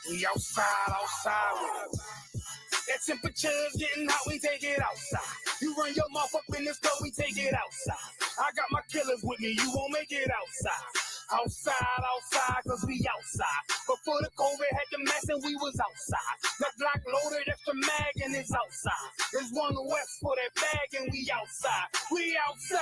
We outside with it. That temperature's getting hot, we take it outside. You run your mouth up in this club, we take it outside. I got my killers with me, you won't make it outside. Outside, cause we outside. Before the COVID had the mask and we was outside. The Glock loaded extra mag and it's outside. There's one west for that bag and we outside. We outside.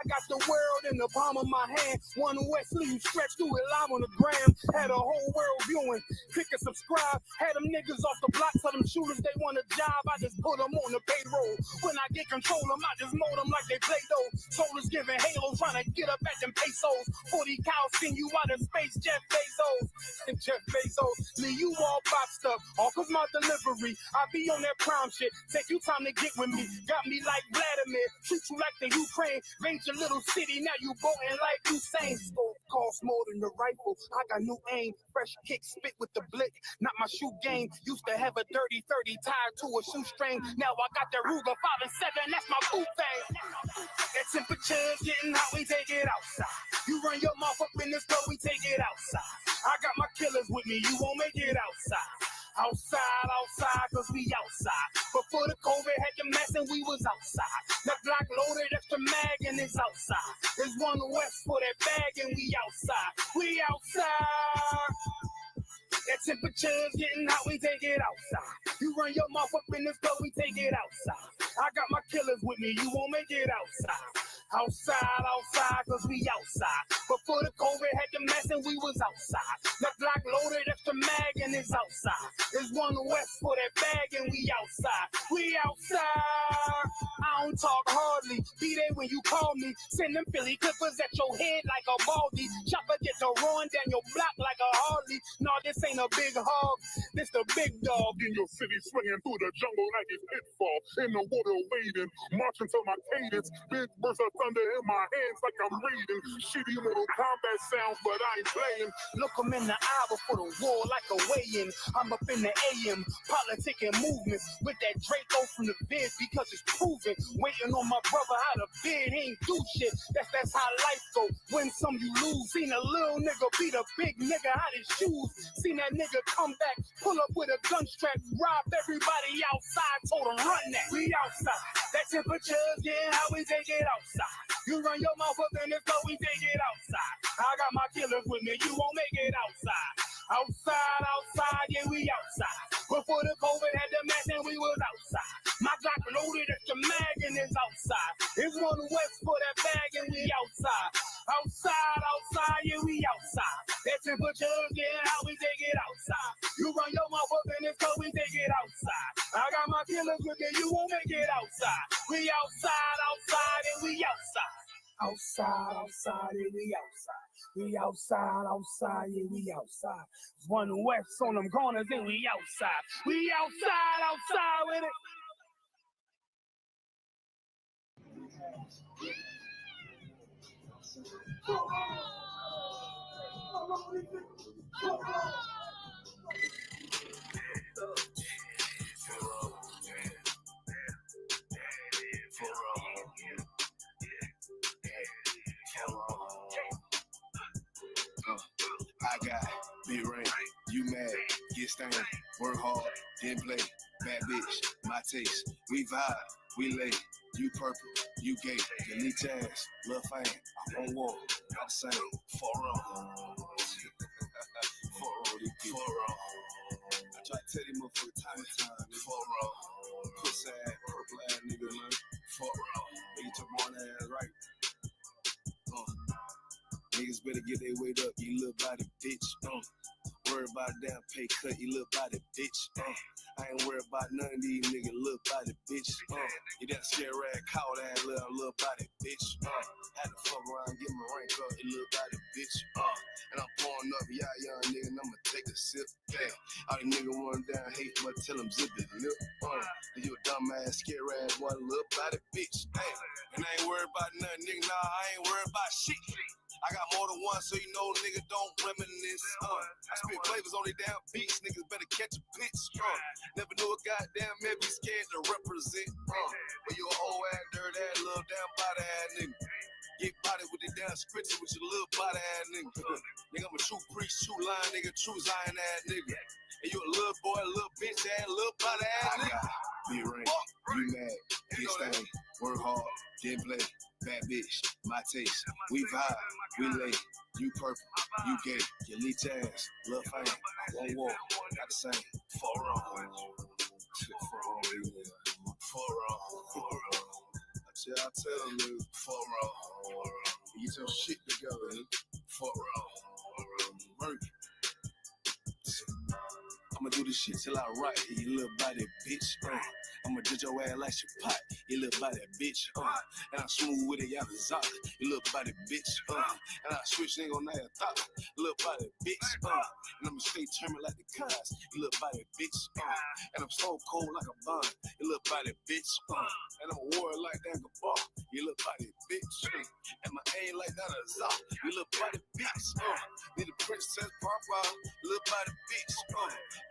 I got the world in the palm of my hand. One West sleeve stretched through it live on the gram. Had a whole world viewing. Click and subscribe. Had them niggas off the block. Tell them shooters they want a job. I just put them on the payroll. When I get control them, I just mold them like they play doh. Soldiers giving Halo, trying to get up at them pesos. 40 cows send you out of space, Jeff Bezos. And Jeff Bezos, leave you all boxed up. All cause my delivery. I be on that prime shit. Take you time to get with me. Got me like Vladimir. Treat you like the Ukraine. Range your little city, now you boating like Usain. Scope costs more than the rifle. I got new aim, fresh kick, spit with the blick. Not my shoe game. Used to have a dirty 30 tied to a shoestring. Now I got the Ruger 5 and 7. That's my boot thing. That temperature's getting hot. We take it outside. You run your mouth up in this club. We take it outside. I got my killers with me. You won't make it outside. Outside, cause we outside. Before the COVID had the mess and we was outside. The Glock loaded extra mag and it's outside. There's one west for that bag and we outside. We outside. That temperature's getting hot, we take it outside. You run your mouth up in this club, we take it outside. I got my killers with me, you won't make it outside. Outside, cause we outside. Before the COVID had the mess and we was outside. The Glock loaded extra mag and it's outside. There's one west for that bag and we outside. We outside. I don't talk hardly. Be there when you call me. Send them Philly clippers at your head like a baldy. Chopper get to run down your block like a Harley. No, this ain't a big hog. This the big dog. In your city, swinging through the jungle like it's pitfall. In the water wading, marching to my cadence. Big burst of thunder in my hands like I'm reading. Shitty Mortal Kombat sounds, but I ain't playing. Look them in the eye before the war like a weigh-in. I'm up in the AM, politicking movements with that Draco from the vid because it's proven. Waiting on my brother how to bid, he ain't do shit. That's how life go. Win some, you lose. Seen a little nigga beat a big nigga out his shoes. Seen that nigga come back, pull up with a gun strap, rob everybody outside, told him run that. We outside. That temperature's getting hot, we take it outside. You run your mouth up in this club, we take it outside. I got my killers with me, you won't make it outside. Outside, yeah, we outside. Before the COVID had the mess and we was outside. My Glock loaded extra mag and it's outside. It's one west for that bag and we outside. Outside, yeah, we outside. That temperature's getting hot, we take it outside. You run your mouth up in this club, we take it outside. I got my killers with me, you won't make it outside. We outside, and we outside. Outside, and we outside. We outside, yeah, we outside. One west on them corners, and we outside. We outside with it. I got big rain, you mad, get stained, work hard, then play, bad bitch, my taste, we vibe, we lay, you purple, you gay, delete tags, lil' fame, I won't walk, not the same, for real. I try to tell these motherfuckers time and time, for real. Pussy ass, purple ass nigga, man, for real. Nigga took my ass right. Niggas better get their weight up, you little body bitch. Worry about a damn pay cut, you little body bitch. I ain't worried about none of these niggas, little body bitch. You that scare rag, call that little body bitch. Had to fuck around, get my rank up, you little body bitch. And I'm pouring up, y'all young nigga, and I'ma take a sip. Yeah. All these niggas run down, hate, but tell them zip it lip. You a dumb ass, scare rag, boy, little body bitch. And I ain't worried about nothing, nigga, nah, I ain't worried about shit. I got more than one, so you know nigga don't reminisce. I spit flavors on these damn beats, niggas better catch a pitch. Never knew a goddamn man be scared to represent. But you a whole ass, dirt ass, little damn body ass nigga. Get body with the damn scripture with your little body ass nigga. Nigga, I'm a true priest, true lion, nigga, true Zion ass nigga. And you a little boy, a little bitch ass, little body ass nigga. Be rain, you mad, get stained, work hard, get play, bad bitch, my taste. We vibe, we lay, you purple, you gay, your leech ass, little fame, one war, not the same. For wrong. I tell them, nigga, for wrong. Get your shit together, nigga. For wrong. Murky. I'ma do this shit till I write, you little body bitch. I'ma judge your ass like your pot, you little body bitch. And I'm smooth with it, y'all zot, you little body bitch. And I switch nigga on that thought, little body bitch. And I'ma stay determined like the cars, you little body bitch. And I'm so cold like a bond, you little body bitch. And I'm a warrior like that bar, you little body bitch. And my aim like that a zot, you little body bitch. Need a princess pop out, little body bitch.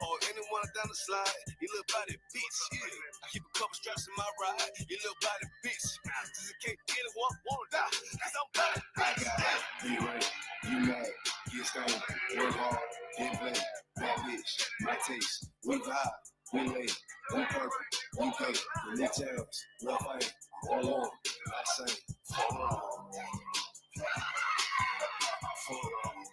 Or anyone down the slide, you little body bitch. Yeah. I keep a couple straps in my ride, you little body bitch. Cause you can't get it, wanna die. Cause I'm body bitch. You right, you mad, get stained, work hard, get play, bad bitch, my taste. We vibe, we lay, we purple, you gay, you lit ass, love fame, all on, I say, for wrong. For wrong.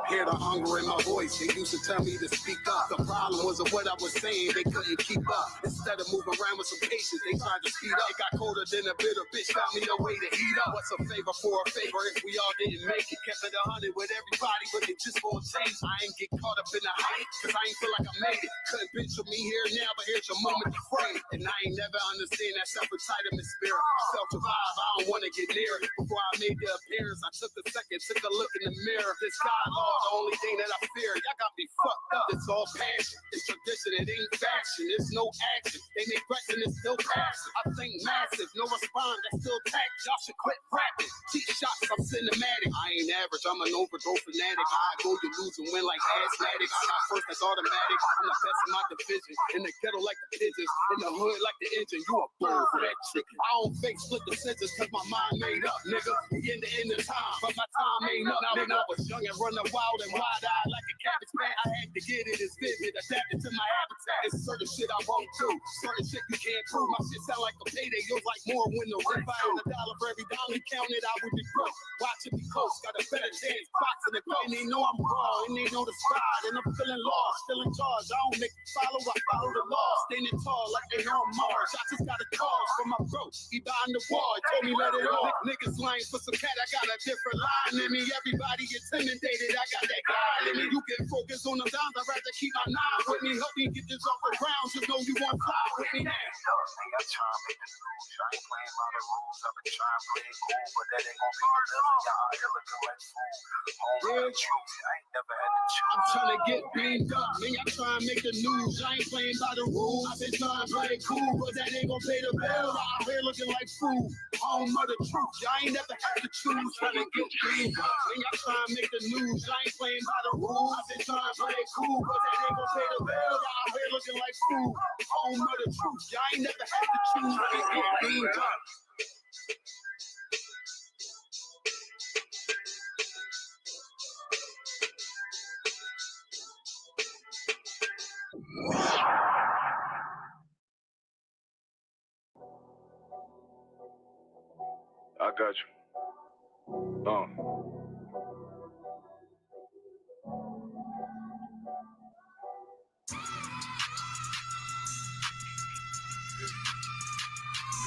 Hear the hunger in my voice, they used to tell me to speak up. The problem was of what I was saying, they couldn't keep up. Instead of moving around with some patience, they tried to speed up. It got colder than a bitter bitch, found me a way to heat up. What's a favor for a favor if we all didn't make it? Kept it 100 with everybody, but they just won't change. I ain't get caught up in the hype, cause I ain't feel like I made it. Couldn't picture me here now, but here's your moment to frame. And I ain't never understand that self-entitlement spirit. Self-revive, I don't wanna get near it. Before I made the appearance, I took a second, took a look in the mirror. This God, Lord, the only thing that I fear, y'all got me fucked up. It's all passion, it's tradition, it ain't fashion, it's no action. They make threats and it's still passing. I think massive, no response, that's still tact. Y'all should quit rapping. Cheap shots, I'm cinematic. I ain't average, I'm an overdose fanatic. I go, you lose and win like asthmatic. I got first, that's automatic. I'm the best in my division. In the ghetto like the pigeons, in the hood like the engine. You a bird for that chicken. I don't fake split the senses cause my mind made up, nigga. We in the end of time, but my time ain't up. Now when I was young and running wild and wide-eyed like a cabbage patch, I had to get it as vivid, adapted to my habitat. It's certain shit I won't do, certain shit you can't prove. My shit sound like a payday, yours like more when the rip out. $1 for every dollar counted, I would be broke. Watch it be close, got a better chance, box in the go. And they know I'm raw, and they know the squad, and I'm feeling lost, still in charge. I don't make follow, I follow the law. Standing tall like they on Mars. I just got a call from my bro, he behind the wall, he told me let it all. Niggas lying for some cat, I got a different line in me. Everybody intimidated, I got that guy in me. You can focus on the downs, I'd rather keep my nine with me. Help me get this off the ground, just know you won't fly with me now. I try to make the news, I ain't playing by the rules. I've been trying to play it cool, but that ain't gonna be the living. Y'all out here looking like fools. Home the truth, I ain't never had to choose. I'm trying to get beamed up, man, y'all trying to make the news. I ain't playing by the rules. I've been trying to play it cool, but that ain't gonna pay the bill. Out here looking like fools. Home of the truth, y'all ain't never had to choose. Trying to get beamed up, man, y'all trying to make the news. I ain't playing by the rules. I've been trying to play it cool, but that ain't gonna pay the bill. Out here looking like fools. Home of the truth, y'all ain't never had to choose. Trying to get beamed up. I got you.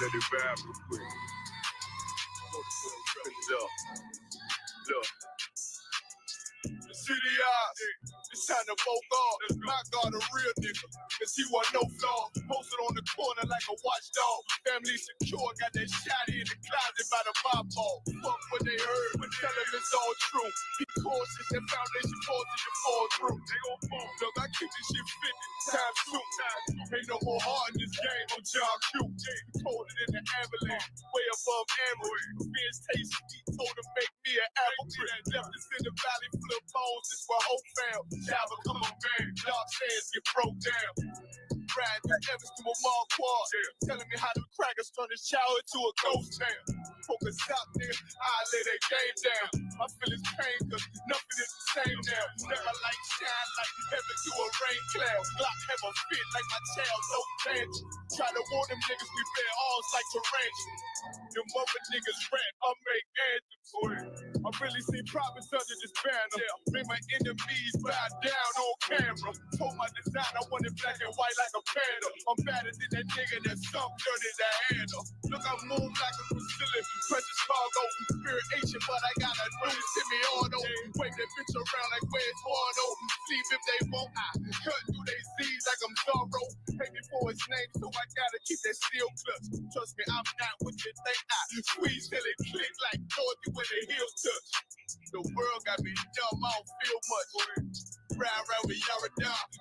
Let it vibe real quick. Look. The city out. The time to vote God. My God, a real nigga, cause he want no flaw. Posted on the corner like a watchdog. Family secure, got that shotty in the closet by the mob ball. Fuck what they heard, but tell them it's all true. Be cautious, that foundation falls to you fall through. They gon' fall. Look, I keep this shit 50 times two. Ain't no more heart in this game, I'm John Q. Colder than the avalanche, way above average. Fierce taste, he told him make me an apple tree. Left us in the valley full of bones, this where hope found. Java, come on, man, dark sands get broke down. Riding the Evans to a mall quad, telling me how the crackers turn this child into a ghost town. Focus out there, I lay that game down. My feelings pain, cause nothing is the same now. Never like shine like heaven through a rain cloud. Glock have a fit like my child, no tangent. Try to warn them niggas we bear arms like tarantulas. Them mother niggas rap, I make anthems for it. I really see prophets under this banner. Make my enemies bow down on camera. Told my design I wanted black and white like a panda. I'm better than that nigga that some dirty to handle. Look, I move like a Brazilian. Precious cargo, spirit Asian, but I got a new semi-auto. Wave that bitch around like where's Wardo. Sleep if they won't, I cut through they Z's like I'm Zorro. Pay me for his name, so I gotta keep that steel clutch. Trust me, I'm not what you think. I squeeze till it click like Dorothy when the heels touch. The world got me dumb, I don't feel much. Ride around with Yara,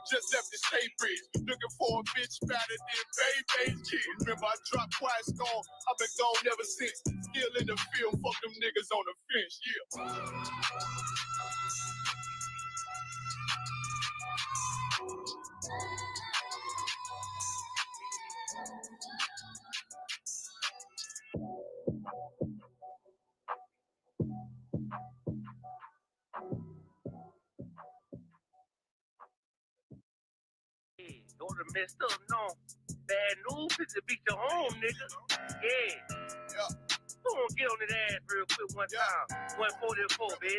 just left the state bridge. Looking for a bitch better than Baby's kid. Remember, I dropped Quiet Storm, I've been gone ever since. Still in the field, fuck them niggas on the fence, yeah. Daughter messed up, no. Bad news is to beat your home, nigga. Yeah. Go on, get on that ass real quick one time. 144, baby.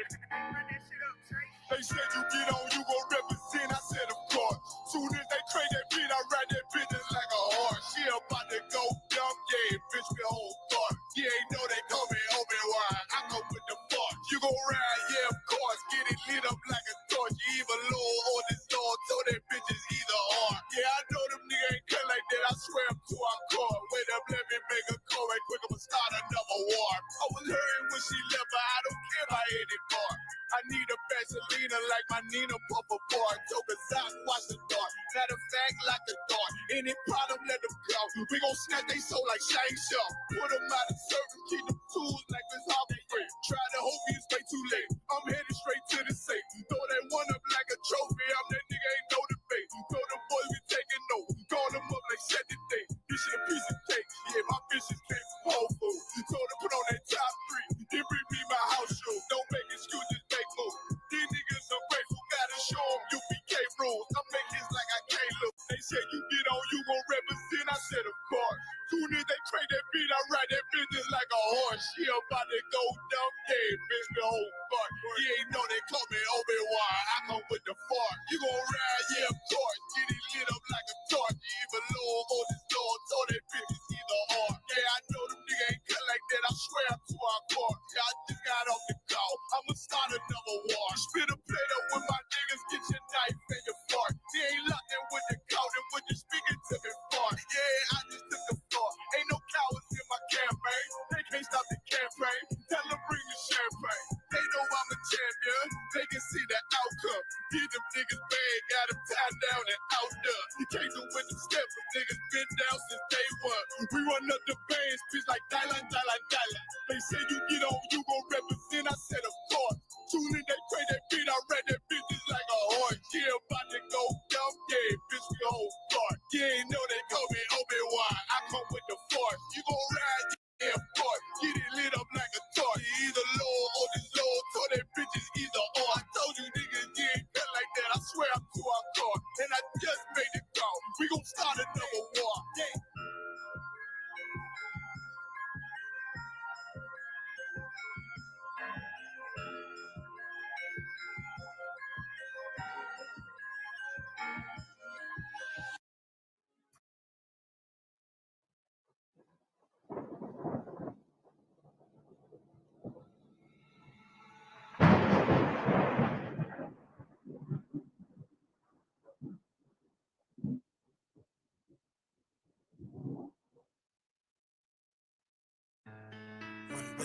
They said you get on, you gon' represent. I said, of course. Soon as they trade that beat, I ride that bitch like a horse. She about to go dumb, yeah, bitch, me whole thought. You ain't know they call me Obi-Wan. I go with the fuck. You gon' ride, yeah, of course. Get it lit up like a torch. You even low on this door, so that bitch is either or. Yeah, I know them niggas ain't cut like that. I swear I'm to our core. Wait up, let me make a call right quick. I'ma start another war. I was hurting when she left, but I don't care about anymore. I need a Vaseline like my Nina Puffer bar. Took a sock, watch the dark. Matter of fact, like the dark. Any problem, let them go. We gon' snatch they soul like Shane Shaw. Put them out of service, keep them tools like Miss Hawkins. Try to hope it's way too late. I'm headed straight to the safe. Throw that one up like a trophy. I'm that nigga, ain't no debate. Throw them boys, we taking notes. Call them up like set the date. This shit a piece of cake. Yeah, my bitches came from Whole Foods. Told them put on that top 3. Then bring me my house shoes. Don't make excuses, make moves. These niggas ungrateful, gotta show them UPK rules. I make this like I can't look. They said you get on, you gon' represent. I said, of course. Soon as they trade that beat, I ride that business like a horse. She about to go dumb, yeah, bitch, the whole fuck. You ain't know they call me Obi-Wan. I come with the fart. You gon' ride, yeah, of course. Get it lit up like a torch. You even low on this door, so that bitch is either or. Yeah, I know them niggas ain't cut like that. I swear I'm to our court. Yeah, I just got off the call. I'ma start another war. Spit a plate up with my niggas, get your knife and your fork. They ain't locked in with the count and with the speaking to me fart. Yeah, I just took the floor. Ain't no cowards in my campaign. They can't stop the campaign. Tell them bring the champagne. They know I'm a champion. They can see the outcome. Get them niggas bad, got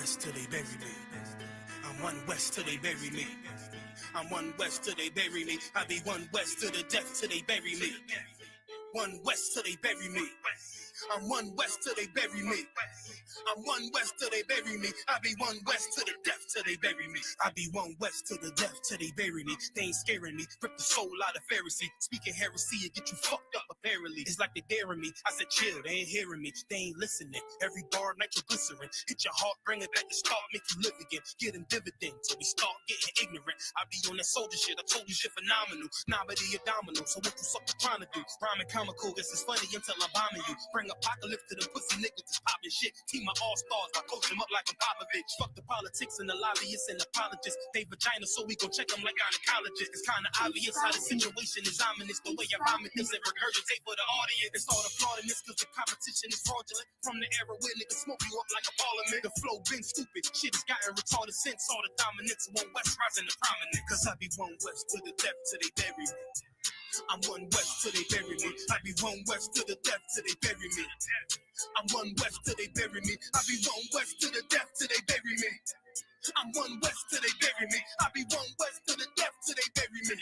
west till they bury me. I'm one west till they bury me. I'm one west till they bury me. I be one west to the death till they bury me. One west till they bury me. I'm one west till they bury me. I'm one west till they bury me. I be one west to the death till they bury me. I be one west to the death till they bury me. They ain't scaring me. Rip the soul out of Pharisee. Speaking heresy and get you fucked up apparently. It's like they daring me. I said chill, they ain't hearing me. They ain't listening. Every bar nitroglycerin. Hit your heart, bring it back to start, make you live again. Getting dividends till we start getting ignorant. I be on that soldier shit. I told you shit phenomenal. Nominee a domino. So what you sucker trying to do? Rhyming comical. This is funny until I'm bombing you. Bring apocalypse to them pussy niggas that's popping shit. Team of all stars, I coach them up like I'm Popovich. Fuck the politics and the lobbyists and apologists. They vagina, so we gon' check them like gynecologists. It's kinda obvious how the situation is ominous. The way I vomit this and regurgitate for the audience. They start applauding this cause the competition is fraudulent. From the era where niggas smoke you up like a parliament. The flow been stupid. Shit has gotten retarded since all the dominance. One west rising to prominent. Cause I be one west to the depth till they bury me. I'm one west till they bury me. I be one west to the death till they bury me. I'm one west till they bury me. I be one west to the death till they bury me. I'm one west till they bury me. I be one west to the death till they bury me.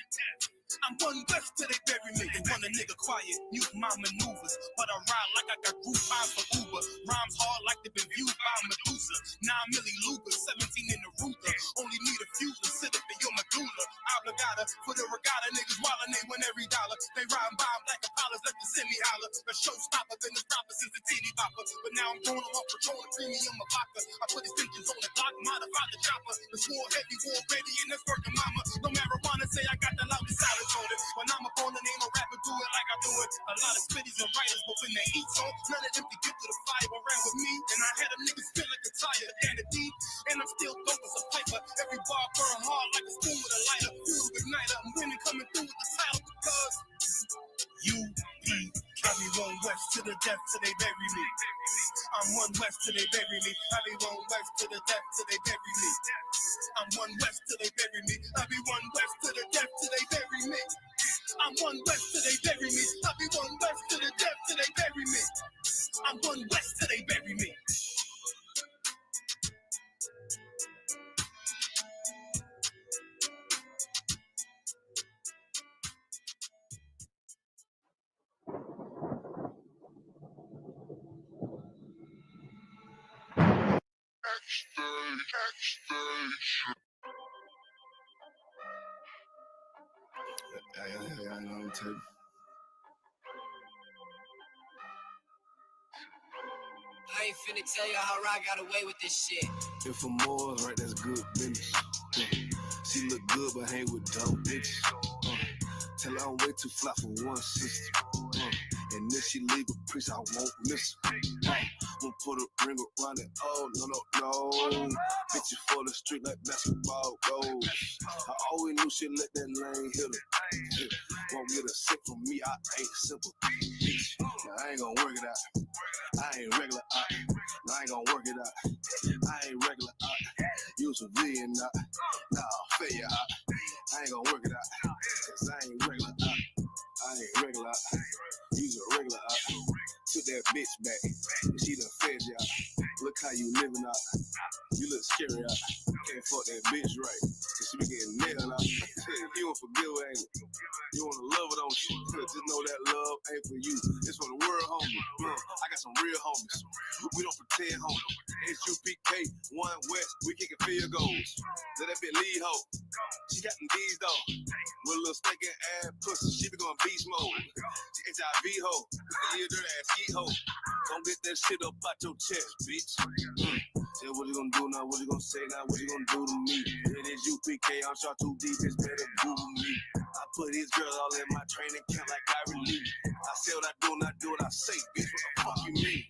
I'm one west till they bury me. They want a nigga quiet, mute my maneuvers. But I ride like I got group vibes for Uber. Rhymes hard like they've been viewed by Medusa. 9 milli Luger, 17 in the Ruger. Only need a few to sit up in your medulla. Obligata for the regatta, niggas wildin' they win every dollar. They riding by black Apollos, let the semi holler. A showstopper, been the stopper since the teeny bopper. But now I'm growing up Patron, premium of vodka. I put extensions on the block, modify the chopper. It's war heavy, war ready, and that's working mama. No marijuana, say I got the loudest silence on it. When I'm up on it, ain't no rapper do it like I do it. A lot of spitties and writers, but when they eat so, none of them can get to the fire around with me. And I had them niggas feel like a tire, and a deep. And I'm still dope as a piper. Every bar burn hard like a spoon with a lighter. Fuel igniter, I'm winning coming through with the title because I be one west to the death till they bury me. I'm one west till they bury me. I be one west to the death till they bury me. I'm one west till they bury me. I be one west to the death till they bury me. I'm one west till they bury me. I be one west to the death till they bury me. I'm one west till they bury me. I ain't finna tell you how I got away with this shit. If I'm more, right, that's good business. She look good, but hang with dope bitches. Tell her I'm way too fly for one sister. And if she leave a priest, I won't miss her. Won't put a ring around it. Oh, no. Bitch, you for the street like basketball goals. I always knew she'd let that lane hit her. Won't get a sick from me, I ain't simple. Bitch, now I ain't gonna work it out. I ain't regular out. I ain't gonna work it out. I ain't regular out. You civilian out. Nah, failure out. I ain't gonna work it out. Cause I ain't regular out. I ain't regular out. You's a regular out. Took that bitch back. And she done fed you out. Look how you living out. You look scary out. Can't fuck that bitch right. Cause she be getting nailed out. You won't forgive her, ain't it? You wanna love her, don't you? Just know that love ain't for you. It's for the world, homie. I got some real homies. We don't pretend, homie. Isupk, one west, we kicking field goals. Let that bitch lead, ho. She got them D's, though. With a little stinking ass pussy, she be going beast mode. She HIV, ho. You dirty ass skeet, ho. Don't get that shit up out your chest, bitch. Say what you gonna do now, what you gonna say now, what you gonna do to me? It is UPK, I'm shot too deep, it's better Google me. I put these girls all in my training camp like I relieve. I say what I do and I do what I say, bitch, what the fuck you mean?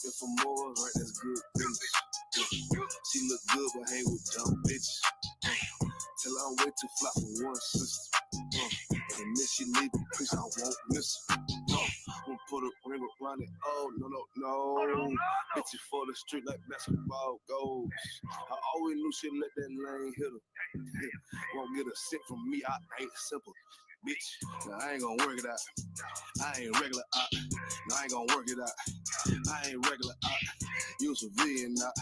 If I'm more, right, that's good business. She look good, but hang with dumb bitches. Tell her I'm way too fly for one sister. And if she leave a priest, I won't miss her. Won't put a ring around it. Oh, no. Bitch, you for the street like basketball goals. I always knew she'd let that lane hit her. Won't get a sick from me, I ain't simple. bitch. Now I ain't gonna work it out. I ain't regular out. No, I ain't gonna work it out. I ain't regular out. You civilian out.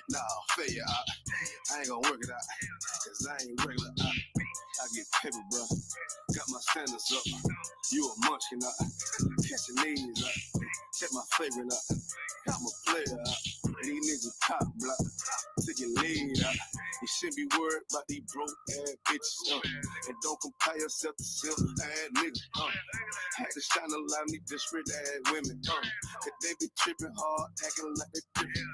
Nah, failure out. I ain't gonna work it out. Cause I ain't regular out. I get paper, bro. Got my standards up. You a munchkin out. Catching these out. Check my favorite out. I'm a player out. These niggas top block. Take your lead out. You shouldn't be worried about these broke ass bitches. And don't compare yourself to silk ass niggas. Had to shine a lot of these disparate ass women. Cause they be tripping hard, acting like they tripping.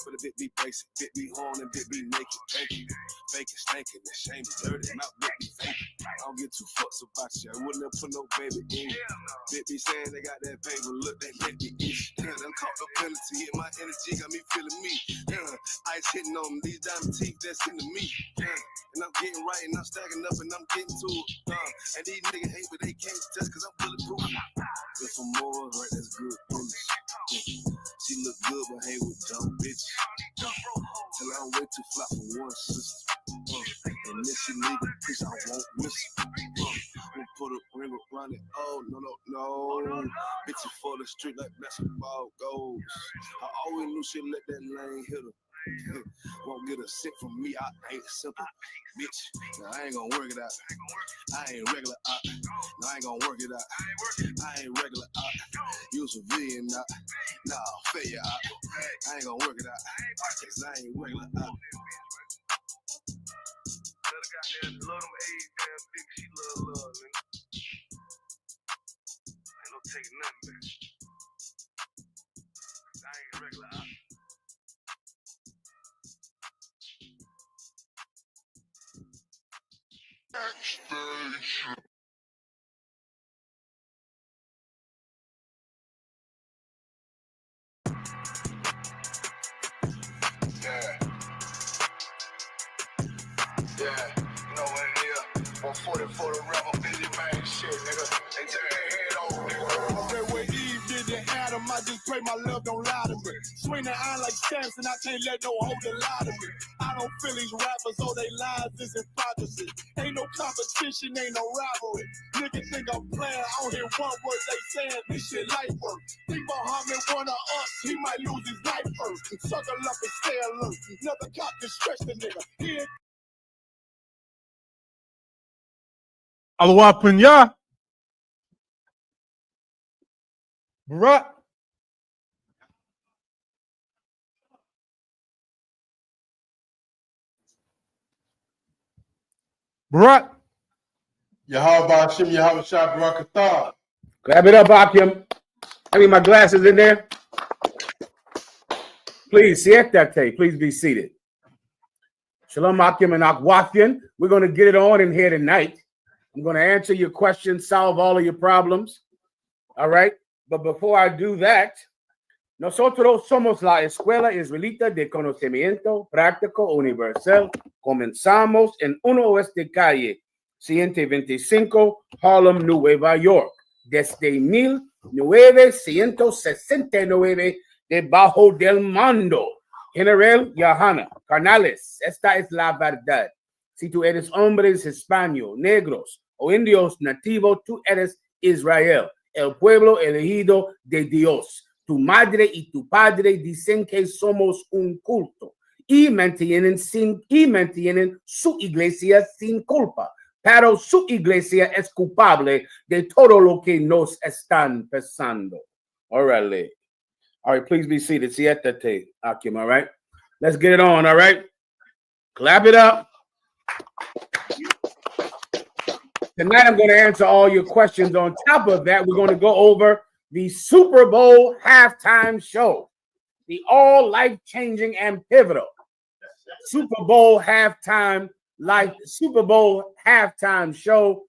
But a bit be basic, bit be horn, and bit be naked. Thank you. Fake it, stankin', the shame is dirty. Mouth bit be fake. I don't get too fucks about you. I wouldn't have put no baby in. Bit be saying they got that paper, look, they make me itch. Done caught the penalty, and my energy got me feeling me. Ice hitting on me, these diamond teeth that's into me. And I'm getting right, and I'm stacking up, and I'm getting to it. And these niggas hate, but they can't touch, cause I'm bulletproof. If I'm more right, that's good business. She look good, but hang with dumb bitches. Till I'm way too fly for one sister. And if she need a piece, I won't miss it. We'll put a ring around it. Oh, no. Bitches for the street like basketball goals. I always knew she'd let that lane hit her. Won't get a cent from me, I ain't simple. Bitch, now I ain't gonna work it out. I ain't regular out. No, I ain't gonna work it out. I ain't regular out. You civilian out. Nah, failure out. I ain't gonna work it out. Cause I ain't regular out. Love them age damn bitch, she love, nigga. Ain't no taking nothing, bitch. I ain't regular out. Yeah, you know what it is. 140 for the rebel, busy man, shit, nigga. They turn their head over, nigga. That way Eve did to Adam, I just pray my love don't lie to me. Swing the iron like Samson, I can't let no holder lie to me. I don't feel these rappers, all they lies is hypocrisy. Ain't no competition, ain't no rivalry. Niggas think I'm playing, I don't hear one word they saying, this shit light work. Think Muhammad one of us, he might lose his life first. Suckle up and stay alert, never cop to stretch the nigga. He Allah punya. Berat. Berat. Yahweh Hashem Yahweh Shah Barakatah. Grab it up, Akim. I need my glasses in there. Please, siéntate. Please be seated. Shalom, Akim and Akwafian. We're going to get it on in here tonight. I'm going to answer your questions, solve all of your problems. All right? But before I do that, nosotros somos la Escuela Israelita de Conocimiento Práctico Universal. Comenzamos en 1 Oeste Calle, 125, Harlem, Nueva York. Desde 1969, debajo del mando. General Johanna Canales, esta es la verdad. Si tú eres hombres hispanos, negros o indios nativos, tú eres Israel, el pueblo elegido de Dios. Tu madre y tu padre dicen que somos un culto y mantienen su iglesia sin culpa, pero su iglesia es culpable de todo lo que nos están pensando. All right, please be seated. Siéntate, Akim, all right? Let's get it on, all right? Clap it up. Tonight, I'm going to answer all your questions. On top of that, we're going to go over the Super Bowl halftime show, the all life-changing and pivotal Super Bowl halftime show.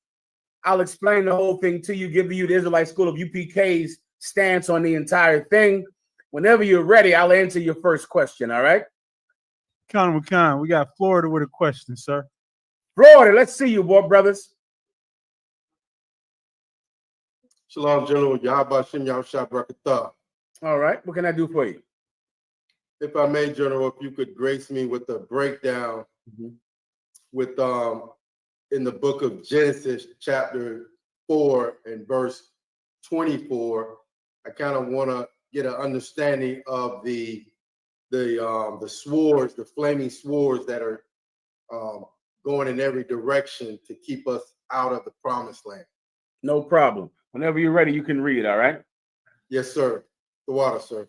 I'll explain the whole thing to you, give you the Israelite School of UPK's stance on the entire thing. Whenever you're ready, I'll answer your first question, all right? Khan, we got Florida with a question, sir. Florida, let's see you, boy, brothers. Shalom, General Yahweh Hashem Yahushua Barakatah. All right, what can I do for you? If I may, General, if you could grace me with a breakdown with in the book of Genesis, chapter 4 and verse 24. I kind of want to get an understanding of the swords, the flaming swords that are going in every direction to keep us out of the promised land. No problem. Whenever you're ready, you can read, all right? Yes, sir. The water, sir.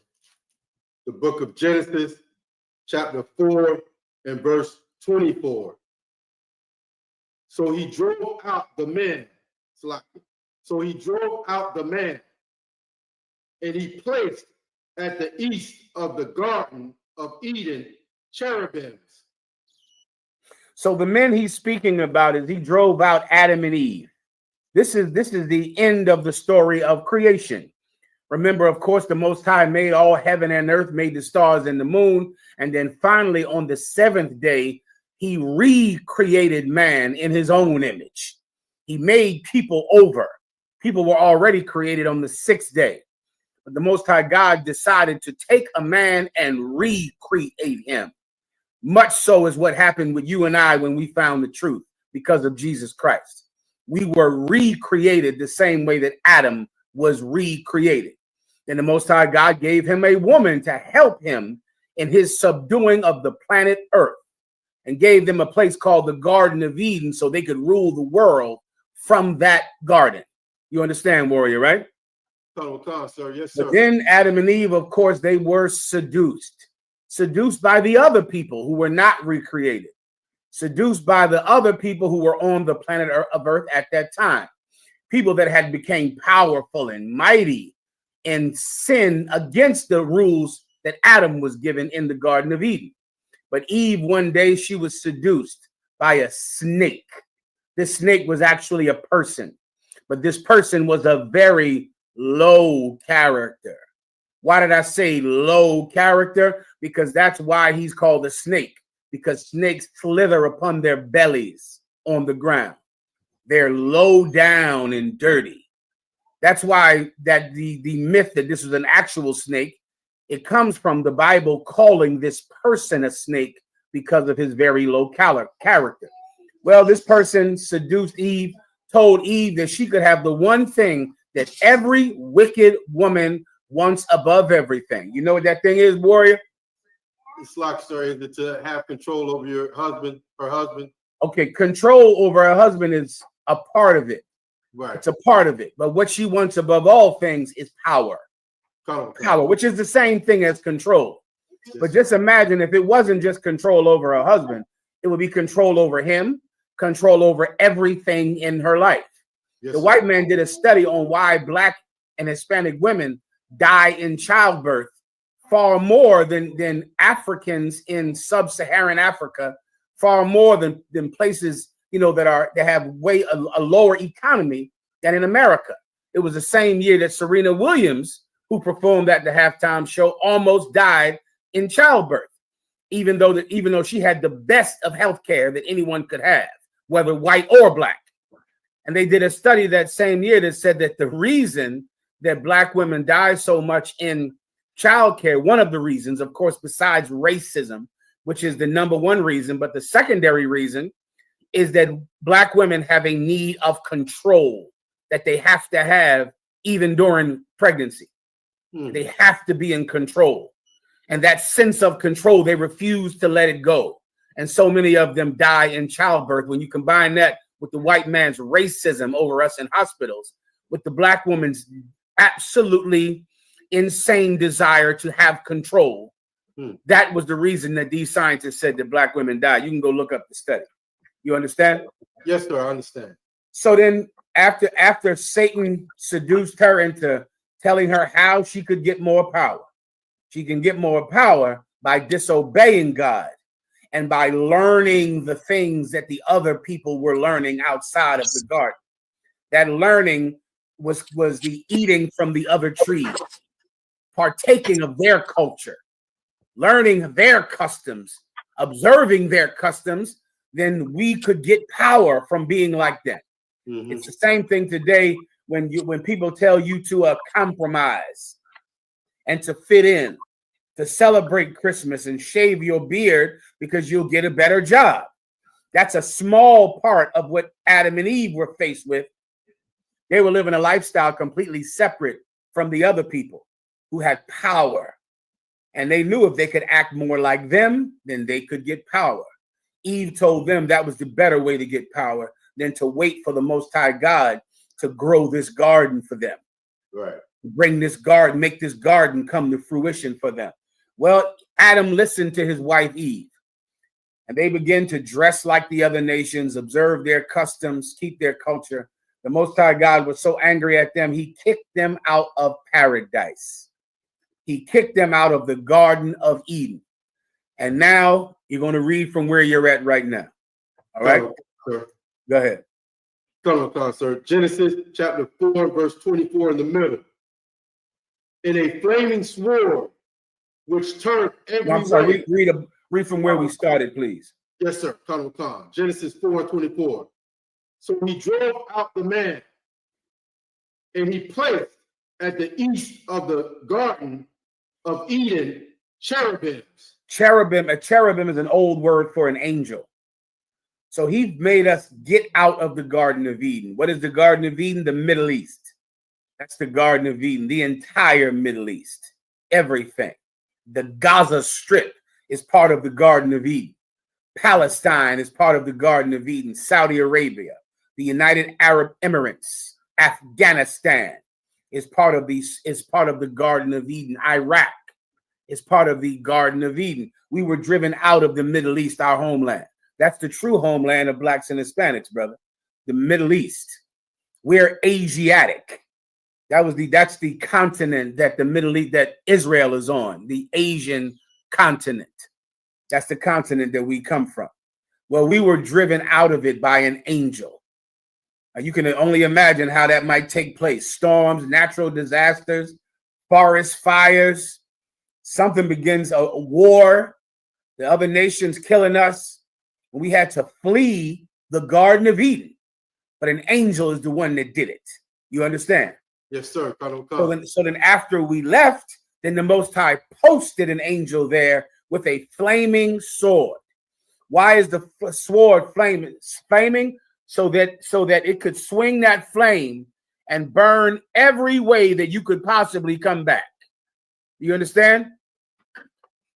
The book of Genesis, chapter 4 and verse 24. So he drove out the men. So he drove out the man, and he placed at the east of the Garden of Eden cherubims. So the men he's speaking about is he drove out Adam and Eve. This is the end of the story of creation. Remember, of course, the Most High made all heaven and earth, made the stars and the moon, and then finally on the seventh day, he recreated man in his own image. He made people over. People were already created on the sixth day. But the Most High God decided to take a man and recreate him. Much so is what happened with you and I when we found the truth because of Jesus Christ. We were recreated the same way that Adam was recreated. Then the Most High God gave him a woman to help him in his subduing of the planet Earth, and gave them a place called the Garden of Eden so they could rule the world from that garden. You understand, warrior, right? Sir. Yes, sir. But then Adam and Eve, of course, they were seduced by the other people who were not recreated, seduced by the other people who were on the planet of Earth at that time, people that had become powerful and mighty and sin against the rules that Adam was given in the Garden of Eden. But Eve, one day, she was seduced by a snake. This snake was actually a person, but this person was a very low character. Why did I say low character? Because that's why he's called a snake, because snakes slither upon their bellies on the ground. They're low down and dirty. That's why that the myth that this was an actual snake, it comes from the Bible calling this person a snake because of his very low character. Well, this person seduced Eve, told Eve that she could have the one thing that every wicked woman wants above everything. You know what that thing is, warrior? It's like, sir, is it to have control over your husband, her husband? Okay, control over her husband is a part of it. Right. It's a part of it. But what she wants above all things is power. Power, which is the same thing as control. Yes. But just imagine if it wasn't just control over her husband, it would be control over him, control over everything in her life. Yes, the sir. white man did a study on why Black and Hispanic women die in childbirth far more than Africans in sub-Saharan Africa, far more than places, you know, that have way a lower economy than in America. It was the same year that Serena Williams, who performed at the halftime show, almost died in childbirth, even though she had the best of health care that anyone could have, whether white or Black. And they did a study that same year that said that the reason that Black women die so much in childcare, one of the reasons, of course, besides racism, which is the number one reason, but the secondary reason is that Black women have a need of control that they have to have even during pregnancy. They have to be in control. And that sense of control, they refuse to let it go. And so many of them die in childbirth. When you combine that with the white man's racism over us in hospitals, with the Black woman's absolutely insane desire to have control, that was the reason that these scientists said that Black women die. You can go look up the study. You understand? Yes, sir, I understand. So then after Satan seduced her into telling her how she could get more power, she can get more power by disobeying God and by learning the things that the other people were learning outside of the garden. That learning was the eating from the other trees, partaking of their culture, learning their customs, observing their customs. Then we could get power from being like them. It's the same thing today when people tell you to compromise and to fit in, to celebrate Christmas and shave your beard because you'll get a better job. That's a small part of what Adam and Eve were faced with. They were living a lifestyle completely separate from the other people who had power. And they knew if they could act more like them, then they could get power. Eve told them that was the better way to get power than to wait for the Most High God to grow this garden for them. Right. Bring this garden, make this garden come to fruition for them. Well, Adam listened to his wife Eve, and they began to dress like the other nations, observe their customs, keep their culture. The Most High God was so angry at them, he kicked them out of paradise. He kicked them out of the Garden of Eden. And now you're going to read from where you're at right now. All right? Sir. Go ahead. Come on, sir. Genesis chapter 4, verse 24 in the middle. In a flaming sword, which turned every I'm sorry, way. read from where we started, please. Yes, sir. Khan. Genesis 4:24. So he drove out the man, and he placed at the east of the Garden of Eden cherubims. A cherubim is an old word for an angel. So he made us get out of the Garden of Eden. What is the Garden of Eden? The Middle East. That's the Garden of Eden, the entire Middle East, everything. The Gaza Strip is part of the Garden of Eden. Palestine is part of the Garden of Eden. Saudi Arabia, the United Arab Emirates, Afghanistan is part of the Garden of Eden. Iraq is part of the Garden of Eden. We were driven out of the Middle East, our homeland. That's the true homeland of blacks and Hispanics, brother. The Middle East. We're Asiatic. That's the continent that the Middle East, that Israel is on, the Asian continent. That's the continent that we come from. Well, we were driven out of it by an angel. You can only imagine how that might take place. Storms, natural disasters, forest fires. Something begins, a war, the other nations killing us. We had to flee the Garden of Eden. But an angel is the one that did it. You understand? Yes, sir. So then after we left, then the Most High posted an angel there with a flaming sword. Why is the sword flaming? So that it could swing that flame and burn every way that you could possibly come back. You understand?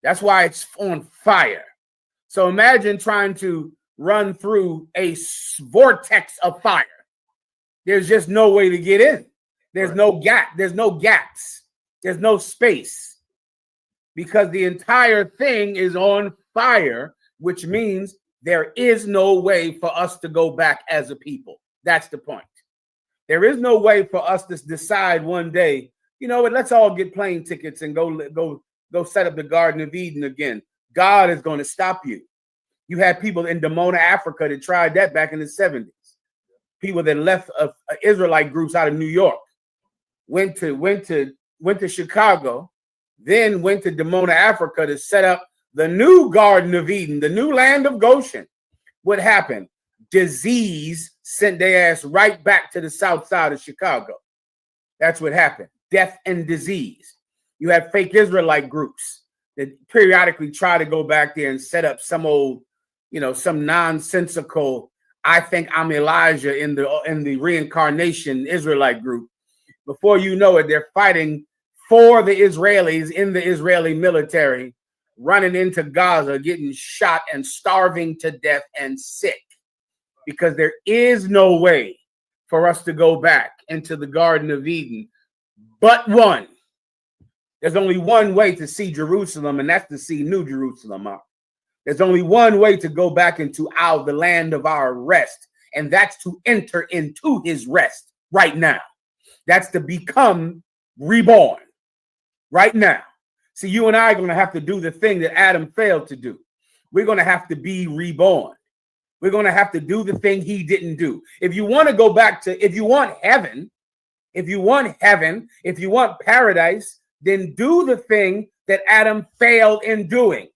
That's why it's on fire. So imagine trying to run through a vortex of fire. There's just no way to get in. There's no gap. There's no gaps. There's no space because the entire thing is on fire, which means there is no way for us to go back as a people. That's the point. There is no way for us to decide one day, you know what, let's all get plane tickets and go set up the Garden of Eden again. God is going to stop you. You had people in Dimona, Africa that tried that back in the 70s. People that left Israelite groups out of New York, went to Chicago, then went to Dimona, Africa to set up the new Garden of Eden, the new land of Goshen. What happened? Disease sent their ass right back to the south side of Chicago. That's what happened. Death and disease. You have fake Israelite groups that periodically try to go back there and set up some old, some nonsensical, I think I'm Elijah in the reincarnation Israelite group. Before you know it, they're fighting for the Israelis in the Israeli military, running into Gaza, getting shot and starving to death and sick, because there is no way for us to go back into the Garden of Eden but one. There's only one way to see Jerusalem, and that's to see New Jerusalem. There's only one way to go back into the land of our rest, and that's to enter into his rest right now. That's to become reborn right now. See, you and I are going to have to do the thing that Adam failed to do. We're going to have to be reborn. We're going to have to do the thing he didn't do. If you want to go back to, if you want heaven, if you want paradise, then do the thing that Adam failed in doing.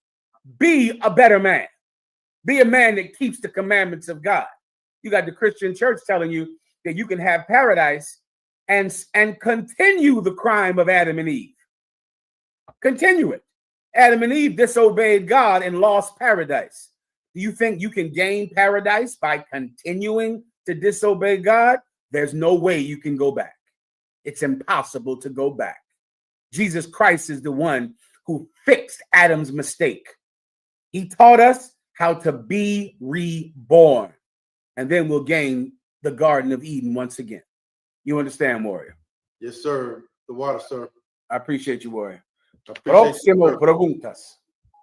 Be a better man. Be a man that keeps the commandments of God. You got the Christian church telling you that you can have paradise and continue the crime of Adam and Eve. Continue it. Adam and Eve disobeyed God and lost paradise. Do you think you can gain paradise by continuing to disobey God? There's no way you can go back. It's impossible to go back. Jesus Christ is the one who fixed Adam's mistake. He taught us how to be reborn, and then we'll gain the Garden of Eden once again. You understand, Warrior? Yes, sir. The water, sir. I appreciate you, Warrior. I appreciate you, Próximo sir. preguntas.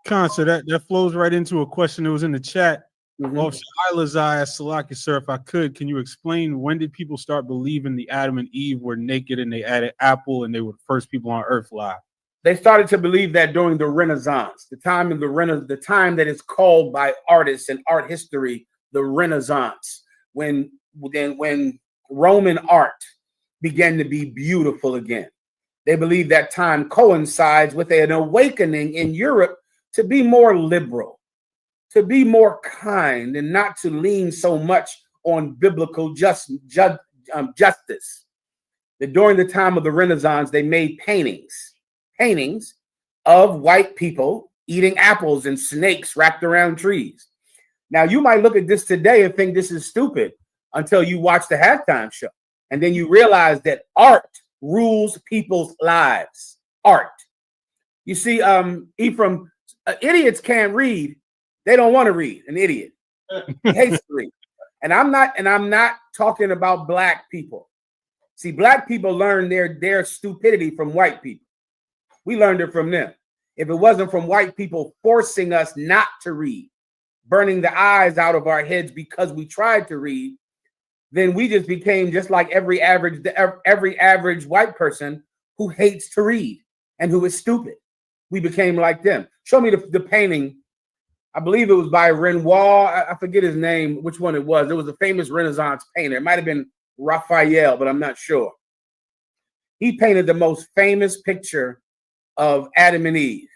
Con, so that flows right into a question that was in the chat. Mhm. Officer Ilazai asked Salaki, sir, if I could, can you explain when did people start believing the Adam and Eve were naked and they added apple and they were the first people on earth live? They started to believe that during the Renaissance, the time that is called by artists and art history the Renaissance, when Roman art began to be beautiful again. They believe that time coincides with an awakening in Europe to be more liberal, to be more kind, and not to lean so much on biblical justice. That during the time of the Renaissance, they made paintings of white people eating apples and snakes wrapped around trees. Now, you might look at this today and think this is stupid until you watch the halftime show. And then you realize that art rules people's lives. Art. You see, Ephraim, idiots can't read. They don't want to read. An idiot. He hates to read. And I'm not talking about black people. See, black people learn their stupidity from white people. We learned it from them. If it wasn't from white people forcing us not to read, burning the eyes out of our heads because we tried to read, then we just became just like every average white person who hates to read and who is stupid. We became like them. Show me the painting. I believe it was by Renoir. I forget his name, which one it was. It was a famous Renaissance painter. It might have been Raphael, but I'm not sure. He painted the most famous picture of Adam and Eve.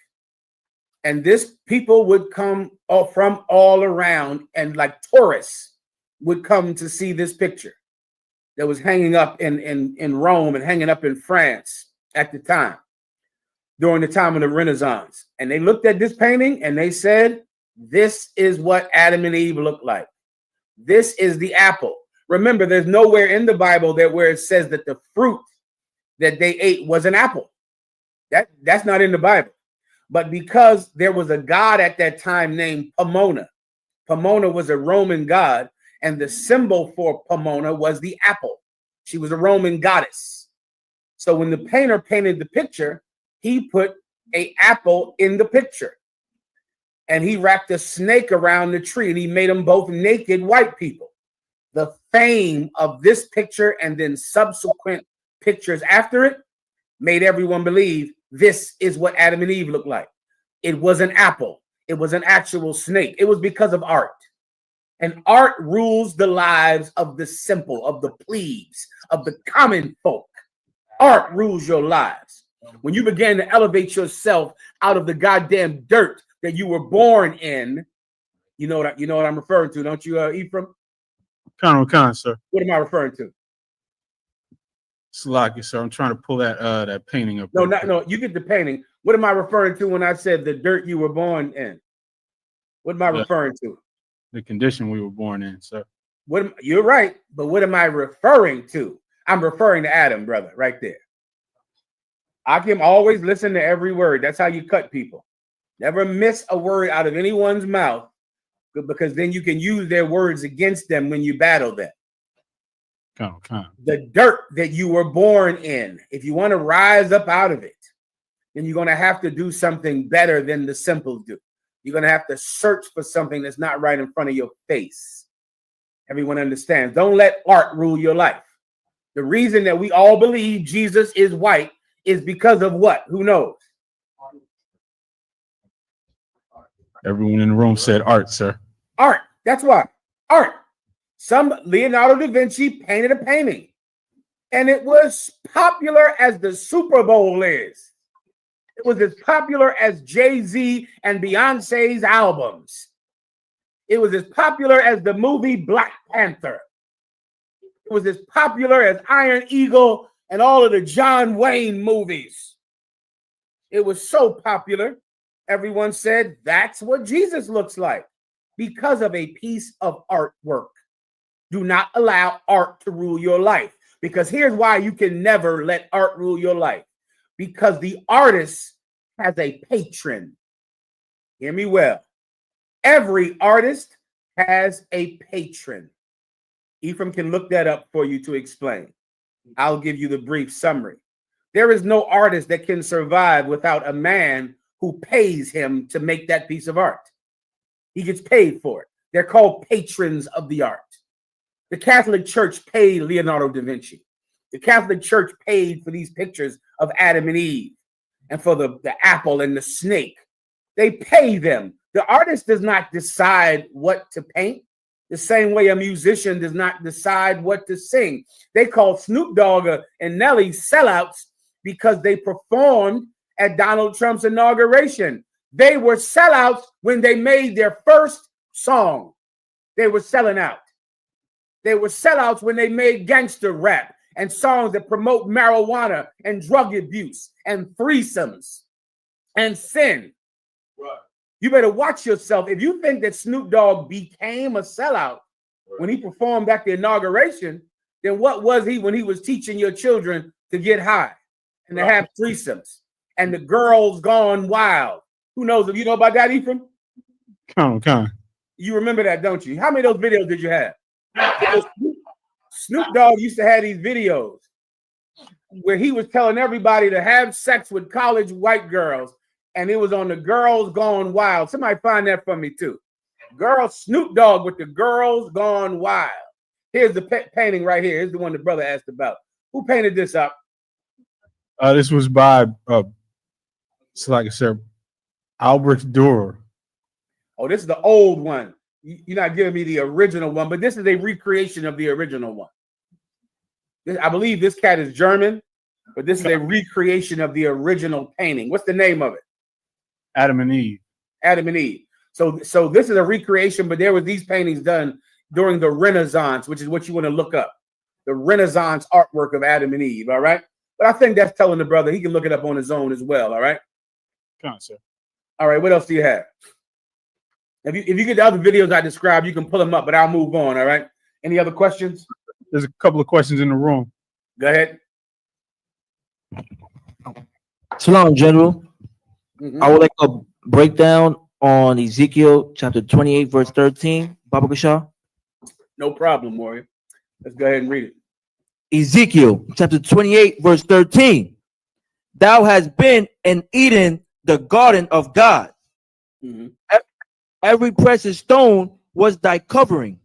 And this people would come from all around, and like tourists would come to see this picture that was hanging up in Rome and hanging up in France at the time, during the time of the Renaissance. And they looked at this painting and they said, this is what Adam and Eve looked like. This is the apple. Remember, there's nowhere in the Bible where it says that the fruit that they ate was an apple. That's not in the Bible. But because there was a god at that time named Pomona. Pomona was a Roman god, and the symbol for Pomona was the apple. She was a Roman goddess. So when the painter painted the picture, he put an apple in the picture. And he wrapped a snake around the tree, and he made them both naked white people. The fame of this picture and then subsequent pictures after it made everyone believe this is what Adam and Eve looked like. It was an apple. It was an actual snake. It was because of art. And art rules the lives of the simple, of the plebes, of the common folk. Art rules your lives. When you begin to elevate yourself out of the goddamn dirt that you were born in, you know what I'm referring to, don't you, Ephraim? Con, sir. What am I referring to? Salaki, sir. I'm trying to pull that painting up. No, you get the painting. What am I referring to when I said the dirt you were born in? What am I referring to? The condition we were born in, sir. You're right, but what am I referring to? I'm referring to Adam, brother, right there. I can always listen to every word. That's how you cut people. Never miss a word out of anyone's mouth, because then you can use their words against them when you battle them. The dirt that you were born in, if you want to rise up out of it, then you're going to have to do something better than the simple do. You're going to have to search for something that's not right in front of your face. Everyone understands. Don't let art rule your life. The reason that we all believe Jesus is white is because of what? Who knows? Everyone in the room said art, sir. Art. That's why. Art. Some Leonardo da Vinci painted a painting, and it was popular as the Super Bowl is. It was as popular as Jay-Z and Beyonce's albums. It was as popular as the movie Black Panther. It was as popular as Iron Eagle and all of the John Wayne movies. It was so popular, everyone said, that's what Jesus looks like. because of a piece of artwork. Do not allow art to rule your life, because here's why you can never let art rule your life. Because the artist has a patron. Hear me well. Every artist has a patron. Ephraim can look that up for you to explain. I'll give you the brief summary. There is no artist that can survive without a man who pays him to make that piece of art. He gets paid for it. They're called patrons of the art. The Catholic Church paid Leonardo da Vinci. The Catholic Church paid for these pictures of Adam and Eve and for the apple and the snake. They pay them. The artist does not decide what to paint the same way a musician does not decide what to sing. They call Snoop Dogg and Nelly sellouts because they performed at Donald Trump's inauguration. They were sellouts when they made their first song. They were selling out. They were sellouts when they made gangster rap and songs that promote marijuana and drug abuse and threesomes and sin. Right. You better watch yourself. If you think that Snoop Dogg became a sellout when he performed at the inauguration, then what was he when he was teaching your children to get high and to have threesomes and the girls gone wild? Who knows? If you know about that, Ephraim? Come on. You remember that, don't you? How many of those videos did you have? Snoop Dogg used to have these videos where he was telling everybody to have sex with college white girls, and it was on the Girls Gone Wild. Somebody find that for me too. Snoop Dogg with the Girls Gone Wild. Here's the painting right here. Here's the one the brother asked about. Who painted this up? This was by it's like I said, Albert Dürer. Oh, this is the old one. You're not giving me the original one, but this is a recreation of the original one. I believe this cat is German, but this is a recreation of the original painting. What's the name of it? Adam and Eve. Adam and Eve. So this is a recreation, but there were these paintings done during the Renaissance, which is what you want to look up. The Renaissance artwork of Adam and Eve, all right? But I think that's telling the brother he can look it up on his own as well, all right? Come on, sir. All right, what else do you have? If you get the other videos I described, you can pull them up, but I'll move on, all right? Any other questions? There's a couple of questions in the room. Go ahead. Salam, General. I would like a breakdown on Ezekiel chapter 28, verse 13. Baba Kasha. No problem, Warrior. Let's go ahead and read it. Ezekiel chapter 28, verse 13. Thou hast been in Eden, the garden of God. Mm-hmm. Every precious stone was thy covering,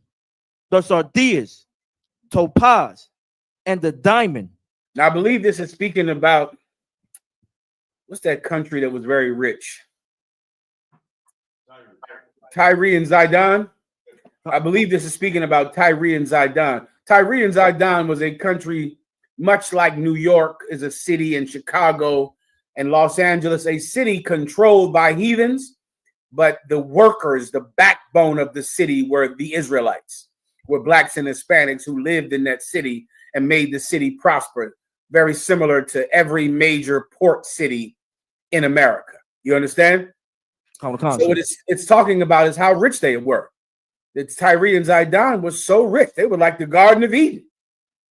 the sardius, topaz, and the diamond. Now, I believe this is speaking about, what's that country that was very rich? Tyre and Zidon. I believe this is speaking about Tyre and Zidon. Tyre and Zidon was a country much like New York is a city, and Chicago and Los Angeles, a city controlled by heathens, but the workers, the backbone of the city were the Israelites, were blacks and Hispanics who lived in that city and made the city prosper, very similar to every major port city in America. You understand? So what it's talking about is how rich they were. That Tyre and Zidon was so rich. They were like the Garden of Eden.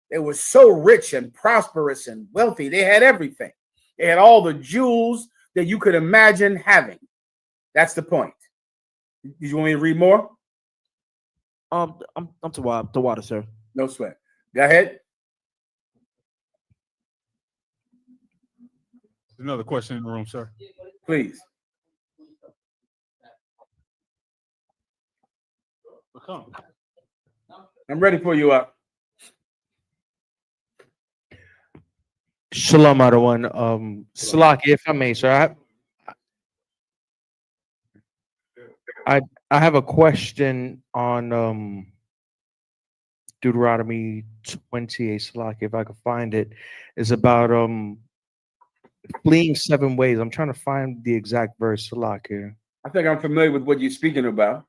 They were so rich and prosperous and wealthy. They had everything. They had all the jewels that you could imagine having. That's the point. Did you want me to read more? I'm to water, sir. No sweat. Go ahead. There's another question in the room, sir. Please. I'm ready for you up. Shalom, everyone. Salaki, if I may, sir, I have a question on Deuteronomy 28. Salaki, if I could find it, is about fleeing 7 ways. I'm trying to find the exact verse. Salaki. I think I'm familiar with what you're speaking about.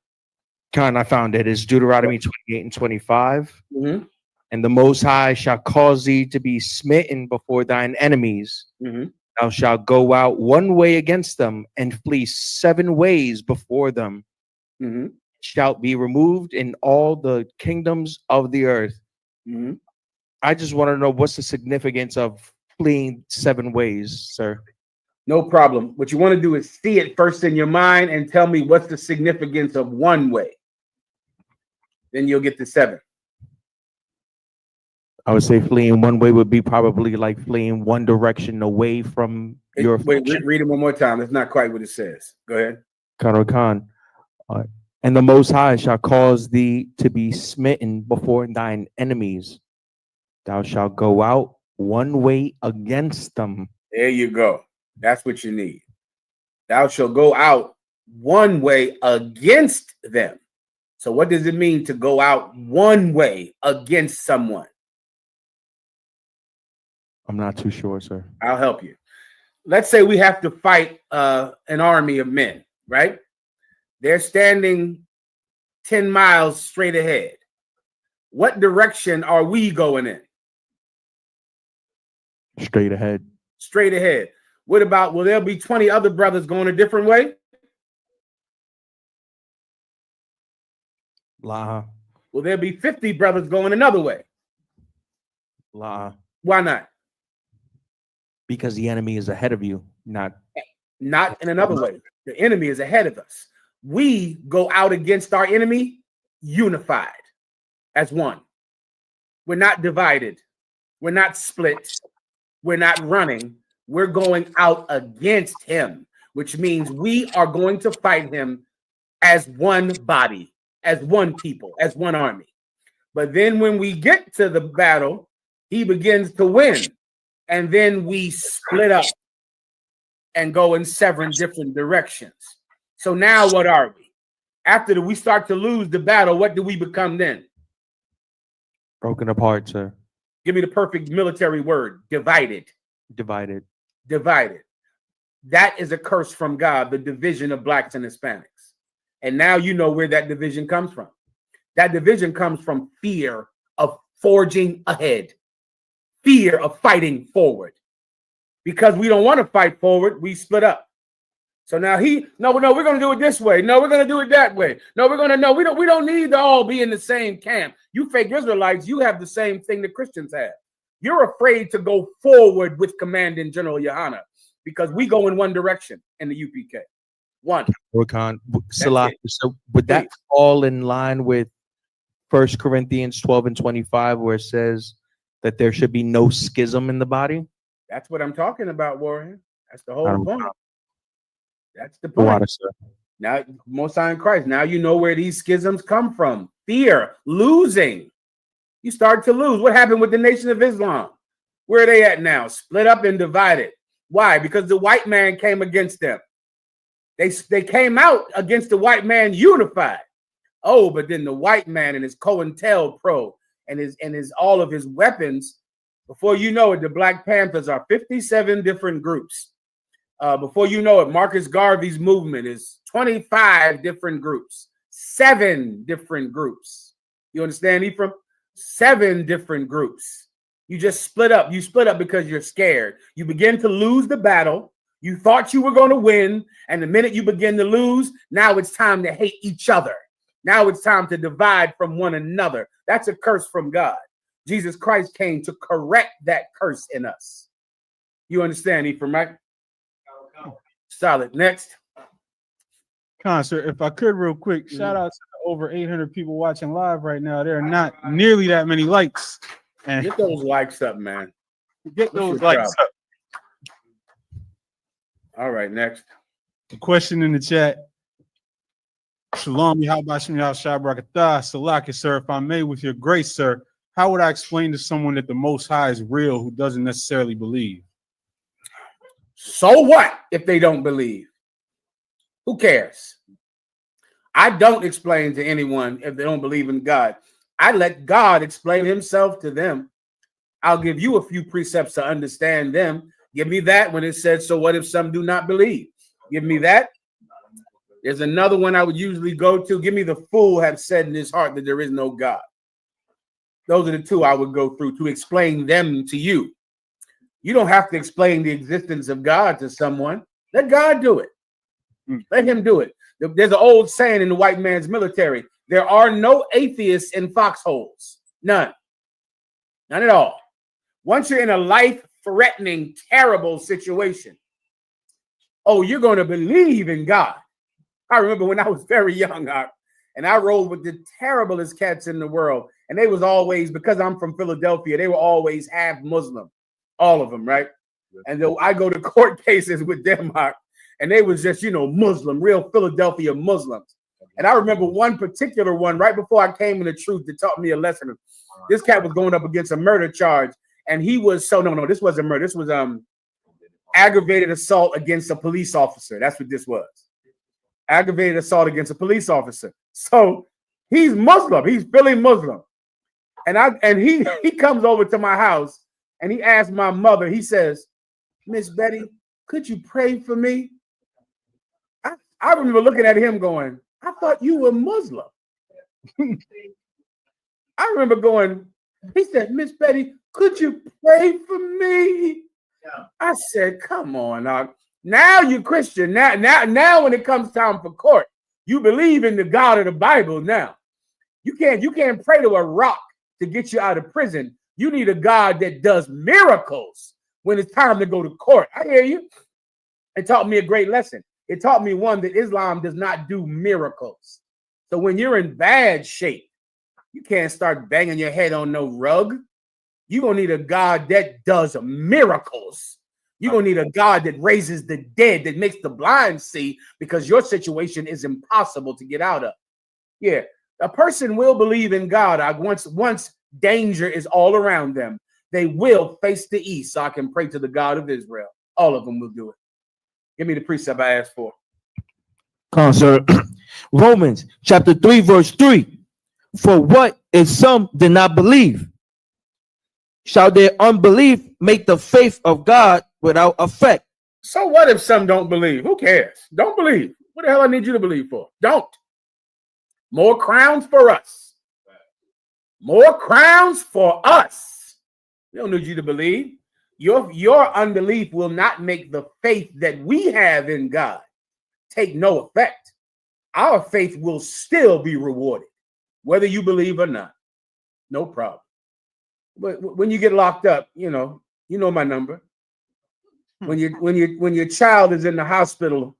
I found it. It's Deuteronomy 28 and 25. Mm-hmm. And the Most High shall cause thee to be smitten before thine enemies. Mm-hmm. Thou shalt go out 1 way against them and flee 7 ways before them. Mm-hmm. shall be removed in all the kingdoms of the earth. Mhm. I just want to know what's the significance of fleeing 7 ways, sir. No problem. What you want to do is see it first in your mind and tell me what's the significance of one way. Then you'll get to 7. I would say fleeing 1 way would be probably like fleeing one direction away from your Wait, read it one more time. That's not quite what it says. Go ahead. Khan. And the Most High shall cause thee to be smitten before thine enemies. Thou shalt go out 1 way against them. There you go. That's what you need. Thou shalt go out 1 way against them. So what does it mean to go out 1 way against someone? I'm not too sure, sir. I'll help you. Let's say we have to fight an army of men, right? They're standing 10 miles straight ahead. What direction are we going in? Straight ahead. Straight ahead. What about, will there be 20 other brothers going a different way? La. Will there be 50 brothers going another way? La. Why not? Because the enemy is ahead of you, not in another way. The enemy is ahead of us. We go out against our enemy unified as one. We're not divided. We're not split. We're not running. We're going out against him, which means we are going to fight him as one body, as one people, as one army. But then when we get to the battle, he begins to win. And then we split up and go in 7 different directions. So now what are we? After we start to lose the battle, what do we become then? broken apart, sir. Give me the perfect military word. Divided. Divided. Divided. That is a curse from God, the division of blacks and Hispanics. And now you know where that division comes from. That division comes from fear of forging ahead. Fear of fighting forward. Because we don't want to fight forward, we split up. So now no, we're going to do it this way. No, we're going to do it that way. No, we don't need to all be in the same camp. You fake Israelites, you have the same thing that Christians have. You're afraid to go forward with Commanding General Yohana because we go in one direction in the UPK. One. So would that fall in line with 1 Corinthians 12 and 25, where it says that there should be no schism in the body? That's what I'm talking about, Warren. That's the whole point. That's the point. Now, Most High in Christ. Now you know where these schisms come from. Fear, losing. You start to lose. What happened with the Nation of Islam? Where are they at now? Split up and divided. Why? Because the white man came against them. They came out against the white man unified. Oh, but then the white man and his COINTELPRO and his all of his weapons. Before you know it, the Black Panthers are 57 different groups. Before you know it, Marcus Garvey's movement is 25 different groups, 7 different groups. You understand, Ephraim? 7 different groups. You just split up. You split up because you're scared. You begin to lose the battle. You thought you were going to win. And the minute you begin to lose, now it's time to hate each other. Now it's time to divide from one another. That's a curse from God. Jesus Christ came to correct that curse in us. You understand, Ephraim, right? Solid. Next. Sir, if I could real quick, shout out to the over 800 people watching live right now. There are not nearly that many likes. And get those likes up, man. Get those likes up. All right, next. A question in the chat. Shalom, Yahabashim Yahshua Barakatah. Salaki, sir, if I may, with your grace, sir, how would I explain to someone that the Most High is real who doesn't necessarily believe? So what if they don't believe? Who cares? I don't explain to anyone if they don't believe in God. I let God explain himself to them. I'll give you a few precepts to understand them. Give me that when it says, so what if some do not believe? Give me that. There's another one I would usually go to. Give me the fool have said in his heart that there is no God. Those are the two I would go through to explain them to you. You don't have to explain the existence of God to someone. Let God do it. Let him do it. There's an old saying in the white man's military: there are no atheists in foxholes. None. None at all. Once you're in a life-threatening, terrible situation, oh, you're going to believe in God. I remember when I was very young, and I rolled with the terriblest cats in the world. And they was always, because I'm from Philadelphia, they were always half Muslim. All of them, right? And though I go to court cases with them, and they was just, Muslim, real Philadelphia Muslims. And I remember one particular one right before I came in the truth that taught me a lesson. This cat was going up against a murder charge. And he was, no, this wasn't murder. This was aggravated assault against a police officer. That's what this was. Aggravated assault against a police officer. So he's Muslim. He's Philly Muslim. And he comes over to my house and he asked my mother, he says, Miss Betty, could you pray for me? I remember looking at him going, I thought you were Muslim. I remember going, he said, Miss Betty, could you pray for me? Yeah. I said, come on, now you're Christian. Now when it comes time for court, you believe in the God of the Bible now. You can't pray to a rock to get you out of prison. You need a God that does miracles when it's time to go to court. I hear you. It taught me a great lesson. It taught me, one, that Islam does not do miracles. So when you're in bad shape, you can't start banging your head on no rug. You're going to need a God that does miracles. You're going to need a God that raises the dead, that makes the blind see, because your situation is impossible to get out of. Yeah, a person will believe in God. Once danger is all around them, they will face the east so I can pray to the God of Israel. All of them will do it. Give me the precept I asked for. Come on, sir. Romans chapter 3, verse 3. For what if some did not believe? Shall their unbelief make the faith of God without effect? So what if some don't believe? Who cares? Don't believe. What the hell I need you to believe for? Don't. More crowns for us. More crowns for us. We don't need you to believe. Your unbelief will not make the faith that we have in God take no effect. Our faith will still be rewarded, whether you believe or not. No problem. But when you get locked up, you know my number. When your child is in the hospital,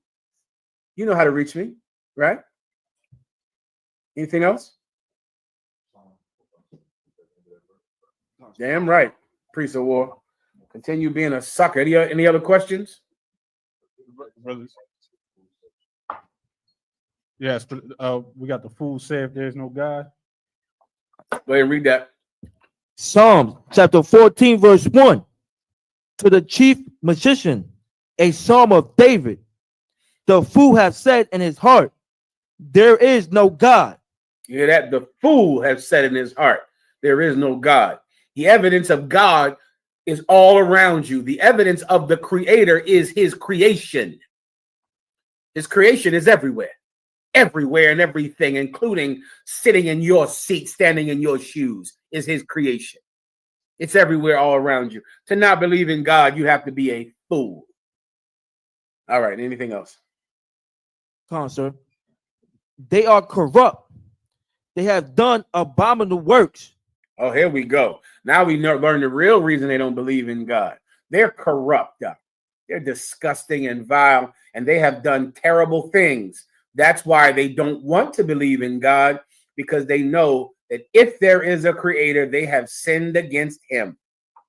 you know how to reach me, right? Anything else? Damn right, priest of war. Continue being a sucker. Any other questions? Brothers. Yes, but we got the fool say if there's no God. Go ahead and read that. Psalms chapter 14, verse 1. To the chief magician, a psalm of David. The fool hath said in his heart, there is no God. You hear that? The fool has said in his heart, there is no God. The evidence of God is all around you. The evidence of the Creator is his creation. His creation is everywhere. Everywhere and everything, including sitting in your seat, standing in your shoes, is his creation. It's everywhere, all around you. To not believe in God, you have to be a fool. All right, anything else? Come on, sir. They are corrupt. They have done abominable works. Oh, here we go. Now we learn the real reason they don't believe in God. They're corrupt. They're disgusting and vile, and they have done terrible things. That's why they don't want to believe in God, because they know that if there is a creator, they have sinned against him.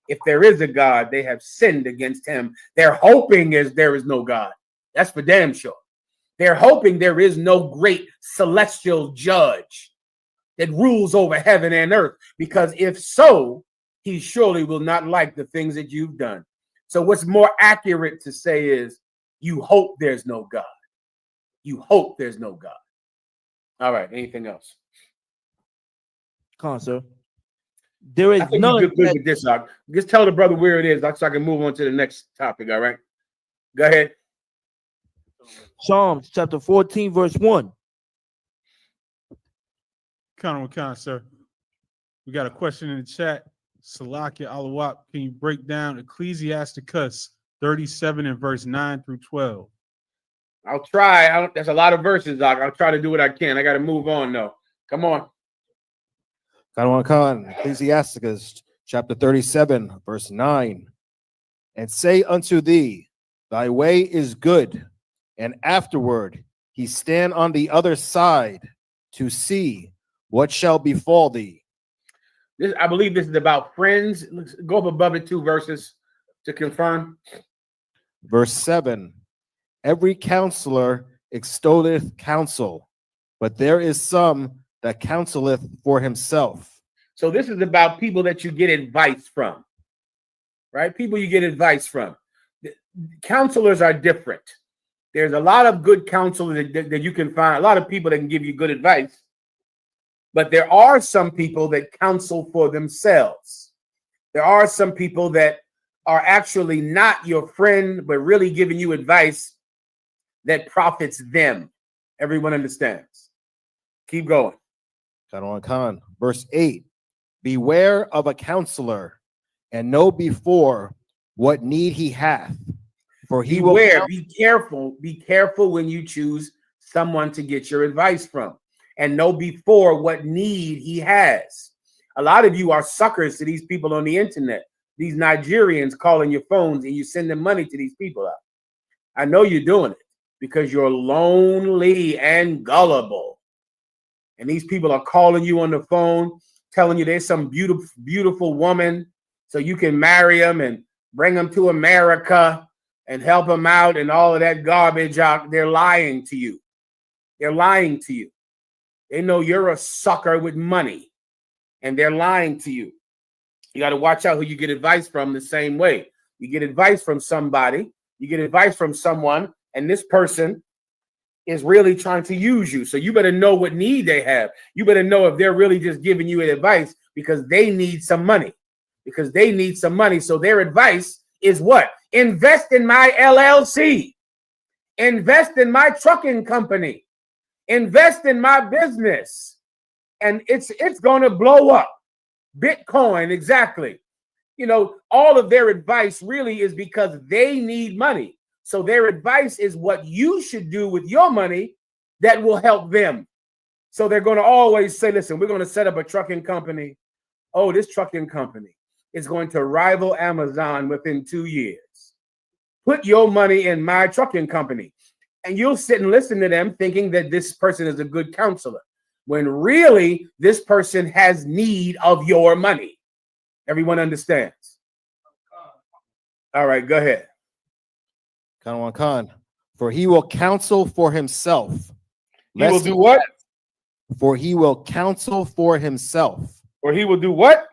If there is a God, they have sinned against him. They're hoping there is no God. That's for damn sure. They're hoping there is no great celestial judge that rules over heaven and earth, because if so, he surely will not like the things that you've done. So what's more accurate to say is you hope there's no God. You hope there's no God. All right, anything else? Come on, sir. There is none. Good with this, Doc. Just tell the brother where it is, so I can move on to the next topic. All right, go ahead. Psalms chapter 14, verse 1. Con, sir. We got a question in the chat. Salakia Alawap, can you break down Ecclesiasticus 37 and verse 9 through 12? I'll try. There's a lot of verses, Doc. I'll try to do what I can. I got to move on, though. Come on. Khan, Ecclesiasticus chapter 37, verse 9. And say unto thee, thy way is good, and afterward he stand on the other side to see what shall befall thee. I believe this is about friends. Let's go up above it 2 verses to confirm. Verse 7. Every counselor extolleth counsel, but there is some that counseleth for himself. So this is about people that you get advice from, right? People you get advice from. Counselors are different. There's a lot of good counselors that you can find, a lot of people that can give you good advice, but there are some people that counsel for themselves. There are some people that are actually not your friend, but really giving you advice that profits them. Everyone understands. Keep going. Khan. Verse 8. Beware of a counselor, and know before what need he hath. For he Beware, will be careful when you choose someone to get your advice from, and know before what need he has. A lot of you are suckers to these people on the internet, these Nigerians calling your phones, and you send them money to these people out. I know you're doing it because you're lonely and gullible. And these people are calling you on the phone, telling you there's some beautiful, beautiful woman so you can marry them and bring them to America and help them out and all of that garbage out. They're lying to you. They're lying to you. They know you're a sucker with money, and they're lying to you. You got to watch out who you get advice from the same way. You get advice from somebody, you get advice from someone, and this person is really trying to use you. So you better know what need they have. You better know if they're really just giving you advice because they need some money. Because they need some money. So their advice is what? Invest in my LLC. Invest in my trucking company. Invest in my business. And it's going to blow up. Bitcoin, exactly. You know, all of their advice really is because they need money. So their advice is what you should do with your money that will help them. So they're going to always say, listen, we're going to set up a trucking company. Oh, this trucking company is going to rival Amazon within 2 years. Put your money in my trucking company. And you'll sit and listen to them thinking that this person is a good counselor, when really this person has need of your money. Everyone understands? All right, go ahead. Khan. For he will counsel for himself. He will do what? For he will counsel for himself. Or he will do what?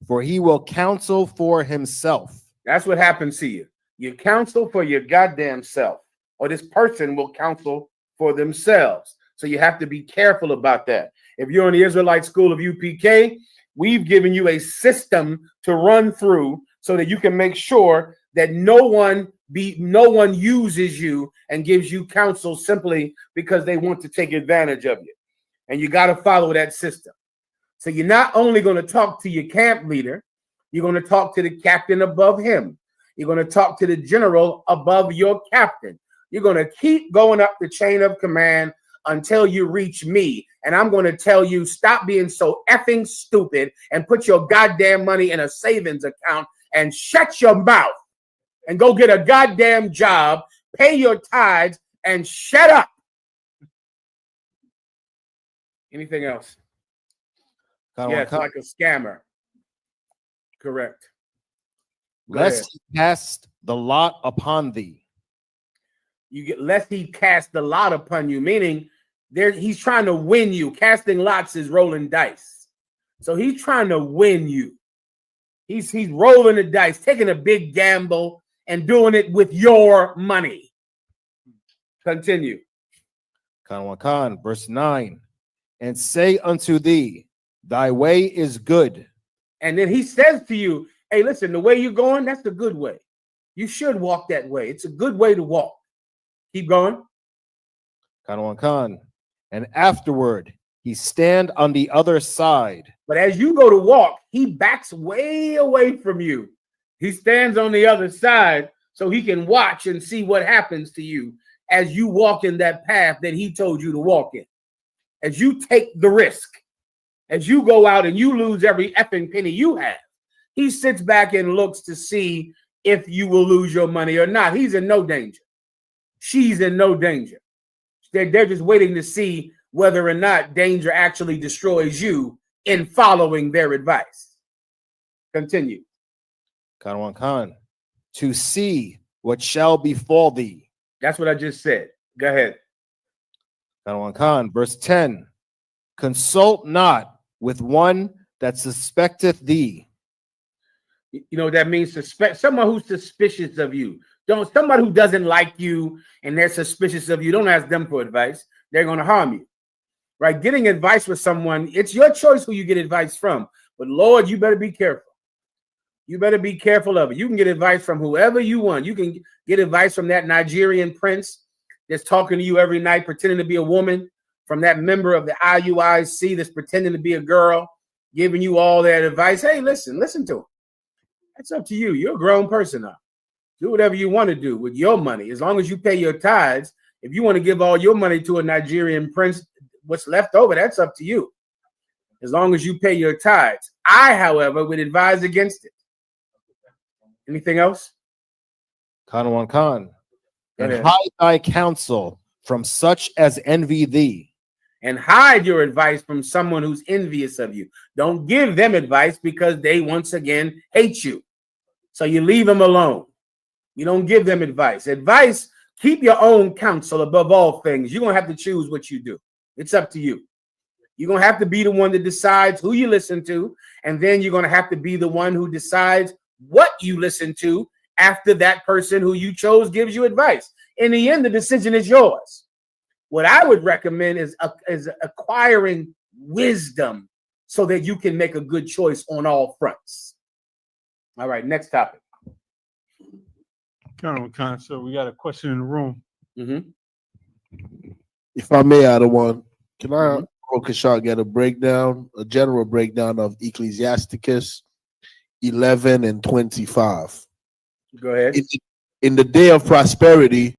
For he will counsel for himself. That's what happens to you. You counsel for your goddamn self, or this person will counsel for themselves. So you have to be careful about that. If you're in the Israelite School of UPK, we've given you a system to run through so that you can make sure that no one uses you and gives you counsel simply because they want to take advantage of you. And you got to follow that system. So you're not only going to talk to your camp leader, you're going to talk to the captain above him. You're going to talk to the general above your captain. You're going to keep going up the chain of command until you reach me. And I'm going to tell you, stop being so effing stupid and put your goddamn money in a savings account and shut your mouth and go get a goddamn job, pay your tithes, and shut up. Anything else? Yes, like a scammer. Correct. Lest he cast the lot upon thee. Lest he cast the lot upon you, meaning he's trying to win you. Casting lots is rolling dice. So he's trying to win you. He's rolling the dice, taking a big gamble and doing it with your money. Continue. Khan, verse 9. And say unto thee, thy way is good. And then he says to you, hey, listen, the way you're going, that's the good way. You should walk that way. It's a good way to walk. Keep going. Khan. And afterward, he stand on the other side. But as you go to walk, he backs way away from you. He stands on the other side so he can watch and see what happens to you as you walk in that path that he told you to walk in. As you take the risk, as you go out and you lose every effing penny you have, he sits back and looks to see if you will lose your money or not. He's in no danger. She's in no danger. They're just waiting to see whether or not danger actually destroys you in following their advice. Continue. Khan Khan, to see what shall befall thee. That's what I just said. Go ahead. Khan Khan, verse 10. Consult not with one that suspecteth thee. You know what that means? Suspect someone who's suspicious of you. Don't somebody who doesn't like you and they're suspicious of you. Don't ask them for advice. They're going to harm you. Right? Getting advice with someone, it's your choice who you get advice from. But Lord, you better be careful. You better be careful of it. You can get advice from whoever you want. You can get advice from that Nigerian prince that's talking to you every night, pretending to be a woman, from that member of the IUIC that's pretending to be a girl, giving you all that advice. Hey, listen to him. That's up to you. You're a grown person now. Do whatever you want to do with your money, as long as you pay your tithes. If you want to give all your money to a Nigerian prince, what's left over, that's up to you. As long as you pay your tithes. I, however, would advise against it. Anything else? Khan Khan. And ahead. hide thy counsel from such as envy thee. And hide your advice from someone who's envious of you. Don't give them advice because they once again hate you. So you leave them alone. You don't give them advice. Advice, keep your own counsel above all things. You're going to have to choose what you do. It's up to you. You're going to have to be the one that decides who you listen to. And then you're going to have to be the one who decides what you listen to after that person who you chose gives you advice. In the end, the decision is yours. What I would recommend is acquiring wisdom so that you can make a good choice on all fronts. All right, next topic. So we got a question in the room. Mm-hmm. If I may add one, can I, Kashar, get a general breakdown of Ecclesiasticus 11 and 25? Go ahead. In the day of prosperity,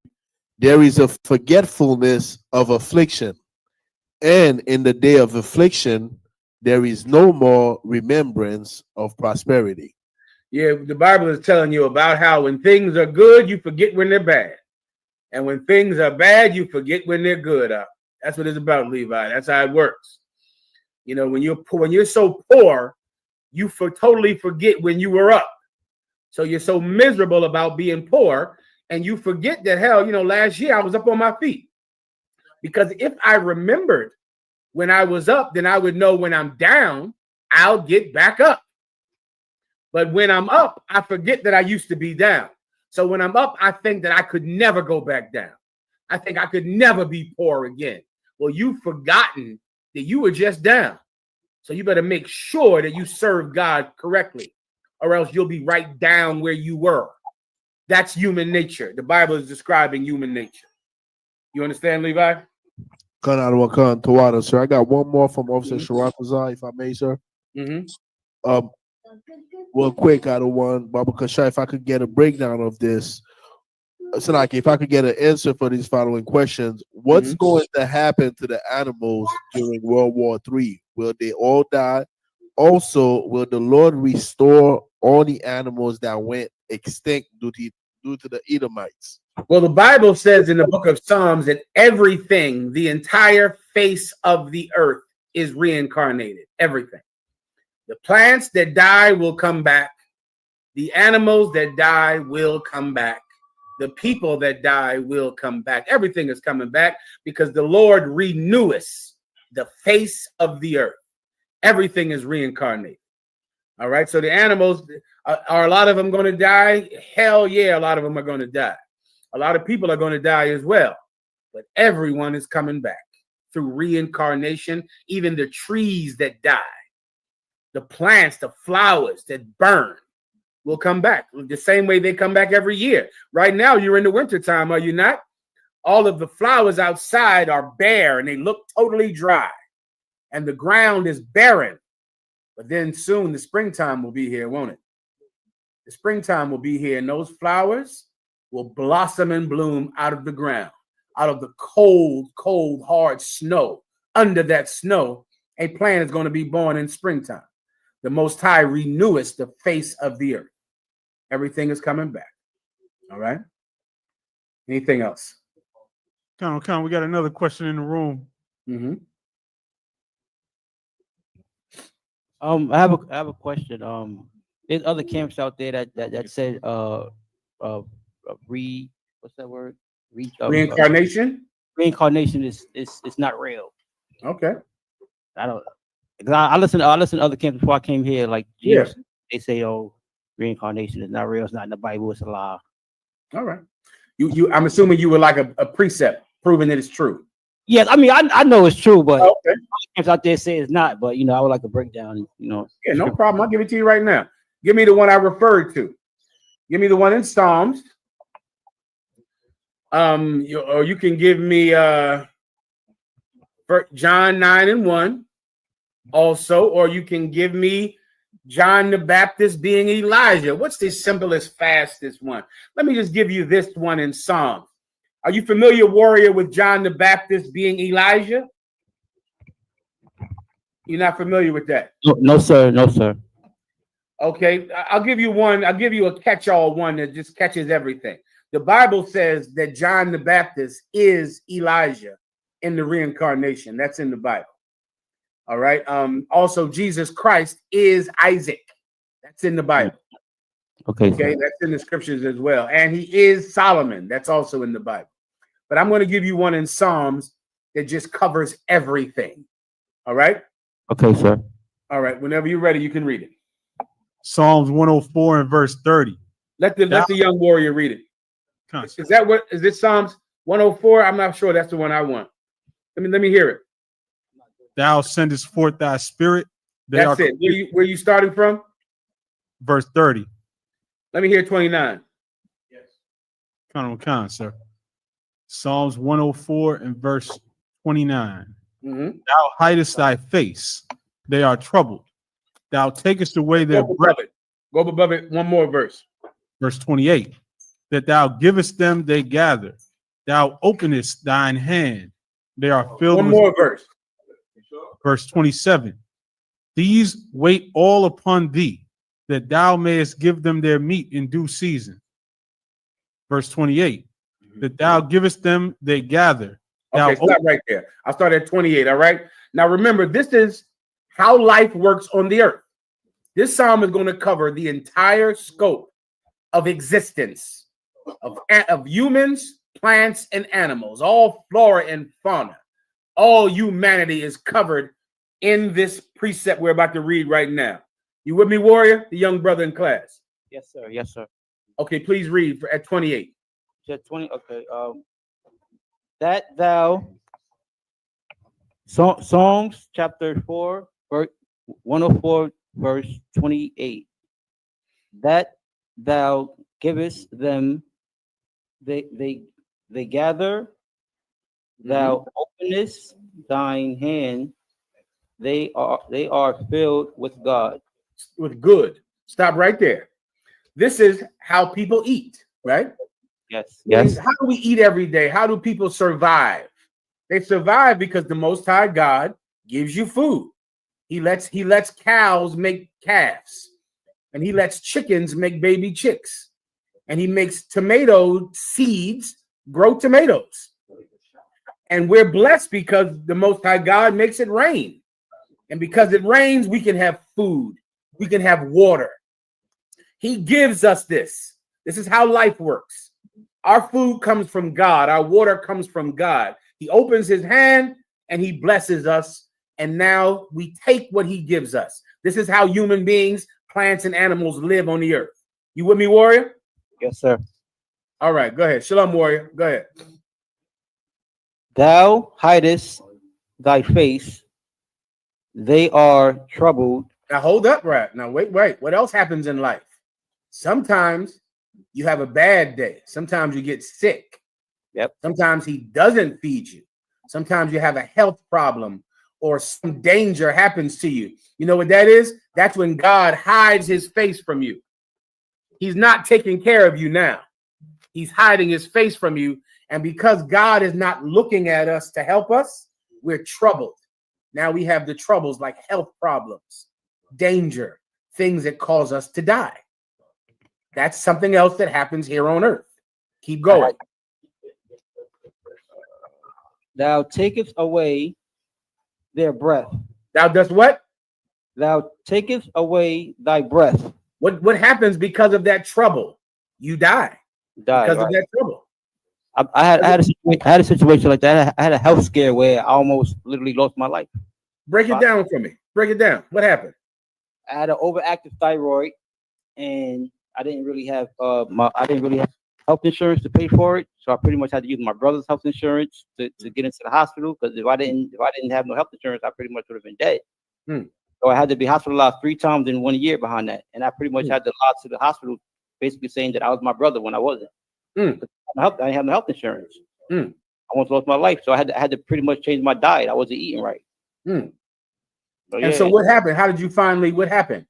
there is a forgetfulness of affliction, and in the day of affliction, there is no more remembrance of prosperity. Yeah, the Bible is telling you about how when things are good, you forget when they're bad. And when things are bad, you forget when they're good. That's what it's about, Levi. That's how it works. You know, when you're so poor, you totally forget when you were up. So you're so miserable about being poor, and you forget that, hell, you know, last year I was up on my feet. Because if I remembered when I was up, then I would know when I'm down, I'll get back up. But when I'm up, I forget that I used to be down. So when I'm up, I think that I could never go back down. I think I could never be poor again. Well, you've forgotten that you were just down. So you better make sure that you serve God correctly, or else you'll be right down where you were. That's human nature. The Bible is describing human nature. You understand, Levi? Tawada, sir. I got one more from Officer Sharatazar, if I may, sir. Mm-hmm. Real quick, out of one, Baba Kashai, if I could get a breakdown of this, so like if I could get an answer for these following questions, what's going to happen to the animals during World War III? Will they all die? Also, will the Lord restore all the animals that went extinct due to the Edomites? Well, the Bible says in the book of Psalms that everything, the entire face of the earth, is reincarnated. Everything. The plants that die will come back. The animals that die will come back. The people that die will come back. Everything is coming back because the Lord reneweth the face of the earth. Everything is reincarnated. All right. So the animals, are a lot of them going to die? Hell yeah, a lot of them are going to die. A lot of people are going to die as well. But everyone is coming back through reincarnation. Even the trees that die, the plants, the flowers that burn will come back the same way they come back every year. Right now, you're in the wintertime, are you not? All of the flowers outside are bare and they look totally dry. And the ground is barren. But then soon the springtime will be here, won't it? The springtime will be here and those flowers will blossom and bloom out of the ground. out of the cold, cold, hard snow. Under that snow, a plant is going to be born in springtime. The Most High reneweth the face of the earth. Everything is coming back. All right. Anything else? Con, we got another question in the room. Mm-hmm. I have a question. There's other camps out there that said what's that word? Reincarnation. Reincarnation is not real. Okay. I don't. Cause I listen to other camps before I came here. Like Jesus, they say, "Oh, reincarnation is not real. It's not in the Bible. It's a lie." All right. You. I'm assuming you were like a precept proving that it's true. Yes, I mean I know it's true, but okay. Other camps out there say it's not. But I would like a breakdown. Yeah, no problem. I'll give it to you right now. Give me the one I referred to. Give me the one in Psalms. Or you can give me John 9:1 also, or you can give me John the Baptist being Elijah. What's the simplest, fastest one? Let me just give you this one in Psalm. Are you familiar, warrior, with John the Baptist being Elijah? You're not familiar with that? No, sir. No, sir. Okay, I'll give you one. I'll give you a catch-all one that just catches everything. The Bible says that John the Baptist is Elijah in the reincarnation. That's in the Bible. All right. Also, Jesus Christ is Isaac. That's in the Bible. Okay. Okay, that's in the scriptures as well. And he is Solomon. That's also in the Bible. But I'm going to give you one in Psalms that just covers everything. All right. Okay, sir. All right. Whenever you're ready, you can read it. Psalms 104 and verse 30. Let the young warrior read it. Is this Psalms 104? I'm not sure that's the one I want. Let me hear it. Thou sendest forth thy spirit. That's it. Where you starting from? Verse 30. Let me hear 29. Yes. Con, sir. Psalms 104 and verse 29. Mm-hmm. Thou hidest thy face. They are troubled. Thou takest away their breath. Go above it. One more verse. Verse 28. That thou givest them, they gather. Thou openest thine hand. They are filled One with more verse. Verse 27. These wait all upon thee, that thou mayest give them their meat in due season. Verse 28. That thou givest them, they gather. Okay, stop right there. I'll start at 28. All right. Now remember, this is how life works on the earth. This psalm is going to cover the entire scope of existence of humans, plants, and animals, all flora and fauna. All humanity is covered in this precept we're about to read right now. You with me, warrior? The young brother in class. Yes, sir. Yes, sir. Okay, please read at 28. 20. Okay. That thou Songs chapter 4, verse 104, verse 28. That thou givest them, they gather. Thou openest thine hand. They are filled with God. With good. Stop right there. This is how people eat, right? Yes. Yes. How do we eat every day? How do people survive? They survive because the Most High God gives you food. He lets cows make calves, and he lets chickens make baby chicks, and he makes tomato seeds grow tomatoes. And we're blessed because the Most High God makes it rain. And because it rains, we can have food. We can have water. He gives us this. This is how life works. Our food comes from God. Our water comes from God. He opens his hand and he blesses us. And now we take what he gives us. This is how human beings, plants, and animals live on the earth. You with me, warrior? Yes, sir. All right, go ahead. Shalom, warrior. Go ahead. Thou hidest thy face. They are troubled. Now hold up, right? Now wait. What else happens in life? Sometimes you have a bad day. Sometimes you get sick. Yep. Sometimes he doesn't feed you. Sometimes you have a health problem or some danger happens to you. You know what that is? That's when God hides his face from you. He's not taking care of you now. He's hiding his face from you, And because God is not looking at us to help us, we're troubled. Now we have the troubles like health problems, danger, things that cause us to die. That's something else that happens here on earth. Keep going. Thou takest away their breath. Thou dost what? Thou takest away thy breath. What happens because of that trouble? You die. Because Right. of that trouble. I had a situation like that. I had a health scare where I almost literally lost my life. Break it down for me. Break it down. What happened? I had an overactive thyroid, and I didn't really have health insurance to pay for it. So I pretty much had to use my brother's health insurance to get into the hospital. Because if I didn't have no health insurance, I pretty much would have been dead. So I had to be hospitalized 3 times in 1 year behind that, and I pretty much had to lie to the hospital, basically saying that I was my brother when I wasn't. I didn't have no health insurance. I almost lost my life, so I had to pretty much change my diet. I wasn't eating right. So what happened? How did you finally? What happened?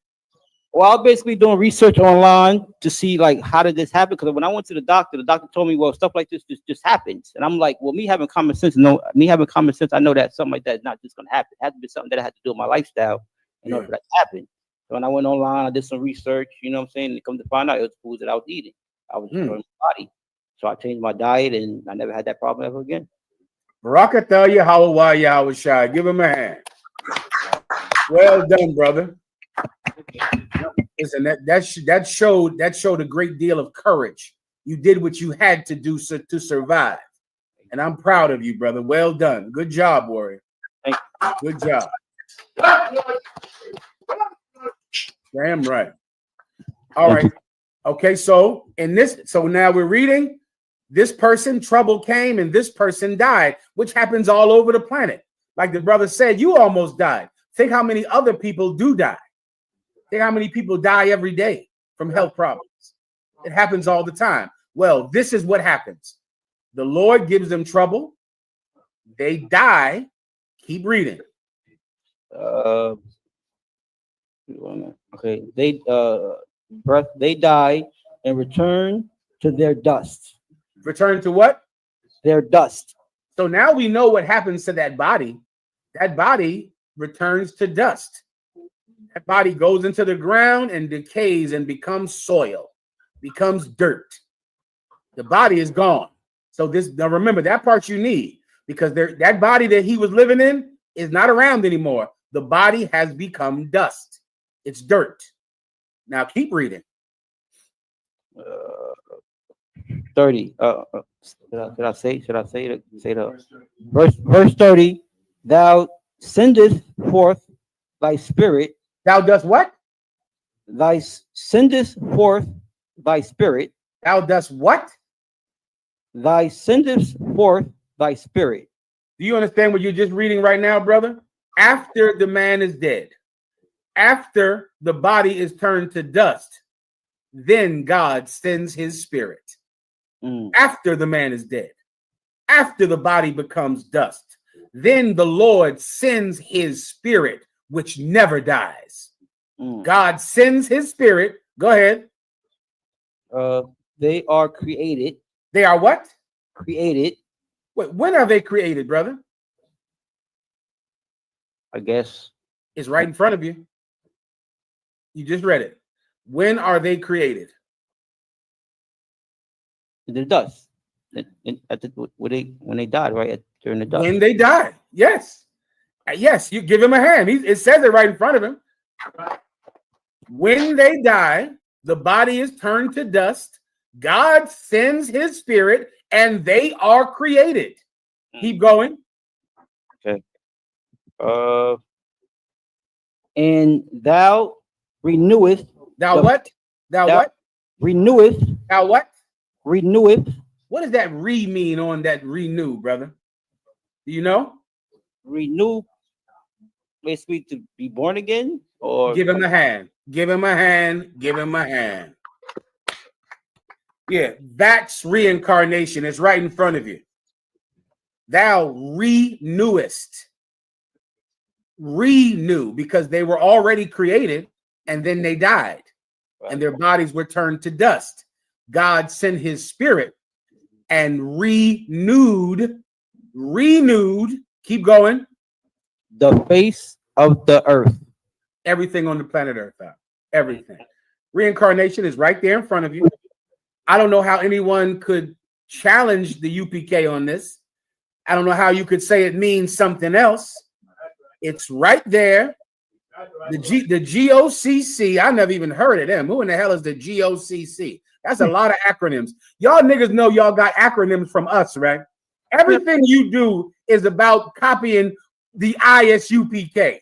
Well, I was basically doing research online to see like how did this happen? Because when I went to the doctor told me, well, stuff like this just happens, and I'm like, well, me having common sense, I know that something like that is not just gonna happen. It had to be something that I had to do with my lifestyle in order for that to happen. So when I went online, I did some research. You know what I'm saying? And come to find out, it was food that I was eating. I was destroying my body. So I changed my diet, and I never had that problem ever again. Barakatah Yahweh Yahweh Shai. Give him a hand. Well done, brother. Listen, that showed a great deal of courage. You did what you had to do to survive, and I'm proud of you, brother. Well done. Good job, warrior. Good job. Damn right. All right. Okay, so now we're reading. This person, trouble came, and this person died, which happens all over the planet. Like the brother said, you almost died. Think how many other people do die. Think how many people die every day from health problems. It happens all the time. Well, this is what happens. The Lord gives them trouble. They die. Keep reading. Okay, they die and return to their dust. Return to what? Their dust. So now we know what happens to that body. That body returns to dust. That body goes into the ground and decays and becomes soil, becomes dirt. The body is gone. So now remember that part you need, because that body that he was living in is not around anymore. The body has become dust. It's dirt. Now keep reading. 30. Should I say the verse 30? Thou sendest forth thy spirit. Thou dost what? Thy sendest forth thy spirit. Thou dost what? Thy sendest forth thy spirit. Do you understand what you're just reading right now, brother? After the man is dead, after the body is turned to dust, then God sends his spirit. After the man is dead, after the body becomes dust, then the Lord sends his spirit, which never dies. God sends his spirit. Go ahead. They are created. They are what? Created. Wait, when are they created, brother? I guess it's right in front of you. You just read it. When are they created? The dust. When they died, right? During the dust. When they died. Yes. Yes, you give him a hand. It says it right in front of him. When they die, the body is turned to dust. God sends his spirit and they are created. Keep going. Okay. And thou reneweth. Thou what? Thou what? Reneweth. Thou what? Reneweth. What does that re mean on that renew, brother? Do you know? Renew, basically to be born again, or give him a hand. Give him a hand. Give him a hand. Yeah, that's reincarnation. It's right in front of you. Thou renewest. Renew, because they were already created and then they died and their bodies were turned to dust. God sent his spirit and renewed, keep going, the face of the earth. everything on the planet Earth. Everything. Reincarnation is right there in front of you. I don't know how anyone could challenge the UPK on this. I don't know how you could say it means something else. It's right there. The GOCC, I never even heard of them. Who in the hell is the GOCC? That's a lot of acronyms. Y'all niggas know y'all got acronyms from us, right? Everything you do is about copying the ISUPK.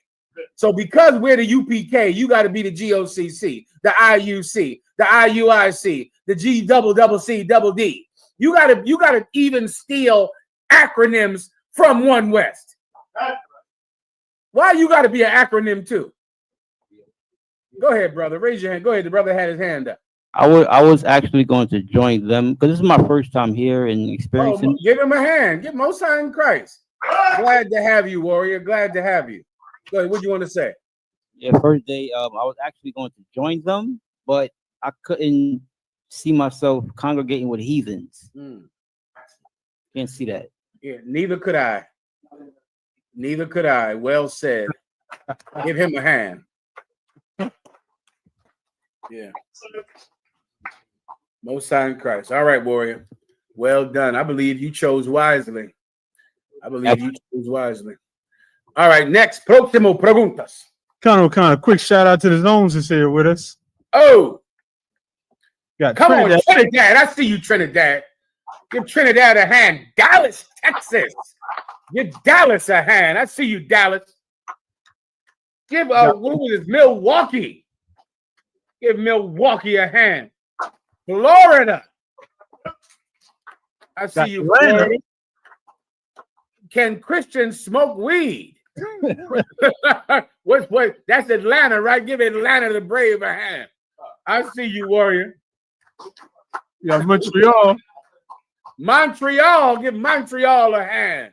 So because we're the UPK, you got to be the GOCC, the IUC, the IUIC, the GCCD. You gotta even steal acronyms from One West. Why you got to be an acronym too? Go ahead, brother. Raise your hand. Go ahead. The brother had his hand up. I was actually going to join them because this is my first time here and experiencing. Oh, give him a hand. Give Most High in Christ. Glad to have you, warrior. Glad to have you. Go ahead. What do you want to say? Yeah, first day, I was actually going to join them, but I couldn't see myself congregating with heathens. Can't see that. Yeah, neither could I. Neither could I. Well said. Give him a hand. Yeah. Most High in Christ. All right, warrior. Well done. I believe you chose wisely. All right, next. Próximo preguntas. Kind of quick shout out to the zones that's here with us. Oh, got come Trinidad. on, Trinidad. I see you, Trinidad. Give Trinidad a hand. Dallas, Texas. Give Dallas a hand. I see you, Dallas. Give what was this? Milwaukee. Give Milwaukee a hand. Florida. I see you, Florida. Can Christians smoke weed? What? That's Atlanta, right? Give Atlanta the Brave a hand. I see you, warrior. Yeah, Montreal. Montreal, give Montreal a hand.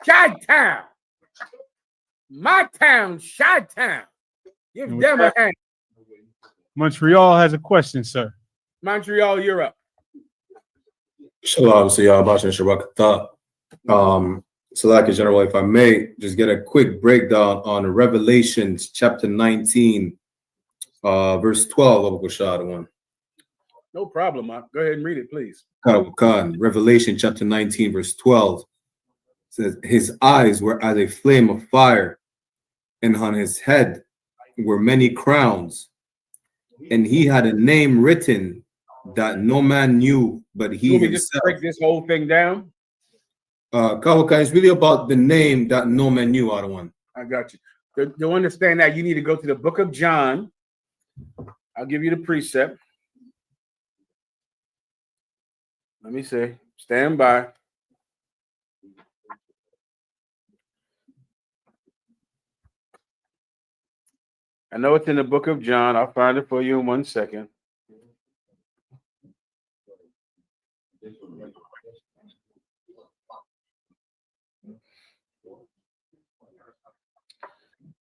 Chi-Town. My town, Chi-Town. Give them a hand. Montreal has a question, sir. Montreal, you're up. Shalom, so y'all watching Shabbat. So like a general, if I may, just get a quick breakdown on Revelations chapter 19, verse 12 of Gushad one. No problem, man. Go ahead and read it, please. Revelation chapter 19, verse 12 says, his eyes were as a flame of fire, and on his head were many crowns, and he had a name written that no man knew but he himself. Just break this whole thing down. Kawaka, it's really about the name that no man knew, out of one. I got you. To understand that, you need to go to the book of John. I'll give you the precept. Let me see. Stand by. I know it's in the book of John. I'll find it for you in 1 second.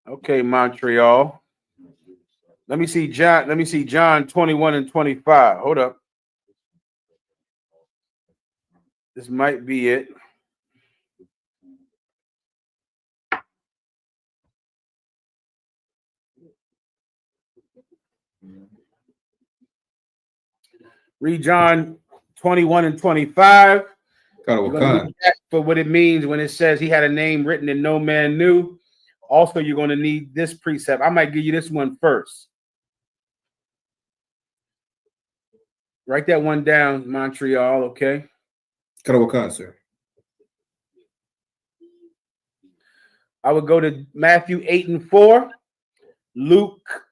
Okay, Montreal. Let me see John 21 and 25. Hold up. This might be it. Read John 21 and 25. For what it means when it says he had a name written that no man knew. Also, you're going to need this precept. I might give you this one first. Write that one down, Montreal, okay? Sir. I would go to Matthew 8 and 4, Luke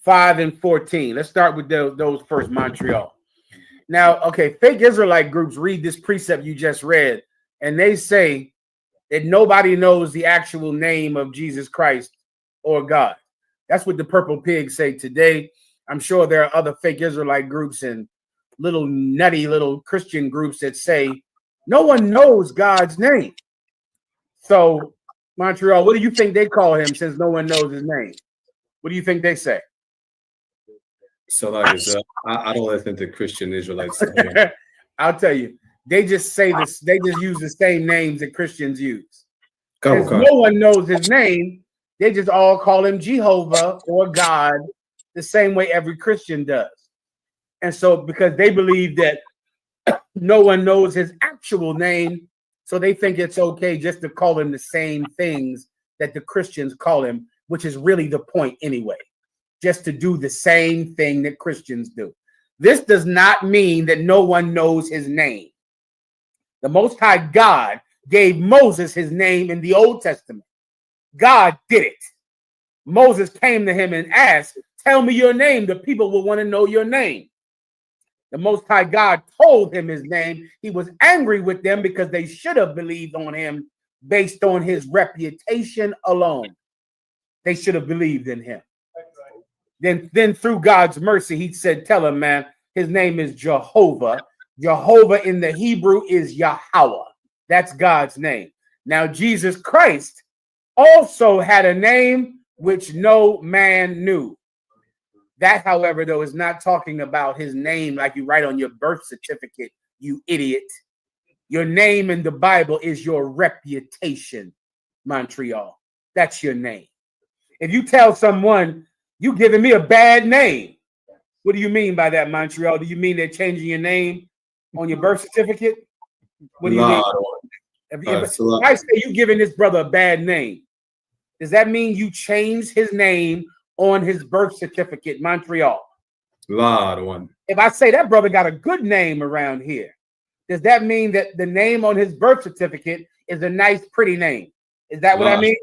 5 and 14. Let's start with those first, Montreal. Now, okay, fake Israelite groups read this precept you just read, and they say that nobody knows the actual name of Jesus Christ or God. That's what the Purple Pigs say today. I'm sure there are other fake Israelite groups and little nutty little Christian groups that say no one knows God's name. So, Montreal, what do you think they call him since no one knows his name? What do you think they say? So, like I don't listen to Christian Israelites. I'll tell you. They just say this. They just use the same names that Christians use. Because no one knows his name. They just all call him Jehovah or God the same way every Christian does. And so because they believe that no one knows his actual name, so they think it's okay just to call him the same things that the Christians call him, which is really the point anyway, just to do the same thing that Christians do. This does not mean that no one knows his name. The Most High God gave Moses his name in the Old Testament. God did it. Moses came to him and asked, tell me your name. The people will want to know your name. The Most High God told him his name. He was angry with them because they should have believed on him based on his reputation alone. They should have believed in him. Then through God's mercy, he said, tell him, man, his name is Jehovah. Jehovah in the Hebrew is Yahweh. That's God's name. Now, Jesus Christ also had a name which no man knew. That, however, though, is not talking about his name like you write on your birth certificate, you idiot. Your name in the Bible is your reputation, Montreal. That's your name. If you tell someone, you giving me a bad name, what do you mean by that, Montreal? Do you mean they're changing your name on your birth certificate? What do you mean? If I say you giving this brother a bad name, does that mean you changed his name on his birth certificate, Montreal? If I say that brother got a good name around here, does that mean that the name on his birth certificate is a nice, pretty name? Is that what I mean?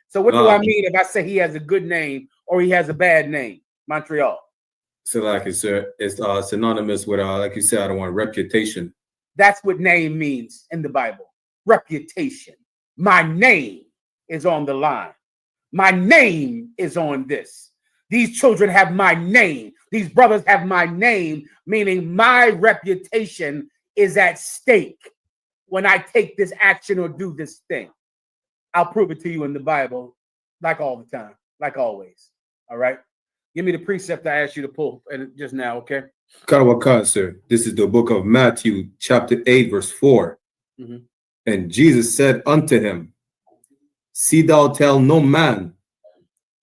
So what do I mean if I say he has a good name or he has a bad name, Montreal? So like it's synonymous with like you said, I don't want reputation. That's what name means in the Bible. Reputation. My name is on the line. My name is on this. These children have my name. These brothers have my name, meaning my reputation is at stake when I take this action or do this thing. I'll prove it to you in the Bible, like all the time, like always. All right? Give me the precept I asked you to pull just now, okay? Karawakan, sir. This is the book of Matthew, chapter 8, verse 4. Mm-hmm. And Jesus said unto him, see thou tell no man,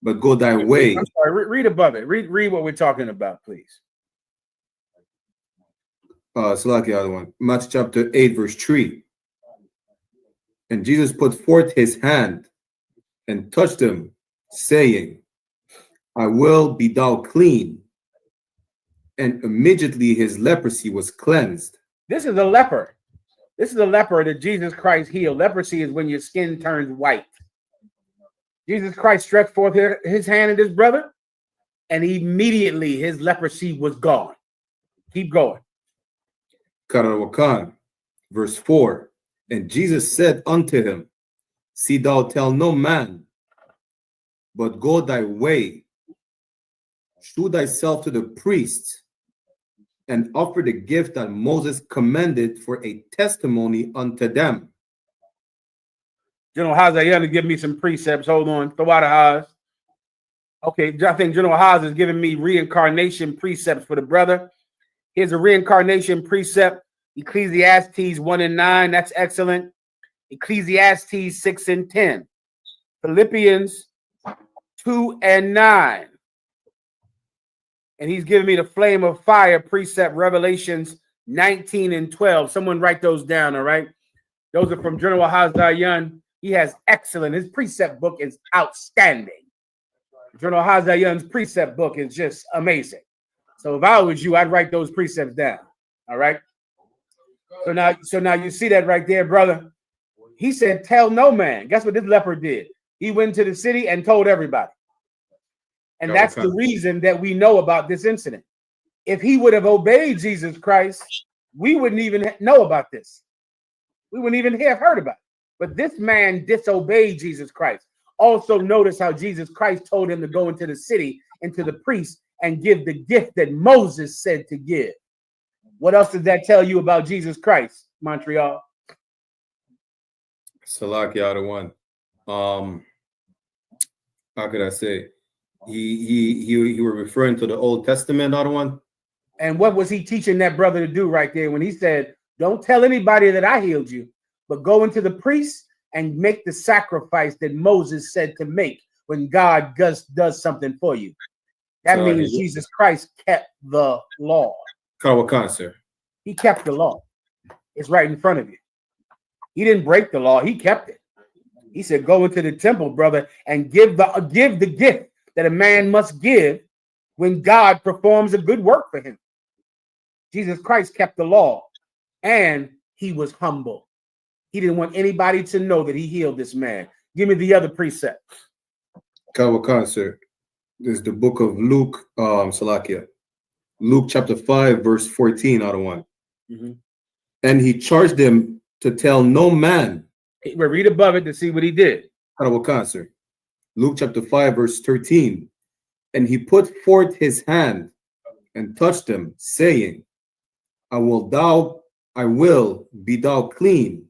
but go thy way. I'm sorry, read above it. Read what we're talking about, please. Select the other one. Matthew chapter 8, verse 3. And Jesus put forth his hand and touched him, saying, I will be thou clean. And immediately his leprosy was cleansed. This is a leper. This is a leper that Jesus Christ healed. Leprosy is when your skin turns white. Jesus Christ stretched forth his hand at his brother, and immediately his leprosy was gone. Keep going. Karawakan, verse 4. And Jesus said unto him, see thou tell no man, but go thy way. Shew thyself to the priest, and offer the gift that Moses commanded for a testimony unto them. General Haas, you have to give me some precepts. Hold on. Throw out a Haas. Okay, I think General Haas is giving me reincarnation precepts for the brother. Here's a reincarnation precept. Ecclesiastes 1 and 9. That's excellent. Ecclesiastes 6 and 10. Philippians 2 and 9. And he's giving me the flame of fire precept, Revelations 19 and 12. Someone write those down, all right? Those are from General Hazayan. He has excellent. His precept book is outstanding. General Hazayan's precept book is just amazing. So if I was you, I'd write those precepts down, all right? So now you see that right there, brother. He said, tell no man. Guess what this leper did? He went to the city and told everybody. And that's the reason that we know about this incident. If he would have obeyed Jesus Christ, we wouldn't even know about this. We wouldn't even have heard about it. But this man disobeyed Jesus Christ. Also notice how Jesus Christ told him to go into the city, into the priest, and give the gift that Moses said to give. What else does that tell you about Jesus Christ, Montreal? Salaki out of one. How could I say? He were referring to the Old Testament, out of one. And what was he teaching that brother to do right there when he said, Don't tell anybody that I healed you, but go into the priest and make the sacrifice that Moses said to make when God does something for you. That means Jesus Christ kept the law. Kawakan, sir. He kept the law. It's right in front of you. He didn't break the law. He kept it. He said, go into the temple, brother, and give the gift that a man must give when God performs a good work for him. Jesus Christ kept the law, and he was humble. He didn't want anybody to know that he healed this man. Give me the other precept. Kawakan, sir. This is the book of Luke, Salakia. Luke chapter 5, verse 14 out of 1. Mm-hmm. And he charged them to tell no man. We'll read above it to see what he did. Kawakan, sir. Luke chapter 5, verse 13. And he put forth his hand and touched him, saying, I will be thou clean.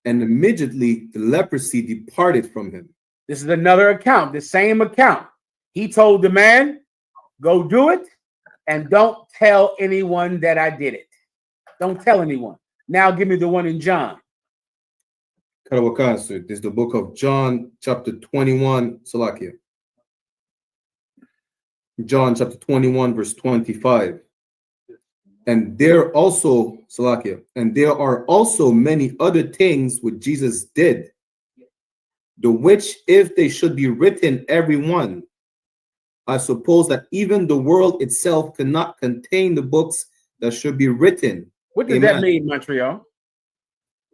And immediately the leprosy departed from him. This is another account, the same account. He told the man, go do it, and don't tell anyone that I did it. Don't tell anyone. Now give me the one in John. Karawakan, sir. This is the book of John, chapter 21, Salakia. John chapter 21, verse 25. And there also, Salakia, and there are also many other things which Jesus did, the which, if they should be written, every one, I suppose that even the world itself cannot contain the books that should be written. What does that mean, Montreal?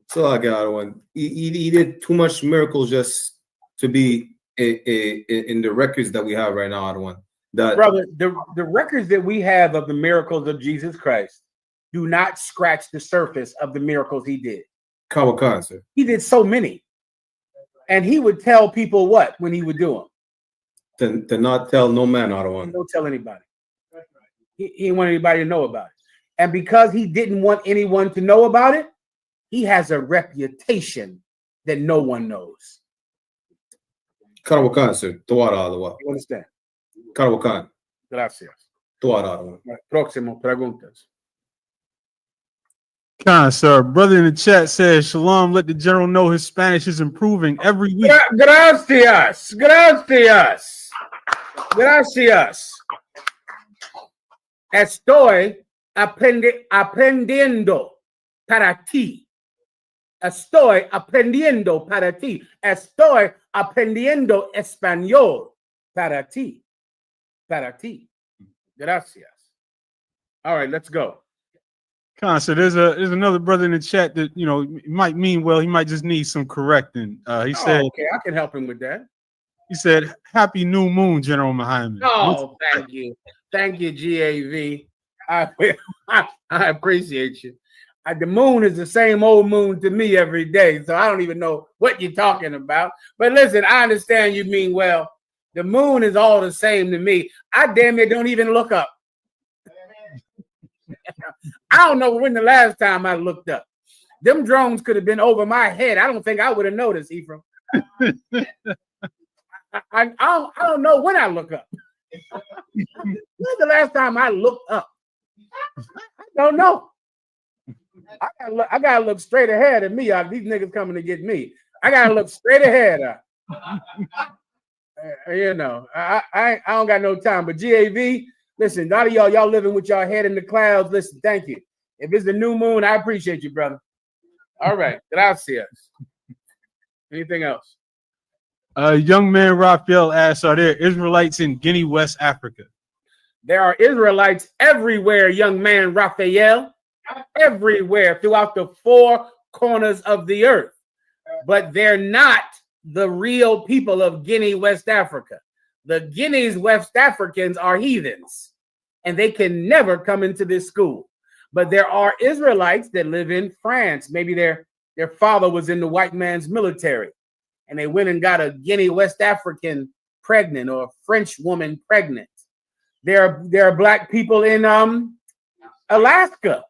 So I got one. He did too much miracles just to be in the records that we have right now. I don't want that. Brother, the records that we have of the miracles of Jesus Christ do not scratch the surface of the miracles he did. Kawakan, sir. He did so many. And he would tell people what when he would do them? To not tell no man, I don't want. Don't tell anybody. He didn't want anybody to know about it. And because he didn't want anyone to know about it, he has a reputation that no one knows. Karawakan, sir. You understand? Karawakan. Gracias. Próximo, preguntas. Kind sir. Brother in the chat says, Shalom, let the general know his Spanish is improving every week. Gracias. Estoy aprendiendo para ti. Estoy aprendiendo para ti. Estoy aprendiendo español para ti. Para ti. Gracias. All right, let's go. So there's another brother in the chat that might mean well. He might just need some correcting. He said, "Okay, I can help him with that." He said, "Happy New Moon, General Muhammad." Oh, thank you, GAV. I appreciate you. The moon is the same old moon to me every day, so I don't even know what you're talking about. But listen, I understand you mean well. The moon is all the same to me. I damn it don't even look up. I don't know when the last time I looked up. Them drones could have been over my head. I don't think I would have noticed, Ephraim. I don't know when I look up. When's the last time I looked up? I don't know. I gotta look straight ahead at me. These niggas coming to get me. I gotta look straight ahead. I don't got no time. But GAV, listen, a lot of y'all living with y'all head in the clouds. Listen, thank you. If it's the new moon, I appreciate you, brother. All right, gracias. Anything else? Young man Raphael asks, are there Israelites in Guinea, West Africa? There are Israelites everywhere, young man Raphael. Everywhere throughout the four corners of the earth. But they're not the real people of Guinea, West Africa. The Guineas, West Africans are heathens, and they can never come into this school. But there are Israelites that live in France. Maybe their father was in the white man's military, and they went and got a Guinea, West African pregnant or a French woman pregnant. There are black people in Alaska.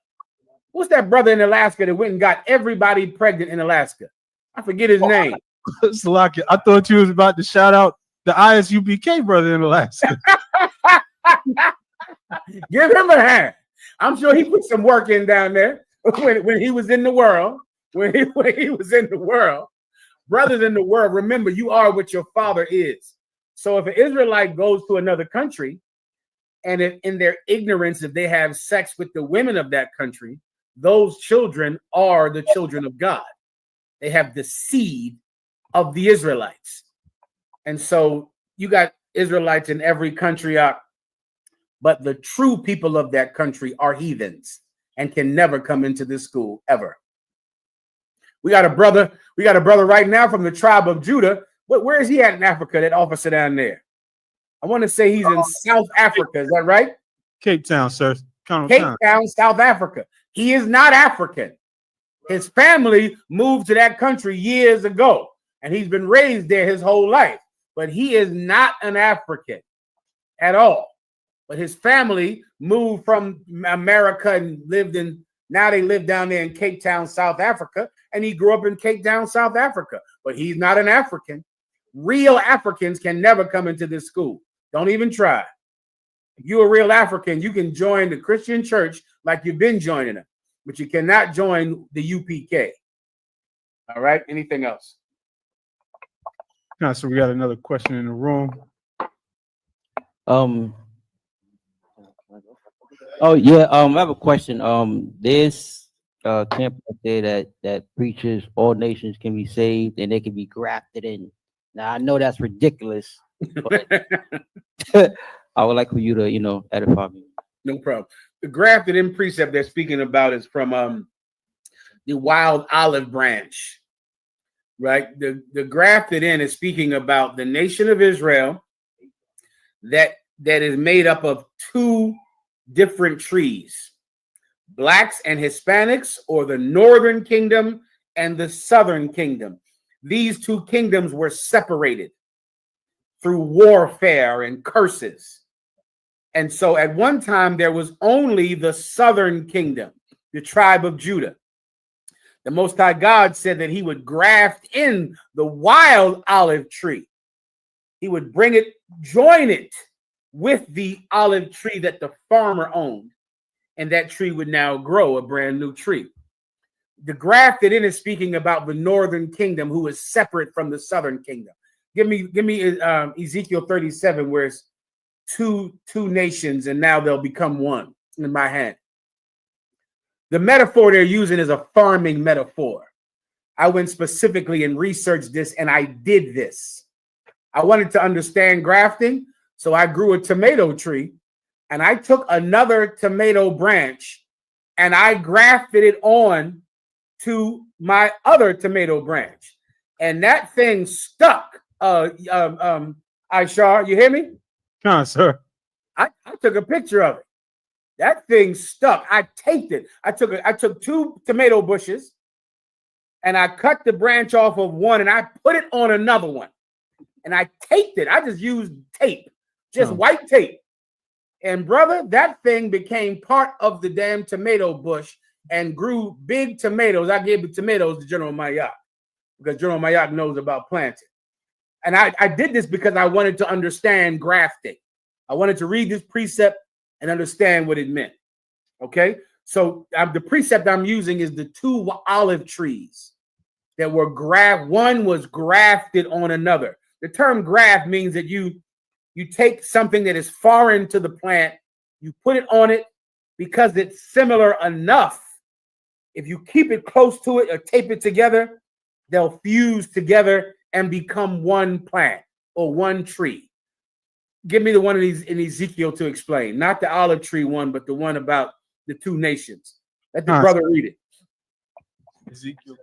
What's that brother in Alaska that went and got everybody pregnant in Alaska? I forget his name. Salakia, I thought you was about to shout out the ISUPK brother in Alaska. Give him a hand. I'm sure he put some work in down there. when he was in the world, when he was in the world, brothers in the world, remember, you are what your father is. So if an Israelite goes to another country, and if in their ignorance, if they have sex with the women of that country, those children are the children of God. They have the seed of the Israelites. And so you got Israelites in every country, but the true people of that country are heathens and can never come into this school ever. We got a brother right now from the tribe of Judah. Where is he at in Africa, that officer down there? I want to say he's in South Africa. Is that right? Cape Town, sir. Cape Town, South Africa. He is not African. His family moved to that country years ago, and he's been raised there his whole life. But he is not an African at all. But his family moved from America and now they live down there in Cape Town, South Africa, and he grew up in Cape Town, South Africa. But he's not an African. Real Africans can never come into this school. Don't even try. If you're a real African, you can join the Christian church like you've been joining them, but you cannot join the UPK. All right. Anything else? No, so we got another question in the room. Oh yeah. I have a question. There's camp out there that preaches all nations can be saved and they can be grafted in. Now I know that's ridiculous, but I would like for you to, edify me. No problem. The grafted in precept they're speaking about is from the wild olive branch, right? The grafted in is speaking about the nation of Israel that is made up of two different trees, blacks and Hispanics, or the northern kingdom and the southern kingdom. These two kingdoms were separated through warfare and curses. And so at one time, there was only the southern kingdom, the tribe of Judah. The Most High God said that he would graft in the wild olive tree. He would bring it, join it with the olive tree that the farmer owned. And that tree would now grow a brand new tree. The grafted in is speaking about the northern kingdom who is separate from the southern kingdom. Give me Ezekiel 37, where it's two nations and now they'll become one in my hand. The metaphor they're using is a farming metaphor. I went specifically and researched this, and I did this. I wanted to understand grafting, so I grew a tomato tree, and I took another tomato branch and I grafted it on to my other tomato branch, and that thing stuck. Aishar, you hear me? Sir. I took a picture of it. That thing stuck. I taped it. I took two tomato bushes and I cut the branch off of one and I put it on another one. And I taped it. I just used tape, just white tape. And brother, that thing became part of the damn tomato bush and grew big tomatoes. I gave the tomatoes to General Mayak because General Mayak knows about planting. And I did this because I wanted to understand grafting. I wanted to read this precept and understand what it meant. Okay, so the precept I'm using is the two olive trees that were one was grafted on another. The term graft means that you take something that is foreign to the plant, you put it on it because it's similar enough. If you keep it close to it or tape it together, they'll fuse together and become one plant or one tree. Give me the one of these in Ezekiel to explain, not the olive tree one, but the one about the two nations. Let the brother read it. Ezekiel.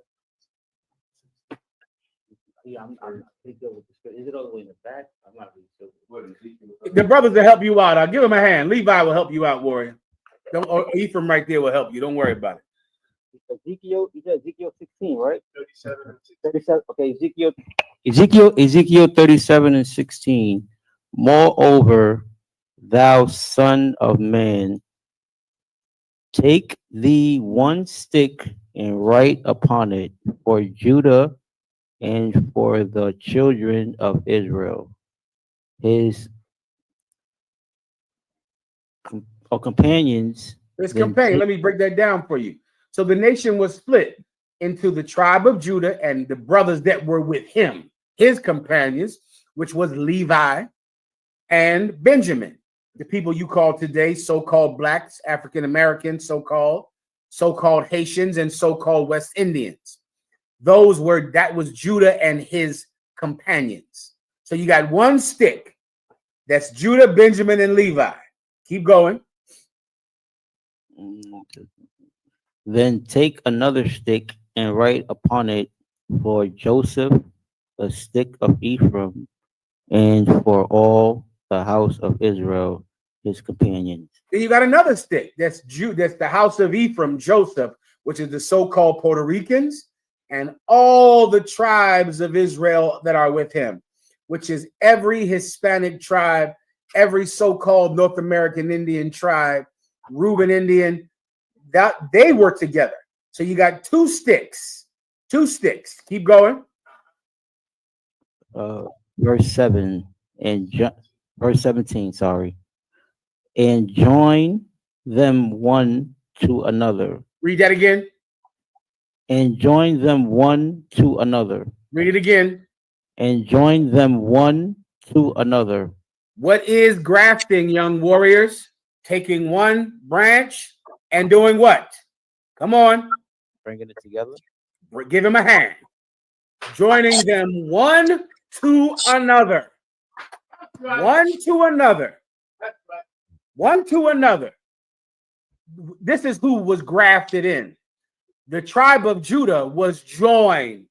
Is it all the way in the back? I'm not really sure. The brothers will help you out. I'll give him a hand. Levi will help you out, Warrior. Ephraim right there will help you. Don't worry about it. Ezekiel, you said Ezekiel 16, right? 37. Okay, Ezekiel 37 and 16. Moreover, thou son of man, take thee one stick and write upon it for Judah and for the children of Israel, his companions. His companion. Let me break that down for you. So the nation was split into the tribe of Judah and the brothers that were with him, his companions, which was Levi and Benjamin, the people you call today so-called blacks, African Americans, so-called Haitians, and so-called West Indians. That was Judah and his companions. So you got one stick. That's Judah, Benjamin, and Levi. Keep going. Then take another stick and write upon it for Joseph, a stick of Ephraim, and for all the house of Israel, his companions. Then you got another stick. That's the house of Ephraim, Joseph, which is the so-called Puerto Ricans, and all the tribes of Israel that are with him, which is every Hispanic tribe, every so-called North American Indian tribe, Reuben Indian, that they were together. So you got two sticks. Keep going. Verse 7 and verse 17, sorry. And join them one to another. Read that again. And join them one to another. Read it again. And join them one to another. What is grafting, young warriors? Taking one branch and doing what? Come on. Bringing it together. Give him a hand. Joining them one to another. One to another. One to another. This is who was grafted in. The tribe of Judah was joined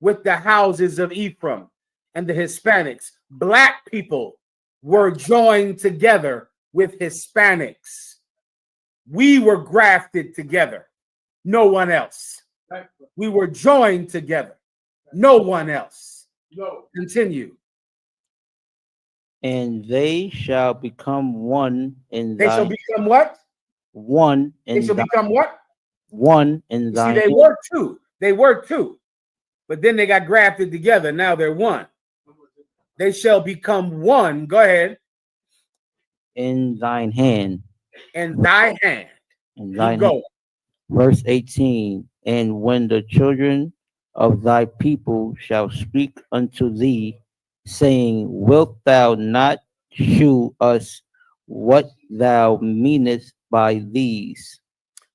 with the houses of Ephraim and the Hispanics. Black people were joined together with Hispanics. We were grafted together. No one else. We were joined together. No one else. Continue. And they shall become one in They shall become what? One in They shall become what? One in See, they were two. They were two. But then they got grafted together. Now they're one. They shall become one. Go ahead. In thine hand. In thy hand. In thine go. Hand. Verse 18. And when the children of thy people shall speak unto thee, saying, wilt thou not shew us what thou meanest by these?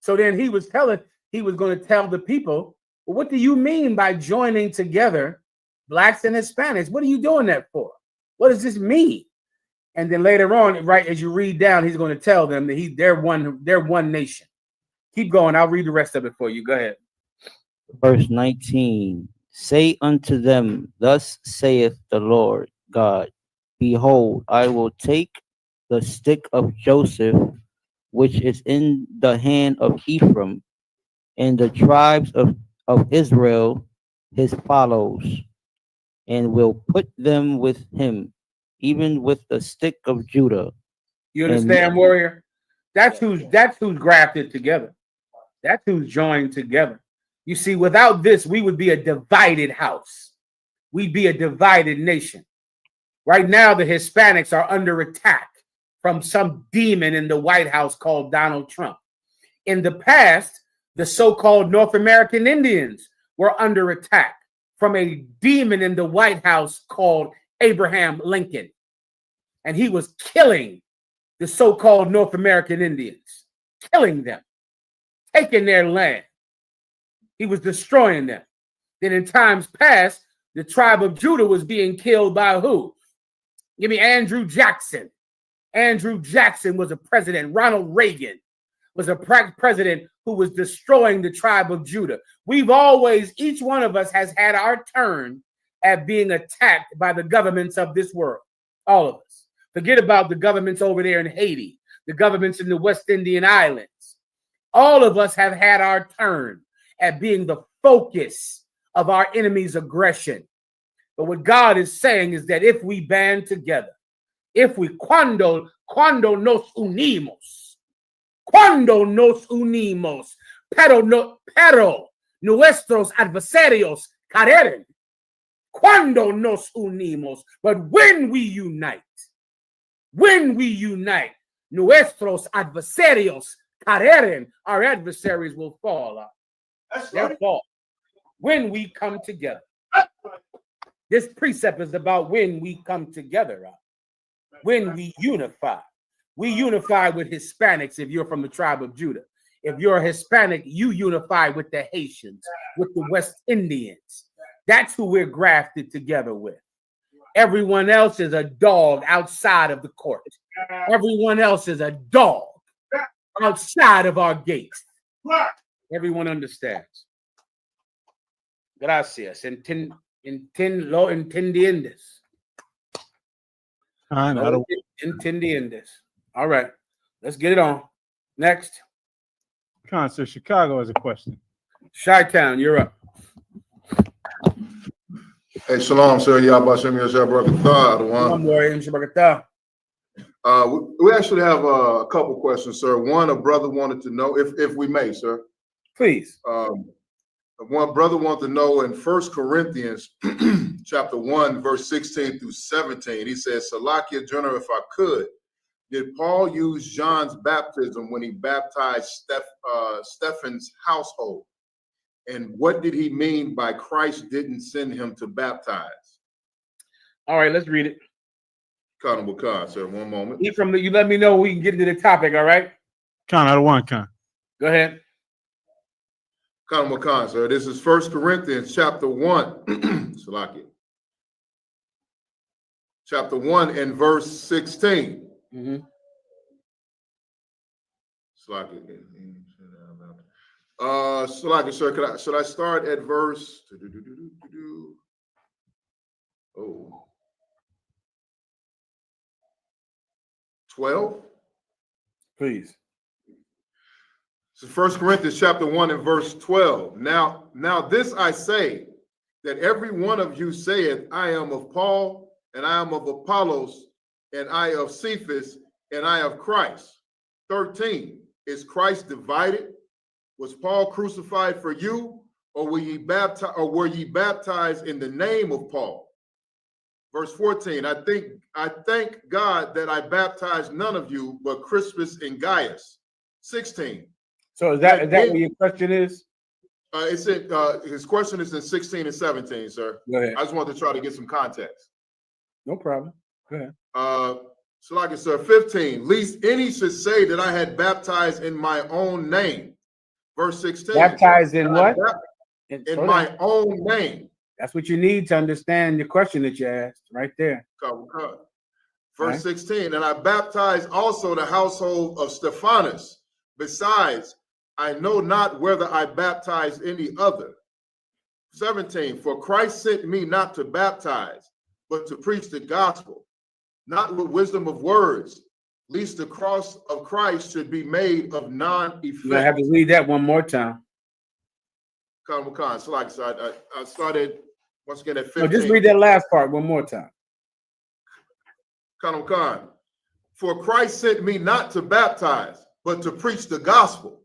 So then he was going to tell the people, well, what do you mean by joining together blacks and Hispanics? What are you doing that for? What does this mean? And then later on, right as you read down, he's going to tell them that they're one nation. Keep going. I'll read the rest of it for you. Go ahead. Verse 19. Say unto them, thus saith the Lord God, behold, I will take the stick of Joseph, which is in the hand of Ephraim, and the tribes of Israel, his follows, and will put them with him, even with the stick of Judah. You understand, warrior? That's who's grafted together. That's who's joined together. You see, without this, we would be a divided house. We'd be a divided nation. Right now, the Hispanics are under attack from some demon in the White House called Donald Trump. In the past, the so-called North American Indians were under attack from a demon in the White House called Abraham Lincoln. And he was killing the so-called North American Indians, killing them, taking their land. He was destroying them. Then in times past, the tribe of Judah was being killed by who? Give me Andrew Jackson. Andrew Jackson was a president. Ronald Reagan was a president who was destroying the tribe of Judah. Each one of us has had our turn at being attacked by the governments of this world. All of us. Forget about the governments over there in Haiti, the governments in the West Indian Islands. All of us have had our turn at being the focus of our enemy's aggression. But what God is saying is that if we band together, if we cuando nos unimos, pero nuestros adversarios caeren. Cuando nos unimos, but when we unite, nuestros adversarios Kareren, our adversaries will fall. They'll fall when we come together. This precept is about when we come together, when we unify. We unify with Hispanics if you're from the tribe of Judah. If you're a Hispanic, you unify with the Haitians, with the West Indians. That's who we're grafted together with. Everyone else is a dog outside of the court. Everyone else is a dog outside of our gates. Everyone understands. Gracias. Entiendes. Entiendes. All right. Let's get it on. Next. Concert Chicago has a question. Chi-Town, you're up. Hey, shalom, sir. Yabashim Yashabrakatah. We actually have a couple questions, sir. One, a brother wanted to know, if we may, sir. Please. One brother wanted to know in 1 Corinthians chapter 1, verse 16 through 17, he says, Salakia Jenner, if I could, did Paul use John's baptism when he baptized Stephen's household? And what did he mean by Christ didn't send him to baptize? All right, let's read it. Khan, sir, one moment. You let me know when we can get into the topic, all right? Khan, out of one, Khan. Go ahead. Khan, sir. This is 1 Corinthians chapter 1. Salakia. Chapter 1 and verse 16. Mm-hmm. Salakia, sir, should I start at verse 12? Please. So 1 Corinthians chapter 1 and verse 12. Now this I say, that every one of you saith, I am of Paul, and I am of Apollos, and I of Cephas, and I of Christ. 13. Is Christ divided? Was Paul crucified for you, or were ye baptized in the name of Paul? Verse 14. I thank God that I baptized none of you but Crispus and Gaius. 16. So is that what your question is? It's in his question is in 16 and 17, sir. Go ahead. I just wanted to try to get some context. No problem. Go ahead. So like I said, 15. Least any should say that I had baptized in my own name. Verse 16. Baptized in what? In my own name. That's what you need to understand the question that you asked right there. Verse 16. And I baptized also the household of Stephanus. Besides, I know not whether I baptized any other. 17. For Christ sent me not to baptize, but to preach the gospel, not with wisdom of words, lest the cross of Christ should be made of non-effect. I have to read that one more time. Khan. So like I started once again at 15. No, just read that last part one more time. Khan. For Christ sent me not to baptize, but to preach the gospel,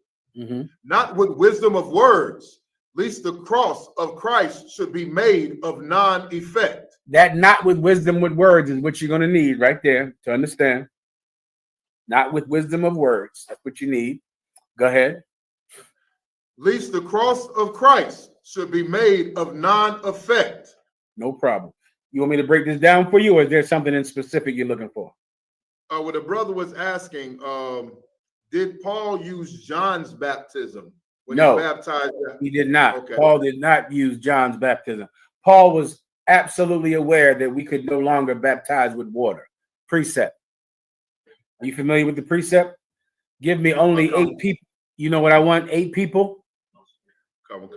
not with wisdom of words, lest the cross of Christ should be made of non-effect. That not with wisdom with words is what you're going to need right there to understand. Not with wisdom of words. That's what you need. Go ahead. Lest the cross of Christ should be made of non-effect. No problem. You want me to break this down for you, or is there something in specific you're looking for? What the brother was asking, did Paul use John's baptism when he baptized? He did not. Okay. Paul did not use John's baptism. Paul was absolutely aware that we could no longer baptize with water. Precept. Are you familiar with the precept? Give me only 8 people. You know what I want? 8 people?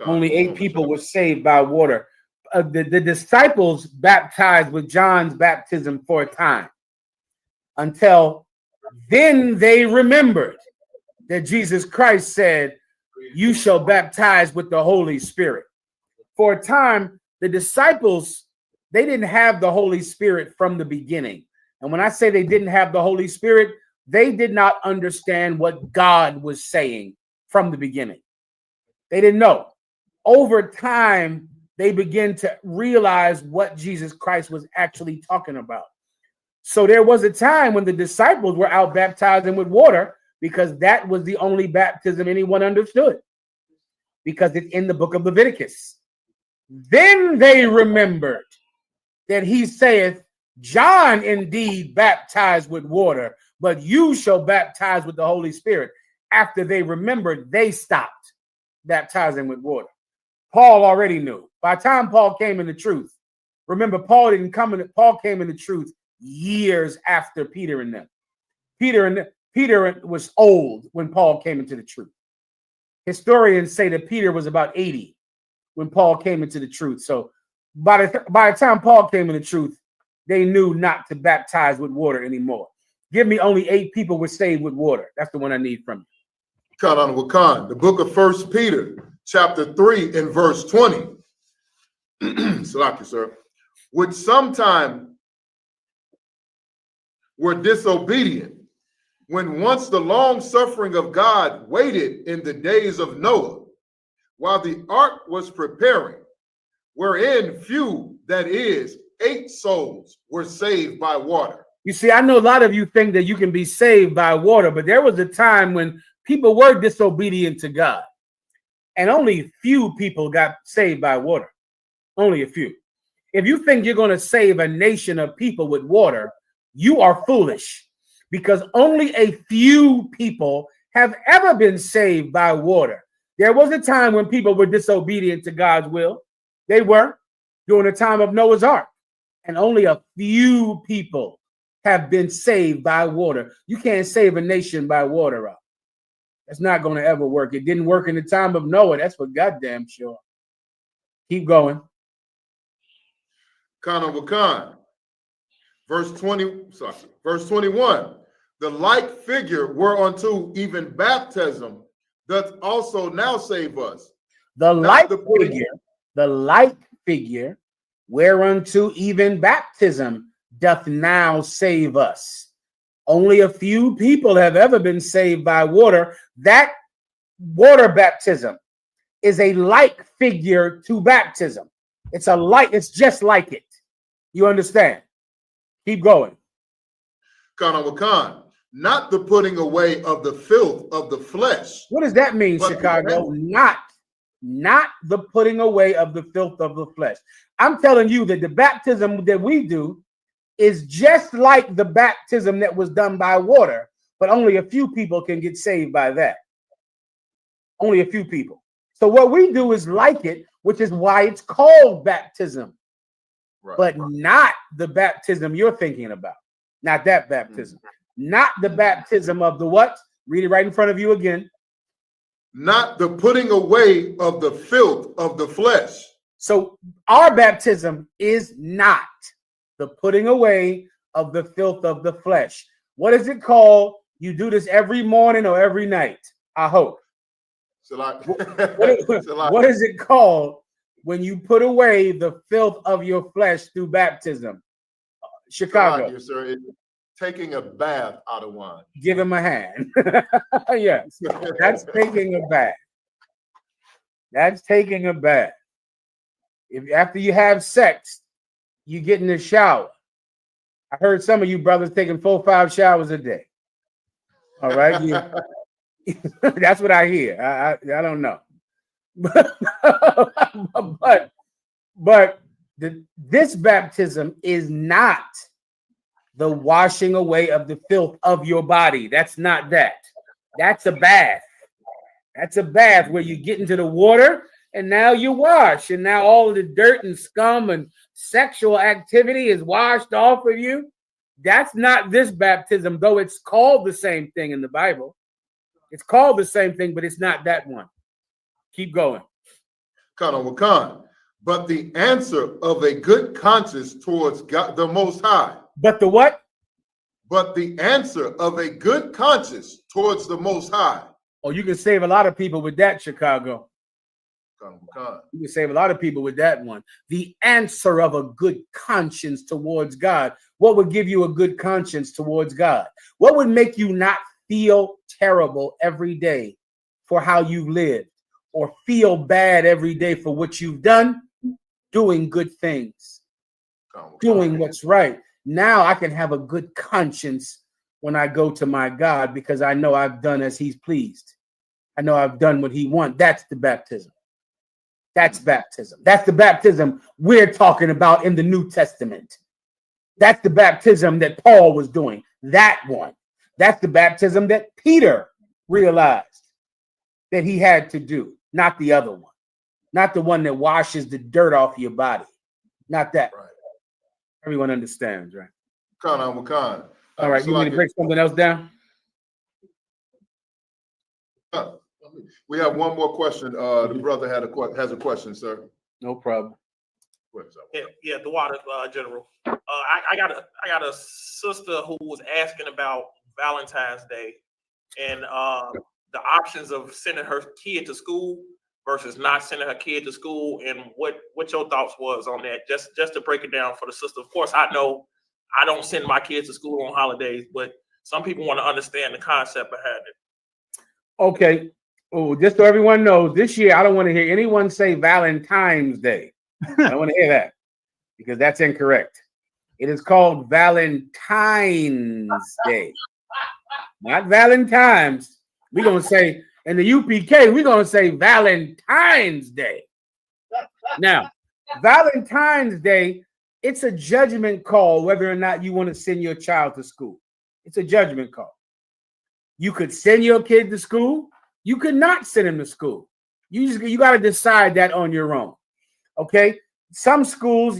Only 8 people were saved by water. The disciples baptized with John's baptism for a time, until then they remembered that Jesus Christ said, you shall baptize with the Holy Spirit. For a time, the disciples, they didn't have the Holy Spirit from the beginning. And when I say they didn't have the Holy Spirit, they did not understand what God was saying from the beginning. They didn't know. Over time, they began to realize what Jesus Christ was actually talking about. So there was a time when the disciples were out baptizing with water because that was the only baptism anyone understood, because it's in the book of Leviticus. Then they remembered that he saith, John indeed baptized with water, but you shall baptize with the Holy Spirit. After they remembered, they stopped baptizing with water. Paul already knew. By the time Paul came in the truth, remember, Paul came in the truth years after Peter and them. Peter was old when Paul came into the truth. Historians say that Peter was about 80 when Paul came into the truth. So by the time Paul came in the truth, they knew not to baptize with water anymore. Give me only 8 people were saved with water. That's the one I need from you. Khan Wakan, the book of 1 Peter, chapter 3 and verse 20. Salaki, sir. Which sometime were disobedient, when once the long suffering of God waited in the days of Noah, while the ark was preparing, wherein few, that is, 8 souls, were saved by water. You see, I know a lot of you think that you can be saved by water, but there was a time when people were disobedient to God, and only few people got saved by water. Only a few. If you think you're going to save a nation of people with water, you are foolish, because only a few people have ever been saved by water. There was a time when people were disobedient to God's will. They were during the time of Noah's Ark, and only a few people have been saved by water. You can't save a nation by water up. That's not going to ever work. It didn't work in the time of Noah. That's for goddamn sure. Keep going. Khan Wakan, verse 21. The like figure whereunto even baptism doth also now save us. The like figure whereunto even baptism doth now save us. Only a few people have ever been saved by water. That water baptism is a like figure to baptism. It's just like it. You understand? Keep going. Khan, not the putting away of the filth of the flesh. What does that mean, Chicago? Not the putting away of the filth of the flesh. I'm telling you that the baptism that we do is just like the baptism that was done by water, but only a few people can get saved by that. Only a few people. So what we do is like it, which is why it's called baptism, but not the baptism you're thinking about. Not that baptism. Not the baptism of the what? Read it right in front of you again. Not the putting away of the filth of the flesh. So our baptism is not the putting away of the filth of the flesh. What is it called? You do this every morning or every night, I hope. What is it called when you put away the filth of your flesh through baptism? Chicago. Yes, sir. It's taking a bath out of wine. Give him a hand. Yes, that's taking a bath. That's taking a bath. If after you have sex, you get in the shower. I heard some of you brothers taking 4 or 5 showers a day. All right. That's what I hear. I don't know. But this baptism is not the washing away of the filth of your body. That's not that. That's a bath. That's a bath where you get into the water and now you wash, and now all of the dirt and scum and sexual activity is washed off of you. That's not this baptism, though it's called the same thing in the Bible. It's called the same thing, but it's not that one. Keep going. Khan, but the answer of a good conscience towards God, the Most High. But the what? But the answer of a good conscience towards the Most High. Oh, you can save a lot of people with that, Chicago. You can save a lot of people with that one. The answer of a good conscience towards God. What would give you a good conscience towards God? What would make you not feel terrible every day for how you've lived, or feel bad every day for what you've done? Doing good things, doing what's right. Now I can have a good conscience when I go to my God, because I know I've done as he's pleased. I know I've done what he wants. That's the baptism. That's baptism. That's the baptism we're talking about in the New Testament. That's the baptism that Paul was doing. That one. That's the baptism that Peter realized that he had to do, not the other one. Not the one that washes the dirt off your body. Not that. Right. Everyone understands, right? Khan. All right, you want me to break something else down? We have one more question. The brother has a question, sir. No problem. Yeah, the water general. I got a sister who was asking about Valentine's Day and the options of sending her kid to school versus not sending her kid to school, and what your thoughts was on that. Just to break it down for the sister. Of course, I know I don't send my kids to school on holidays, but some people want to understand the concept behind it. Okay. Oh, just so everyone knows, this year I don't want to hear anyone say Valentine's Day. I don't want to hear that because that's incorrect. It is called Valentine's Day, not Valentine's. We're going to say in the UPK, we're going to say Valentine's Day. Now, Valentine's Day, it's a judgment call whether or not you want to send your child to school. It's a judgment call. You could send your kid to school. You could not send him to school. You got to decide that on your own. Okay. Some schools,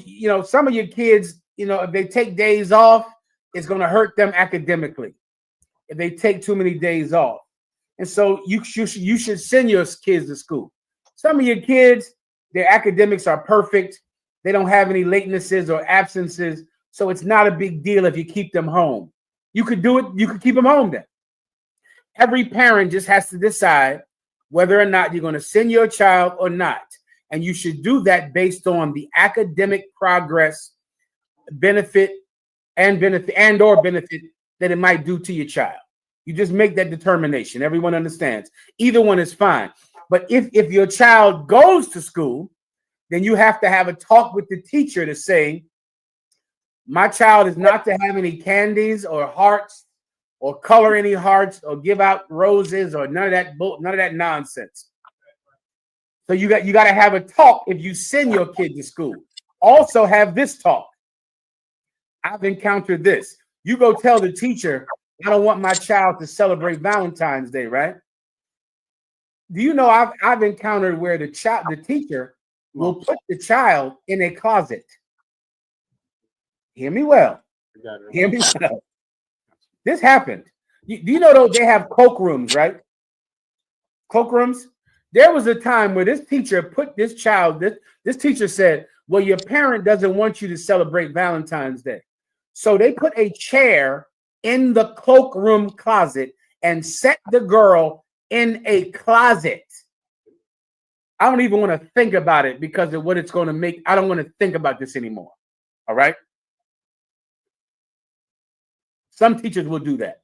some of your kids, if they take days off, it's going to hurt them academically if they take too many days off. And so you should send your kids to school. Some of your kids, their academics are perfect. They don't have any latenesses or absences. So it's not a big deal if you keep them home. You could do it. You could keep them home then. Every parent just has to decide whether or not you're going to send your child or not. And you should do that based on the academic progress, benefit that it might do to your child. You just make that determination. Everyone understands. Either one is fine. But if your child goes to school, then you have to have a talk with the teacher to say, my child is not to have any candies or hearts or color any hearts or give out roses or none of that nonsense. So you got to have a talk if you send your kid to school. Also have this talk. I've encountered this. You go tell the teacher, I don't want my child to celebrate Valentine's Day, right? Do you know I've encountered where the teacher will put the child in a closet. Hear me well. Hear me well. This happened. Do you know they have cloakrooms, right? Cloakrooms. There was a time where this teacher put this child, this teacher said, well, your parent doesn't want you to celebrate Valentine's Day. So they put a chair in the cloakroom closet and set the girl in a closet. I don't even want to think about it because of what it's going to make. I don't want to think about this anymore. All right. Some teachers will do that.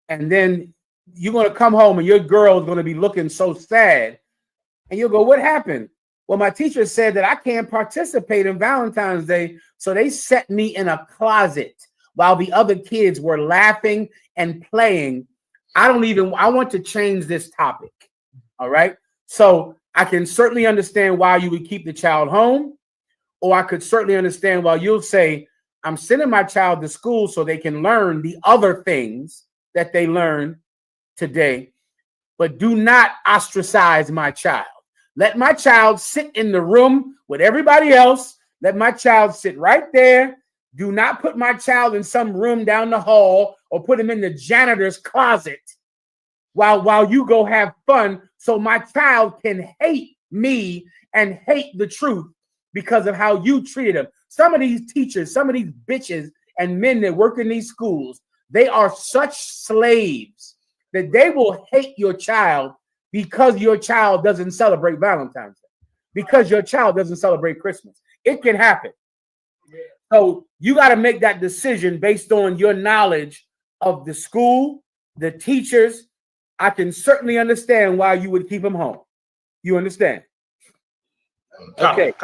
And then you're going to come home and your girl is going to be looking so sad. And you'll go, what happened? Well, my teacher said that I can't participate in Valentine's Day. So they set me in a closet while the other kids were laughing and playing. I want to change this topic. All right. So I can certainly understand why you would keep the child home, or I could certainly understand why you'll say, I'm sending my child to school so they can learn the other things that they learn today, but do not ostracize my child. Let my child sit in the room with everybody else. Let my child sit right there. Do not put my child in some room down the hall or put him in the janitor's closet while you go have fun, so my child can hate me and hate the truth because of how you treated him. Some of these teachers, some of these bitches and men that work in these schools, they are such slaves that they will hate your child because your child doesn't celebrate Valentine's Day, because your child doesn't celebrate Christmas. It can happen. So you got to make that decision based on your knowledge of the school, the teachers. I can certainly understand why you would keep them home. You understand? Okay.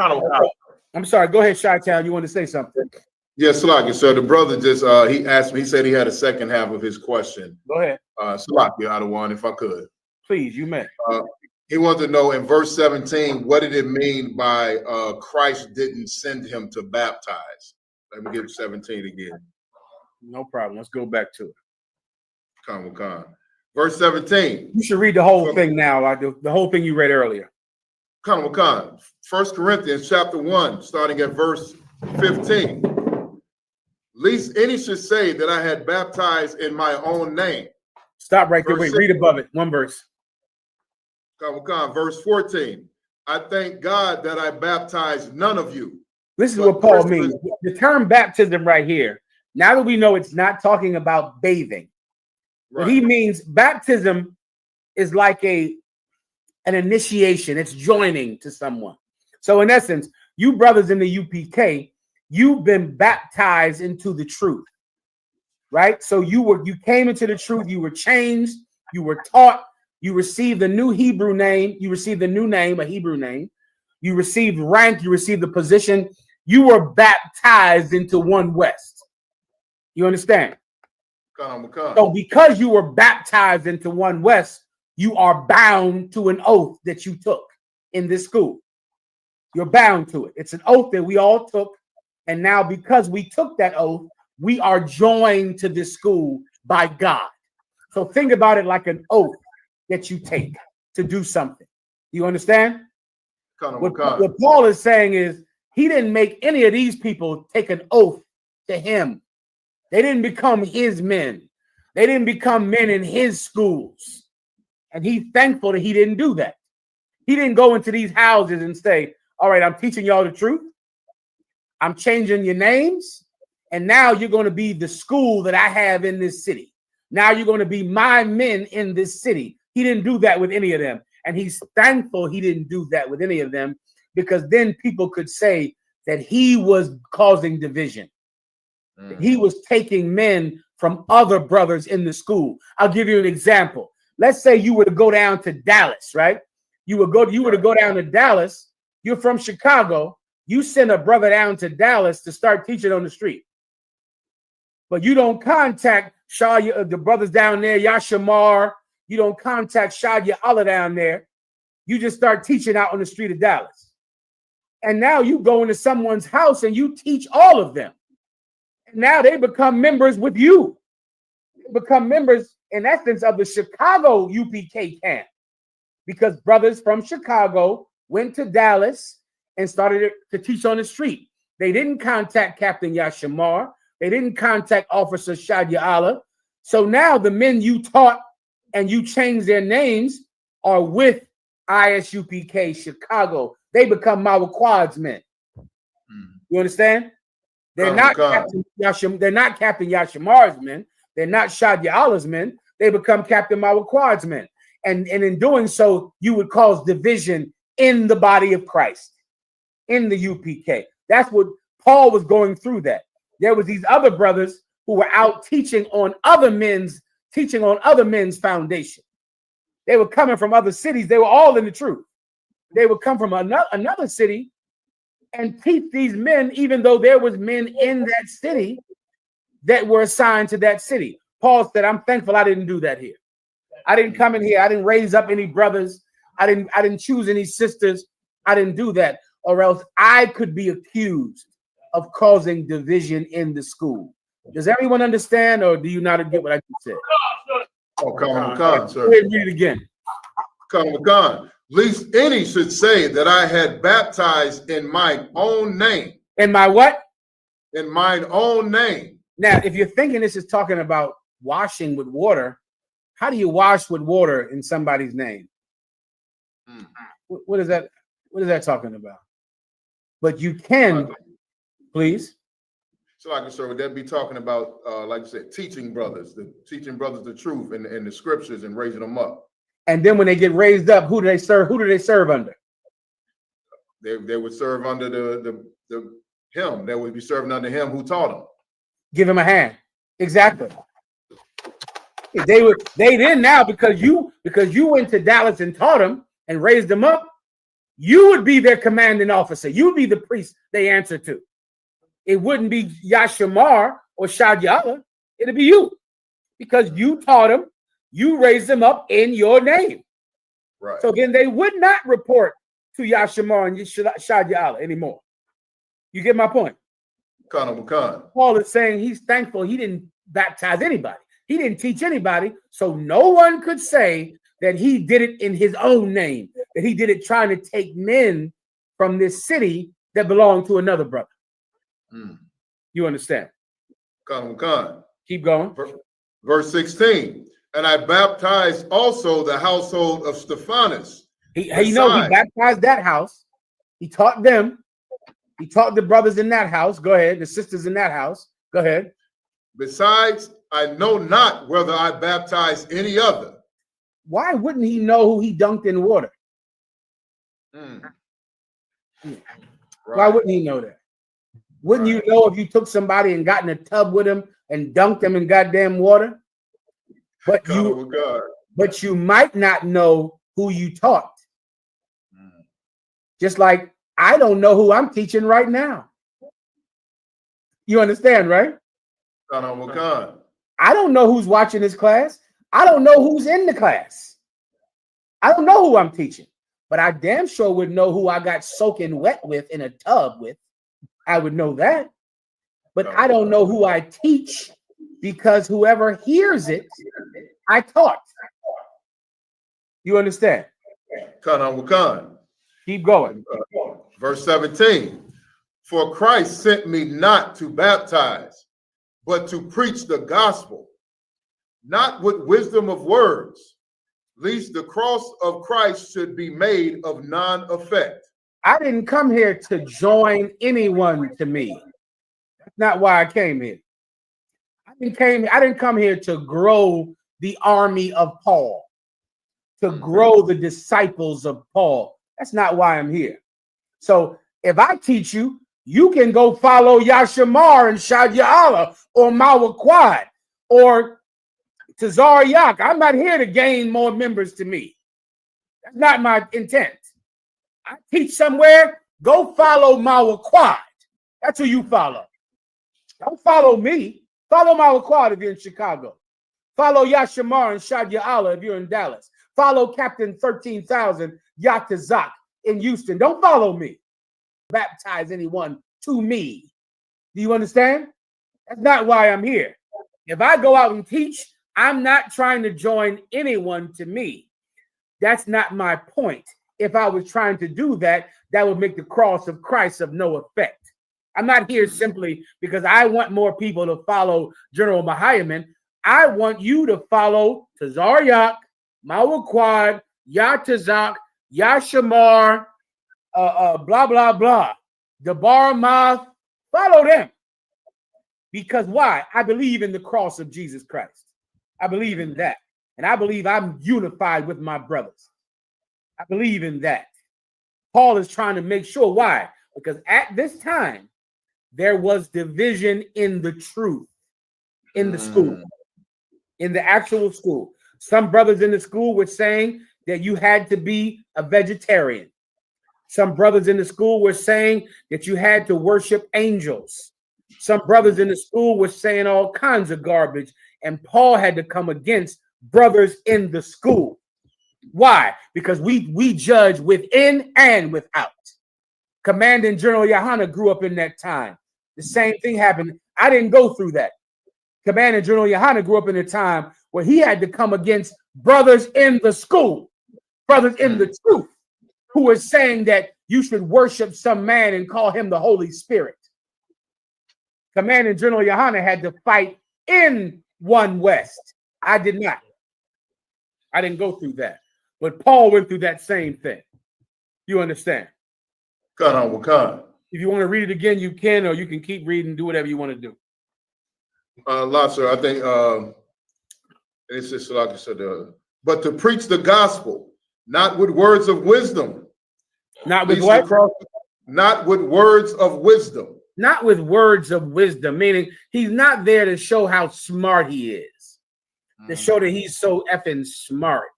I'm sorry. Go ahead, Chi-Town. You want to say something? Yes, Salakia, sir. The brother just he asked me. He said he had a second half of his question. Go ahead. Salakia, out of one, if I could. Please, you may. He wanted to know in verse 17, what did it mean by Christ didn't send him to baptize? Let me give 17 again. No problem. Let's go back to it. Con. Verse 17. You should read the whole thing now, like the whole thing you read earlier. Con. 1 Corinthians chapter 1, starting at verse 15. Least any should say that I had baptized in my own name. Stop right there. Wait, read above it. One verse. Verse 14. I thank God that I baptized none of you. This is what Paul means. The term baptism right here. Now that we know it's not talking about bathing, what he means, baptism is like an initiation. It's joining to someone. So in essence, you brothers in the UPK, you've been baptized into the truth, right? So you came into the truth. You were changed. You were taught. You received a new Hebrew name. You received a new name, a Hebrew name. You received rank. You received the position. You were baptized into one West. You understand? So because you were baptized into one West, you are bound to an oath that you took in this school. You're bound to it. It's an oath that we all took. And now because we took that oath, we are joined to this school by God. So think about it like an oath that you take to do something. You understand? What Paul is saying is he didn't make any of these people take an oath to him. They didn't become his men. They didn't become men in his schools. And he's thankful that he didn't do that. He didn't go into these houses and say, all right, I'm teaching y'all the truth. I'm changing your names. And now you're going to be the school that I have in this city. Now you're going to be my men in this city. He didn't do that with any of them. And he's thankful he didn't do that with any of them, because then people could say that he was causing division. He was taking men from other brothers in the school. I'll give you an example. Let's say you were to go down to Dallas, right? You were to go down to Dallas. You're from Chicago. You send a brother down to Dallas to start teaching on the street. But you don't contact the brothers down there, Yashamar. You don't contact Shadia Allah down there. You just start teaching out on the street of Dallas. And now you go into someone's house and you teach all of them. Now they become members with you. They become members, in essence, of the Chicago UPK camp, because brothers from Chicago went to Dallas and started to teach on the street. They didn't contact Captain Yashamar. They didn't contact Officer Shadia Allah. So now the men you taught and you changed their names are with ISUPK Chicago. They become Mawaquad's men. You understand? They're not Captain Yashamar's men. They're not Shadia Allah's men. They become Captain Mawaquad's men. And in doing so, you would cause division in the body of Christ, in the UPK. That's what Paul was going through. That there was these other brothers who were out teaching on other men's foundation. They were coming from other cities. They were all in the truth. They would come from another city and teach these men, even though there was men in that city that were assigned to that city. Paul said, I'm thankful I didn't do that here. I didn't come in here. I didn't raise up any brothers. I didn't choose any sisters. I didn't do that, or else I could be accused of causing division in the school. Does everyone understand, or do you not get what I just said? Oh, come, sir. Go ahead and read it again. Come. Least any should say that I had baptized in my own name. In my what? In mine own name. Now, if you're thinking this is talking about washing with water, how do you wash with water in somebody's name? What is that? What is that talking about? But you can, please. So, like I said, would that be talking about, like I said, teaching brothers the truth and the scriptures and raising them up? And then when they get raised up, who do they serve? Who do they serve under? They would serve under the him. They would be serving under him who taught them. Give him a hand. Exactly. They didn't now because you went to Dallas and taught them and raised them up. You would be their commanding officer. You'd be the priest they answer to. it wouldn't be Yashamar or Shadyala. It'd be you, because you taught them, you raised them up in your name. Right. So then they would not report to Yashamar and Shadyala anymore. You get my point? Paul is saying he's thankful he didn't baptize anybody. He didn't teach anybody. So no one could say that he did it in his own name, that he did it trying to take men from this city that belonged to another brother. You understand? Keep going. Verse 16. And I baptized also the household of Stephanus. He baptized that house. He taught them. He taught the brothers in that house. Go ahead. The sisters in that house. Go ahead. Besides, I know not whether I baptized any other. Why wouldn't he know who he dunked in water? Why wouldn't he know that? Wouldn't you know if you took somebody and got in a tub with him and dunked them in goddamn water? But you might not know who you taught. Just like I don't know who I'm teaching right now. You understand, right? I don't know who's watching this class. I don't know who's in the class. I don't know who I'm teaching, but I damn sure would know who I got soaking wet with in a tub with. I would know that. But I don't know who I teach, because whoever hears it, I taught. You understand? Keep going. Verse 17. For Christ sent me not to baptize, but to preach the gospel, not with wisdom of words, lest the cross of Christ should be made of none effect. I didn't come here to join anyone to me. That's not why I came here. I didn't come here to grow the army of Paul, to grow the disciples of Paul. That's not why I'm here. So if I teach you, you can go follow Yashamar and Shadyala or Mawaquad or Tazar Yak. I'm not here to gain more members to me. That's not my intent. I teach somewhere, go follow Mawaquad. That's who you follow. Don't follow me. Follow Mawaquad if you're in Chicago. Follow Yashamar and Shadyala if you're in Dallas. Follow Captain 13,000 Yatazak in Houston. Don't follow me. Baptize anyone to me. Do you understand? That's not why I'm here. If I go out and teach, I'm not trying to join anyone to me. That's not my point. If I was trying to do that, that would make the cross of Christ of no effect. I'm not here simply because I want more people to follow General Mahayaman. I want you to follow Tazar Yak, Mawaquad, Yatazak, Yashamar, blah, blah, blah. Debar Math, follow them. Because why? I believe in the cross of Jesus Christ. I believe in that. And I believe I'm unified with my brothers. I believe in that. Paul is trying to make sure. Why? Because at this time, there was division in the truth, in the school, in the actual school. Some brothers in the school were saying that you had to be a vegetarian. Some brothers in the school were saying that you had to worship angels. Some brothers in the school were saying all kinds of garbage, and Paul had to come against brothers in the school. Why? Because we judge within and without. Commanding General Yohana grew up in that time. The same thing happened. I didn't go through that. Commanding General Yohana grew up in a time where he had to come against brothers in the school, brothers in the truth, who were saying that you should worship some man and call him the Holy Spirit. Commanding General Yohana had to fight in One West. I did not. I didn't go through that. But Paul went through that same thing. You understand? If you want to read it again, you can, or you can keep reading, do whatever you want to do. Sir, I think it's just like I said, but to preach the gospel, not with words of wisdom. Not with what? Not with words of wisdom. Not with words of wisdom, meaning he's not there to show how smart he is, to show that he's so effing smart,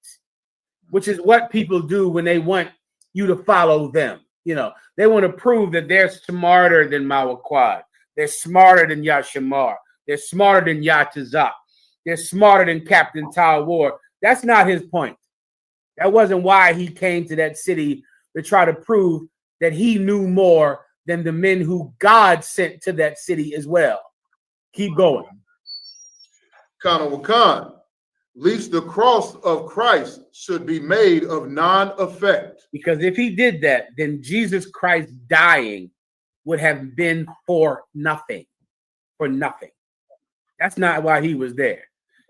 which is what people do when they want you to follow them. You know, they want to prove that they're smarter than Mawaquad. They're smarter than Yashamar. They're smarter than Yatazak. They're smarter than Captain War. That's not his point. That wasn't why he came to that city, to try to prove that he knew more than the men who God sent to that city as well. Keep going. Kana Wakan, least the cross of Christ should be made of non-effect. Because if he did that, then Jesus Christ dying would have been for nothing. For nothing. That's not why he was there.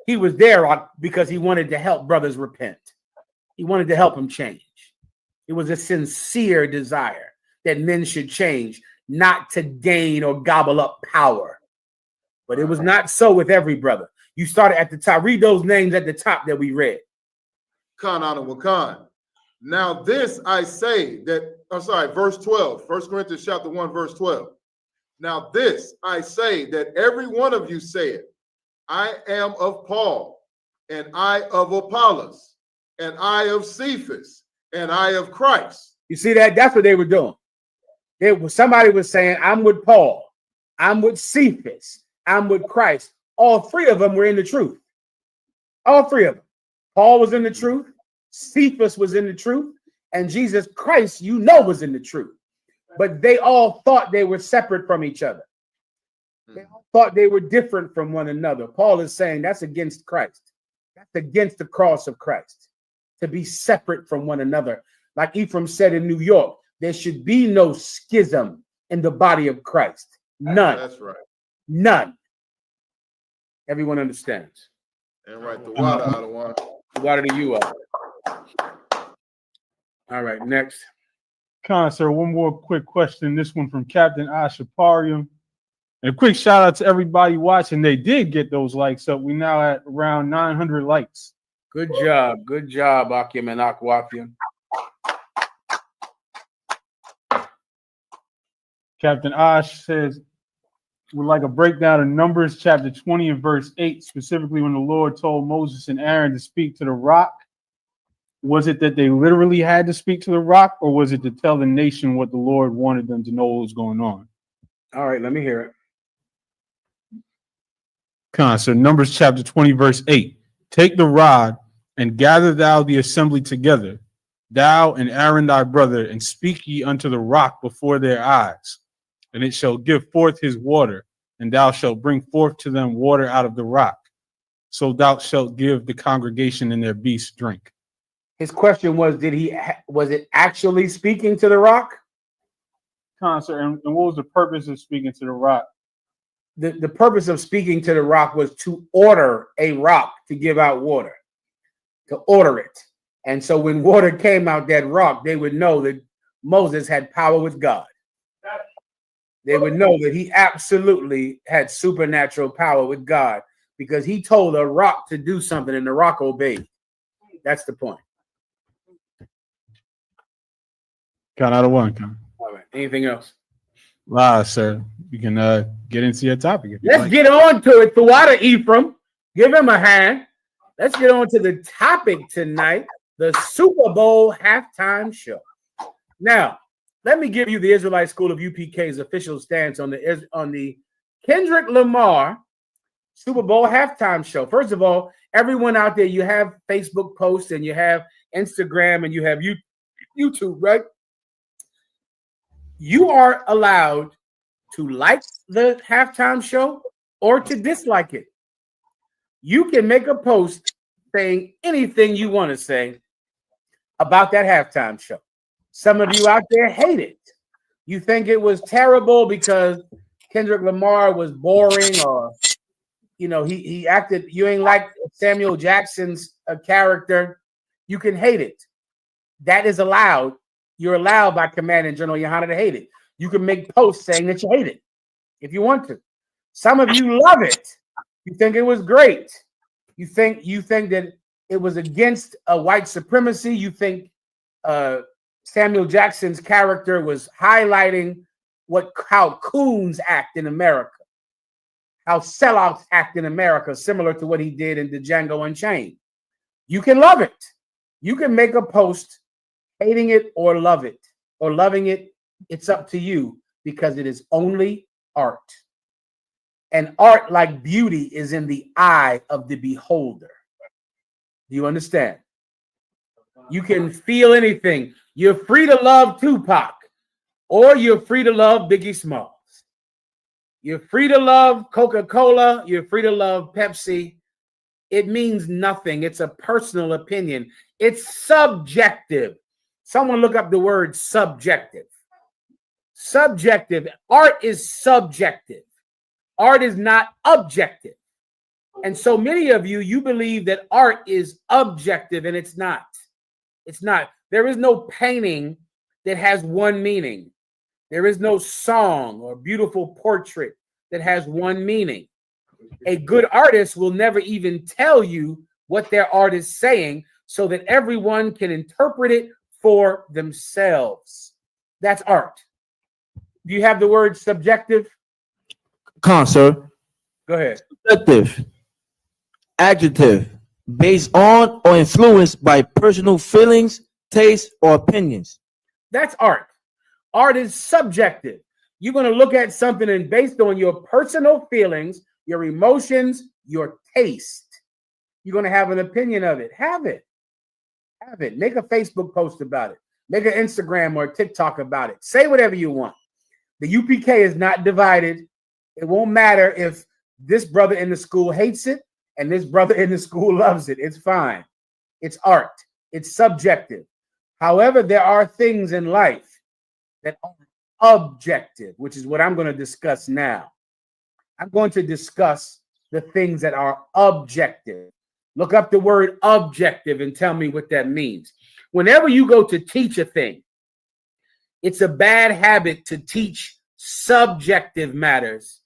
He was there because he wanted to help brothers repent. He wanted to help them change. It was a sincere desire that men should change, not to gain or gobble up power. But it was not so with every brother. You started at the top. Read those names at the top that we read. Kana Wakan. Now this I say that, verse 12, 1 Corinthians chapter 1, verse 12. Now this I say that every one of you said, I am of Paul, and I of Apollos, and I of Cephas, and I of Christ. You see that? That's what they were doing. Somebody was saying, I'm with Paul, I'm with Cephas, I'm with Christ. All three of them were in the truth. All three of them. Paul was in the truth, Cephas was in the truth, and Jesus Christ, was in the truth. But they all thought they were separate from each other. They all thought they were different from one another. Paul is saying that's against Christ. That's against the cross of Christ, to be separate from one another. Like Ephraim said in New York, there should be no schism in the body of Christ. None. That's right. None. Everyone understands. And right, the water out of one. The water to you up. All right, next. Con, sir, one more quick question. This one from Captain Ashaparium. And a quick shout out to everybody watching. They did get those likes up. We now at around 900 likes. Good job. Good job, Akim and Akwafian. Captain Ash says, would like a breakdown of Numbers chapter 20 and verse 8, specifically when the Lord told Moses and Aaron to speak to the rock. Was it that they literally had to speak to the rock, or was it to tell the nation what the Lord wanted them to know what was going on? All right, let me hear it. So Numbers chapter 20, verse 8. Take the rod and gather thou the assembly together, thou and Aaron thy brother, and speak ye unto the rock before their eyes, and it shall give forth his water, and thou shalt bring forth to them water out of the rock. So thou shalt give the congregation and their beasts drink. His question was, was it actually speaking to the rock? Sir, and what was the purpose of speaking to the rock? The purpose of speaking to the rock was to order a rock to give out water, to order it. And so when water came out that rock, they would know that Moses had power with God. They would know that he absolutely had supernatural power with God, because he told a rock to do something and the rock obeyed. That's the point. Count out of one. Count. All right. Anything else? Sir. You can get into your topic. Let's get on to it. The water, Ephraim. Give him a hand. Let's get on to the topic tonight, the Super Bowl halftime show. Now, let me give you the Israelite School of UPK's official stance on the Kendrick Lamar Super Bowl halftime show. First of all, everyone out there, you have Facebook posts and you have Instagram and you have YouTube, right? You are allowed to like the halftime show or to dislike it. You can make a post saying anything you want to say about that halftime show. Some of you out there hate it. You think it was terrible because Kendrick Lamar was boring, or he acted. You ain't like Samuel Jackson's character. You can hate it. That is allowed. You're allowed by command and General Yohana to hate it. You can make posts saying that you hate it if you want to. Some of you love it. You think it was great. You think that it was against white supremacy. You think Samuel Jackson's character was highlighting how coons act in America, how sellouts act in America, similar to what he did in the Django Unchained. You can love it. You can make a post hating it or love it or loving it. It's up to you, because it is only art. And art, like beauty, is in the eye of the beholder. Do you understand? You can feel anything. You're free to love Tupac, or you're free to love Biggie Smalls. You're free to love Coca-Cola. You're free to love Pepsi. It means nothing. It's a personal opinion. It's subjective. Someone look up the word subjective. Subjective. Art is subjective. Art is not objective. And so many of you, you believe that art is objective, and it's not. It's not. There is no painting that has one meaning. There is no song or beautiful portrait that has one meaning. A good artist will never even tell you what their art is saying so that everyone can interpret it for themselves. That's art. Do you have the word subjective? Sir. Go ahead. Subjective. Adjective. Based on or influenced by personal feelings, tastes, or opinions. That's art. Art is subjective. You're going to look at something, and based on your personal feelings, your emotions, your taste, you're going to have an opinion of it. Have it. Have it. Make a Facebook post about it. Make an Instagram or TikTok about it. Say whatever you want. The UPK is not divided. It won't matter if this brother in the school hates it and this brother in the school loves it. It's fine. It's art. It's subjective. However, there are things in life that are objective, which is what I'm going to discuss now. I'm going to discuss the things that are objective. Look up the word objective and tell me what that means. Whenever you go to teach a thing, it's a bad habit to teach subjective matters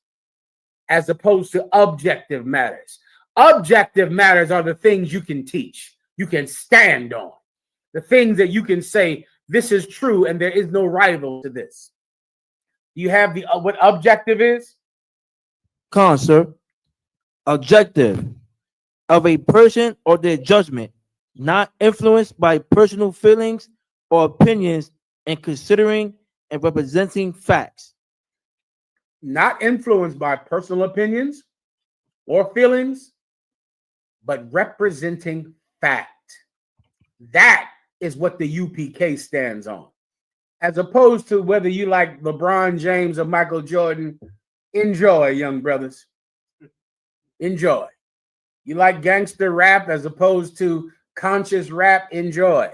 as opposed to objective matters. Objective matters are the things you can teach, you can stand on, the things that you can say, this is true and there is no rival to this. You have the what objective is? Sir. Objective. Of a person or their judgment, not influenced by personal feelings or opinions, and considering and representing facts. Not influenced by personal opinions or feelings, but representing fact. That is what the UPK stands on. As opposed to whether you like LeBron James or Michael Jordan, enjoy, young brothers. Enjoy. You like gangster rap as opposed to conscious rap, enjoy.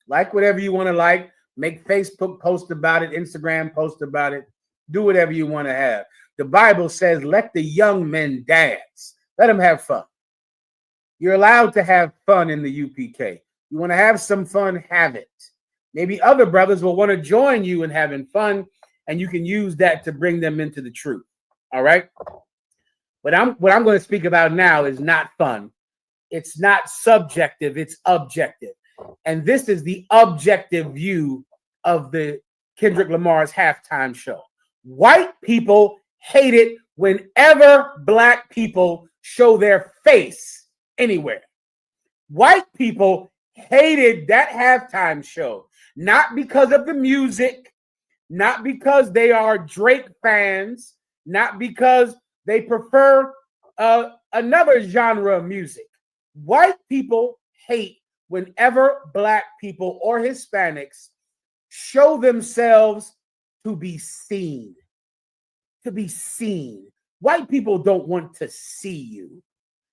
Like whatever you want to like. Make Facebook post about it, Instagram post about it. Do whatever you want to have. The Bible says, let the young men dance. Let them have fun. You're allowed to have fun in the UPK. You want to have some fun, have it. Maybe other brothers will want to join you in having fun, and you can use that to bring them into the truth. All right? What I'm going to speak about now is not fun. It's not subjective, it's objective. And this is the objective view of the Kendrick Lamar's halftime show. White people hate it whenever black people show their face anywhere. White people hated that halftime show, not because of the music, not because they are Drake fans, not because they prefer another genre of music. White people hate whenever black people or Hispanics show themselves to be seen. To be seen. White people don't want to see you.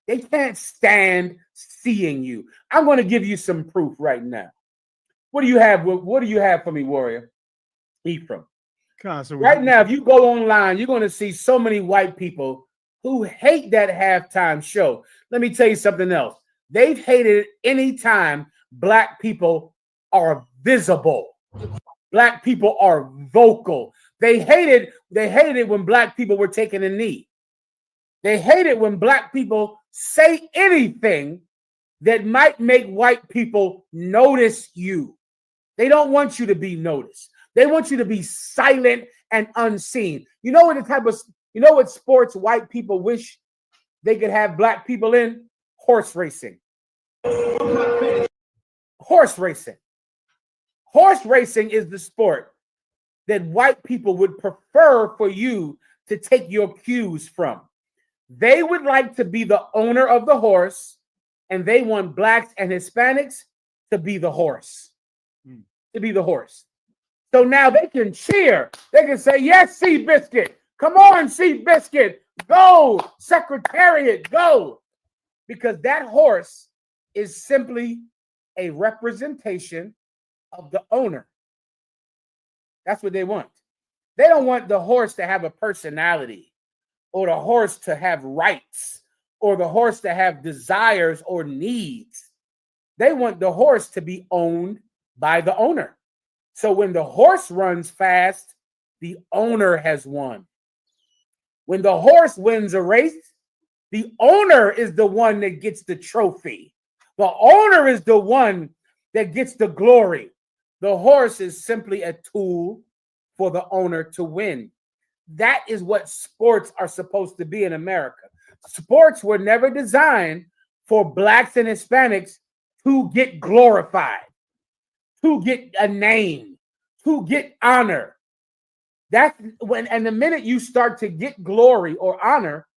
They can't stand seeing you. I'm going to give you some proof right now. What do you have? What do you have for me, Warrior? Ephraim. Right now, if you go online, you're going to see so many white people who hate that halftime show. Let me tell you something else. They've hated it anytime black people are visible. Black people are vocal. They hated it when black people were taking a knee. They hate it when black people say anything that might make white people notice you. They don't want you to be noticed. They want you to be silent and unseen. You know what sports white people wish they could have black people in? Horse racing. Horse racing. Horse racing is the sport that white people would prefer for you to take your cues from. They would like to be the owner of the horse, and they want blacks and Hispanics to be the horse. To be the horse. So now they can cheer. They can say, yes, Seabiscuit. Come on, Seabiscuit. Go. Secretariat, go. Because that horse is simply a representation of the owner. That's what they want. They don't want the horse to have a personality, or the horse to have rights, or the horse to have desires or needs. They want the horse to be owned by the owner. So when the horse runs fast, the owner has won. When the horse wins a race, the owner is the one that gets the trophy. The owner is the one that gets the glory. The horse is simply a tool for the owner to win. That is what sports are supposed to be in America. Sports were never designed for blacks and Hispanics to get glorified, to get a name, to get honor. That's when, and the minute you start to get glory or honor,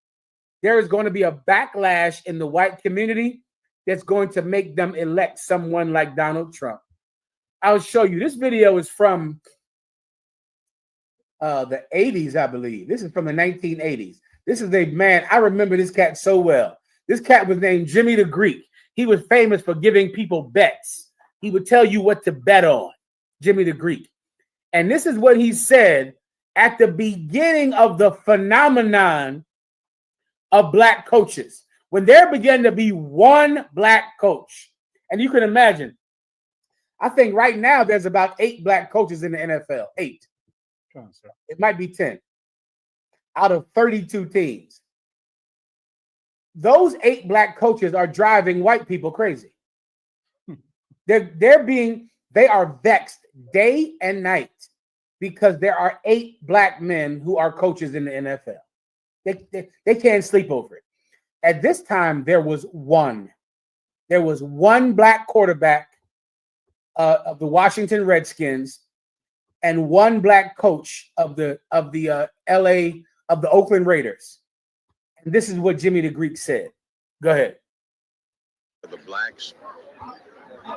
there is going to be a backlash in the white community that's going to make them elect someone like Donald Trump. I'll show you. This video is from the 80s, I believe. This is from the 1980s. This is a man. I remember this cat so well. This cat was named Jimmy the Greek. He was famous for giving people bets. He would tell you what to bet on, Jimmy the Greek. And this is what he said at the beginning of the phenomenon of black coaches. When there began to be one black coach, and you can imagine, I think right now there's about 8 black coaches in the NFL. 8. It might be 10 out of 32 teams. Those 8 black coaches are driving white people crazy. They are vexed day and night because there are 8 black men who are coaches in the NFL. They can't sleep over it. At this time, there was one. There was one black quarterback of the Washington Redskins and one black coach of the Oakland Raiders. And this is what Jimmy the Greek said. Go ahead. For the blacks,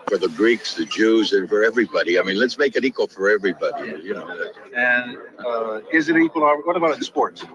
for the Greeks, the Jews, and for everybody. I mean, let's make it equal for everybody. You know. And is it equal? What about in sports?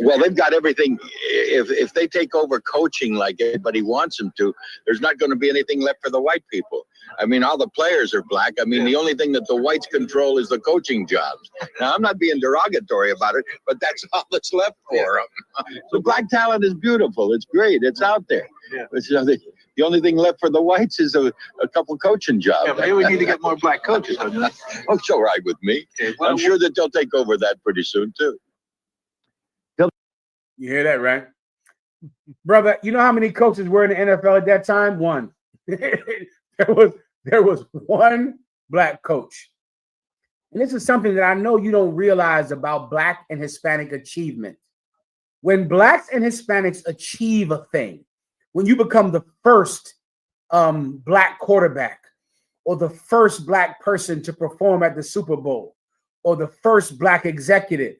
Well, they've got everything. If they take over coaching like everybody wants them to, there's not going to be anything left for the white people. I mean, all the players are black. I mean, the only thing that the whites control is the coaching jobs. Now, I'm not being derogatory about it, but that's all that's left for them. The black talent is beautiful. It's great. It's out there. The only thing left for the whites is a couple coaching jobs. Yeah, maybe we need to get more black coaches. Oh, it's all right with me. Okay, well, I'm sure that they'll take over that pretty soon, too. You hear that, right? Brother, you know how many coaches were in the NFL at that time? One. there was one black coach. And this is something that I know you don't realize about black and Hispanic achievement. When blacks and Hispanics achieve a thing, when you become the first black quarterback or the first black person to perform at the Super Bowl or the first black executive,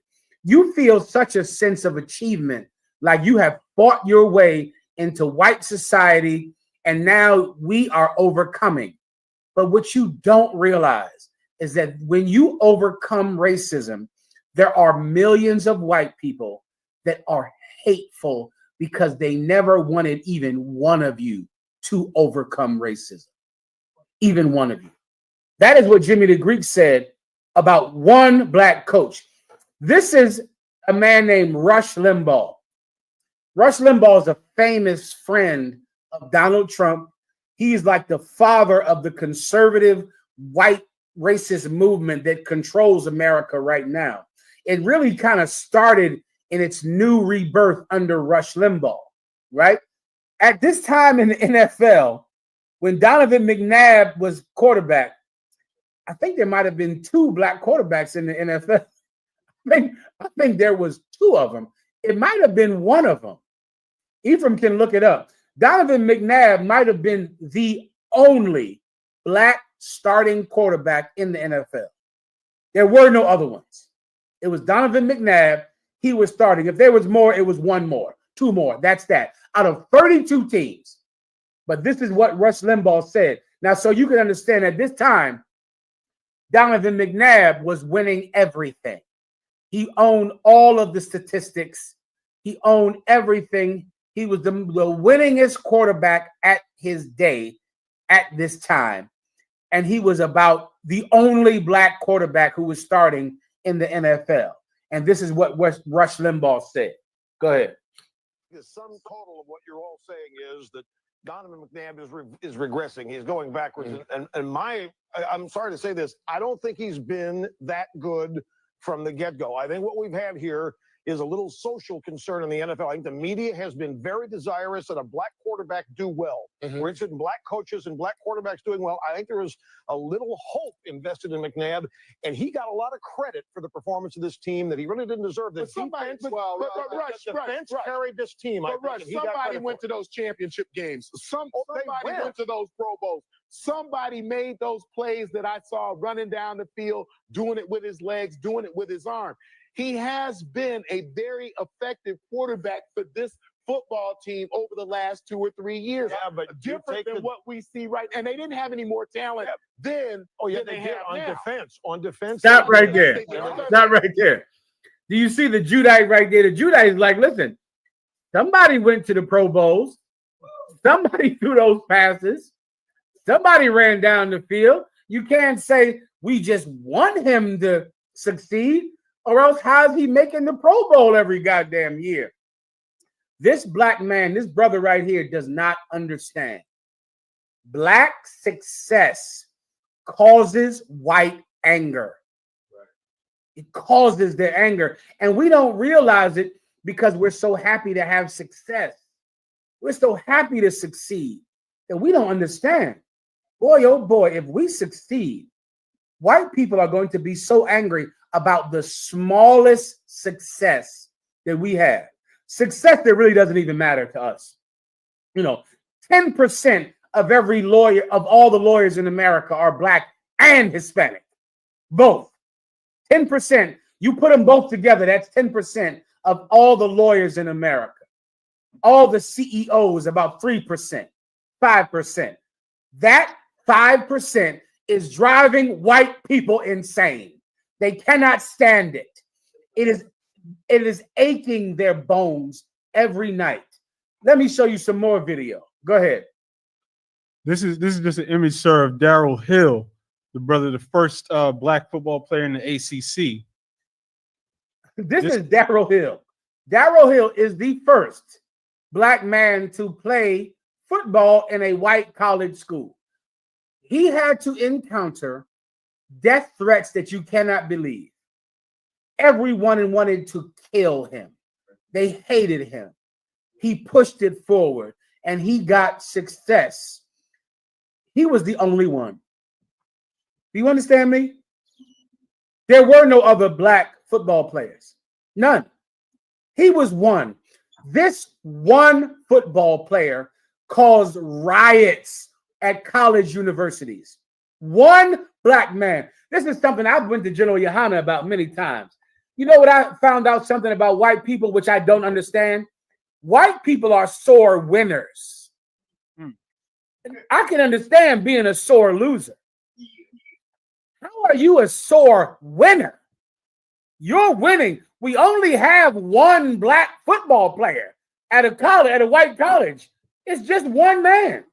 you feel such a sense of achievement, like you have fought your way into white society and now we are overcoming. But what you don't realize is that when you overcome racism, there are millions of white people that are hateful because they never wanted even one of you to overcome racism. Even one of you. That is what Jimmy the Greek said about one black coach. This is a man named Rush Limbaugh. Rush Limbaugh is a famous friend of Donald Trump. He's like the father of the conservative white racist movement that controls America right now. It really kind of started in its new rebirth under Rush Limbaugh, right? At this time in the NFL, when Donovan McNabb was quarterback, I think there might have been 2 black quarterbacks in the NFL. I think there was 2 of them. It might have been one of them. Ephraim can look it up. Donovan McNabb might have been the only black starting quarterback in the NFL. There were no other ones. It was Donovan McNabb. He was starting. If there was more, it was one more. 2 more. That's that. Out of 32 teams. But this is what Rush Limbaugh said. Now, so you can understand at this time, Donovan McNabb was winning everything. He owned all of the statistics. He owned everything. He was the winningest quarterback at his day at this time. And he was about the only black quarterback who was starting in the NFL. And this is what Rush Limbaugh said. Go ahead. The sum total of what you're all saying is that Donovan McNabb is regressing. He's going backwards. I'm sorry to say this. I don't think he's been that good from the get-go. I think what we've had here is a little social concern in the NFL. I think the media has been very desirous that a black quarterback do well. We're interested in black coaches and black quarterbacks doing well. I think there was a little hope invested in McNabb, and he got a lot of credit for the performance of this team that he really didn't deserve. The defense carried this team. But Rush, somebody went to those championship games. Somebody went to those Pro Bowls. Somebody made those plays that I saw running down the field, doing it with his legs, doing it with his arm. He has been a very effective quarterback for this football team over the last 2 or 3 years. Yeah, but different than what we see right now. And they didn't have any more talent then. Oh, yeah, than they have did on now. defense. On defense. Stop right there. Stop right there. Do you see the Judite right there? The Judite is like, listen, somebody went to the Pro Bowls. Somebody threw those passes. Somebody ran down the field. You can't say we just want him to succeed, or else how is he making the Pro Bowl every goddamn year? This black man, this brother right here, does not understand. Black success causes white anger. It causes their anger. And we don't realize it because we're so happy to have success. We're so happy to succeed that we don't understand. Boy, oh boy, if we succeed, white people are going to be so angry about the smallest success that we have. Success that really doesn't even matter to us. 10% of every lawyer, of all the lawyers in America are black and Hispanic. Both. 10%. You put them both together, that's 10% of all the lawyers in America. All the CEOs, about 3%, 5%. That 5% is driving white people insane. They cannot stand it. It is aching their bones every night. Let me show you some more video. Go ahead. This is just an image, sir, of Darryl Hill, the brother, the first black football player in the ACC. This is Darryl Hill. Darryl Hill is the first black man to play football in a white college school. He had to encounter death threats that you cannot believe. Everyone wanted to kill him. They hated him. He pushed it forward and he got success. He was the only one. Do you understand me? There were no other black football players. None. He was one. This one football player caused riots at college universities. One black man. This is something I've went to General Yohana about many times. You know what I found out something about white people, which I don't understand? White people are sore winners. I can understand being a sore loser. How are you a sore winner? You're winning. We only have one black football player at a college, at a white college. It's just one man.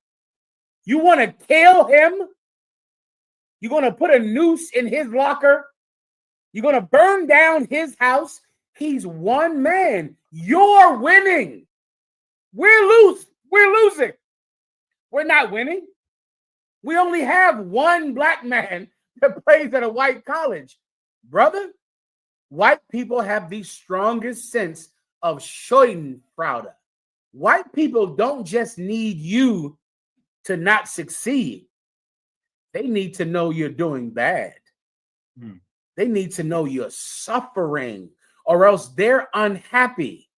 You want to kill him? You're going to put a noose in his locker? You're going to burn down his house? He's one man. You're winning. We're losing. We're not winning. We only have one black man that plays at a white college. Brother, white people have the strongest sense of Schadenfreude. White people don't just need you to not succeed. They need to know you're doing bad. They need to know you're suffering, or else they're unhappy.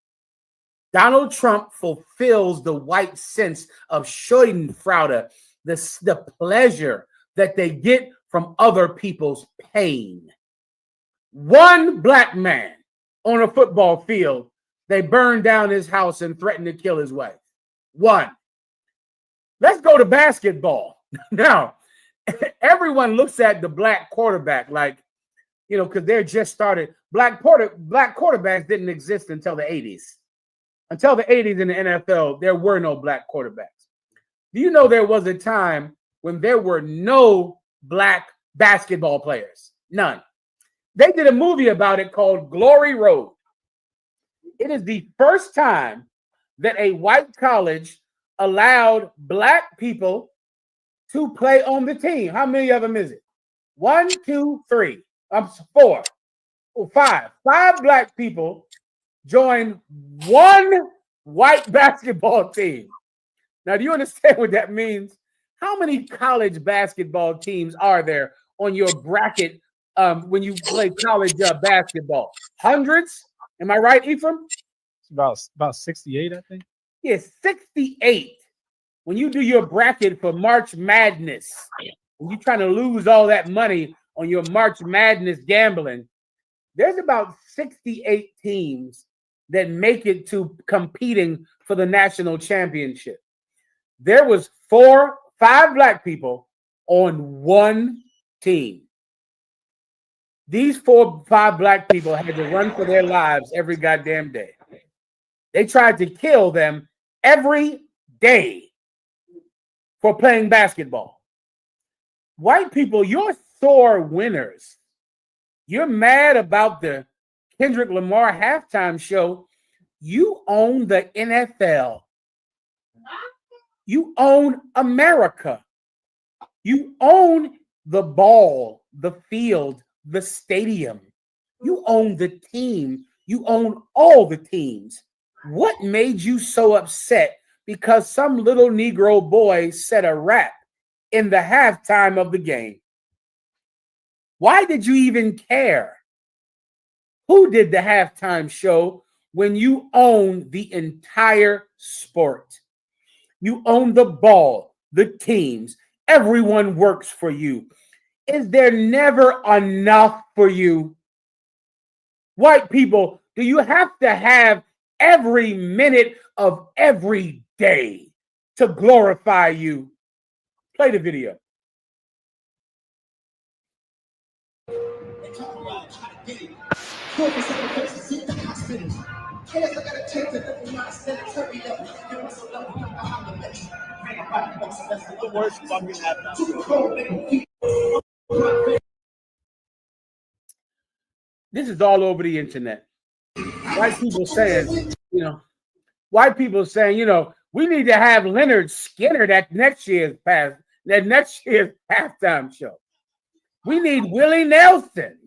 Donald Trump fulfills the white sense of Schadenfreude, the pleasure that they get from other people's pain. One black man on a football field they burned down his house and threatened to kill his wife. 1. Let's go to basketball. Now, everyone looks at the black quarterback like, because they're just started. Black quarterbacks didn't exist until the 80s. Until the 80s in the NFL, there were no black quarterbacks. Do you know there was a time when there were no black basketball players? None. They did a movie about it called Glory Road. It is the first time that a white college allowed black people to play on the team. How many of them is it? 1, 2, 3. 4. 5. 5 black people joined one white basketball team. Now, do you understand what that means? How many college basketball teams are there on your bracket when you play college basketball? Hundreds? Am I right, Ephraim? It's about 68, I think. Yes, 68. When you do your bracket for March Madness, when you're trying to lose all that money on your March Madness gambling, there's about 68 teams that make it to competing for the national championship. There was 5 black people on one team. These 5 black people had to run for their lives every goddamn day. They tried to kill them every day for playing basketball. White people, you're sore winners. You're mad about the Kendrick Lamar halftime show. You own the NFL. You own America. You own the ball, the field, the stadium. You own the team. You own all the teams. What made you so upset because some little Negro boy said a rap in the halftime of the game? Why did you even care? Who did the halftime show when you own the entire sport? You own the ball, the teams. Everyone works for you. Is there never enough for you? White people, do you have to have every minute of every day to glorify you? Play the video. This is all over the internet. White people saying, we need to have Leonard Skinner at next year's halftime show. We need Willie Nelson.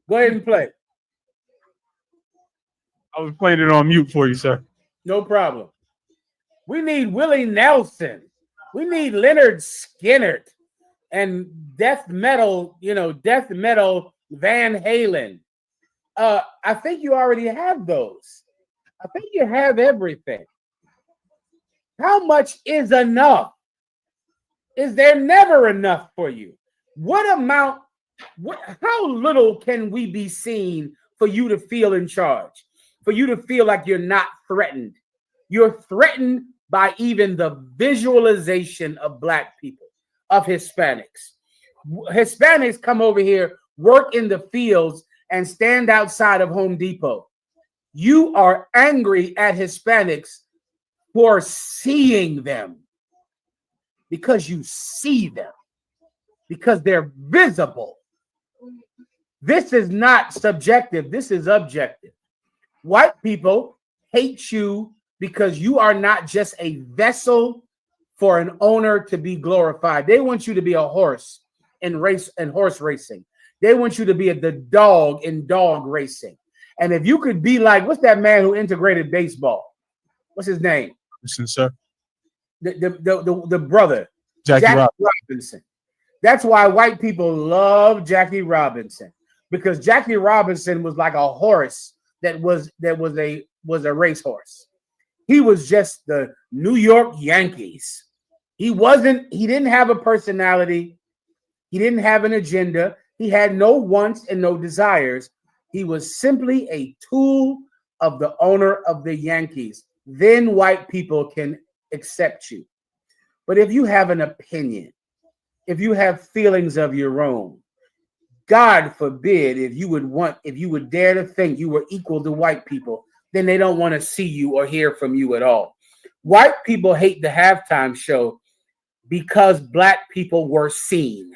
Go ahead and play. I was playing it on mute for you, sir. No problem. We need Willie Nelson. We need Leonard Skinner and death metal Van Halen. I think you already have those. I think you have everything. How much is enough? Is there never enough for you? How little can we be seen for you to feel in charge? For you to feel like you're not threatened? You're threatened by even the visualization of black people, of Hispanics. Hispanics come over here, work in the fields, and stand outside of Home Depot. You are angry at Hispanics for seeing them because you see them, because they're visible. This is not subjective. This is objective. White people hate you because you are not just a vessel for an owner to be glorified. They want you to be a horse in horse racing. They want you to be the dog in dog racing. And if you could be like, what's that man who integrated baseball? What's his name? Listen, sir. The brother. Jackie Robinson. That's why white people love Jackie Robinson, because Jackie Robinson was like a horse that was a racehorse. He was just the New York Yankees. He didn't have a personality. He didn't have an agenda. He had no wants and no desires. He was simply a tool of the owner of the Yankees, then white people can accept you. But if you have an opinion, if you have feelings of your own, God forbid if you would dare to think you were equal to white people, then they don't want to see you or hear from you at all. White people hate the halftime show because black people were seen,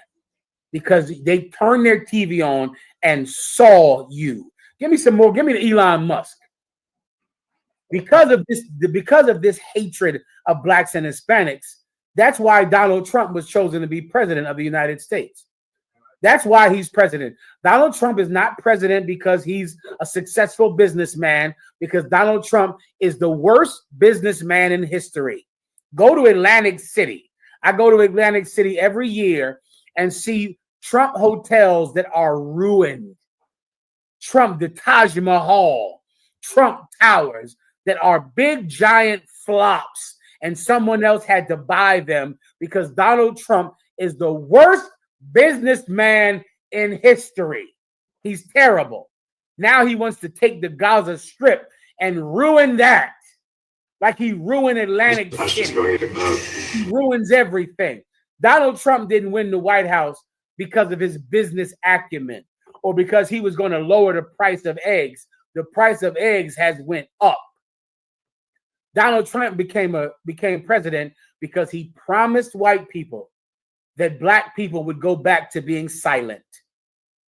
because they turned their TV on and saw you. Give me some more. Give me the Elon Musk. Because of this hatred of blacks and Hispanics, that's why Donald Trump was chosen to be president of the United States. That's why he's president. Donald Trump is not president because he's a successful businessman, because Donald Trump is the worst businessman in history. Go to Atlantic City. I go to Atlantic City every year and see Trump hotels that are ruined. Trump, the Taj Mahal, Trump towers that are big, giant flops, and someone else had to buy them because Donald Trump is the worst businessman in history. He's terrible. Now he wants to take the Gaza Strip and ruin that, like he ruined Atlantic City. He ruins everything. Donald Trump didn't win the White House because of his business acumen or because he was going to lower the price of eggs. The price of eggs has went up. Donald Trump became president because he promised white people that black people would go back to being silent,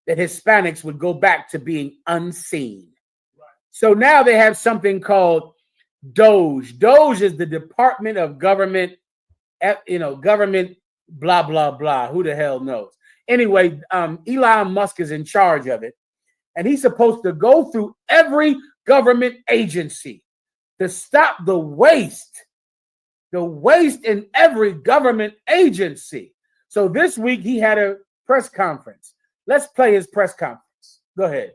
that Hispanics would go back to being unseen. So now they have something called DOGE. DOGE is the Department of Government, government, blah, blah, blah. Who the hell knows? Anyway, Elon Musk is in charge of it, and he's supposed to go through every government agency to stop the waste in every government agency. So this week he had a press conference. Let's play his press conference. Go ahead.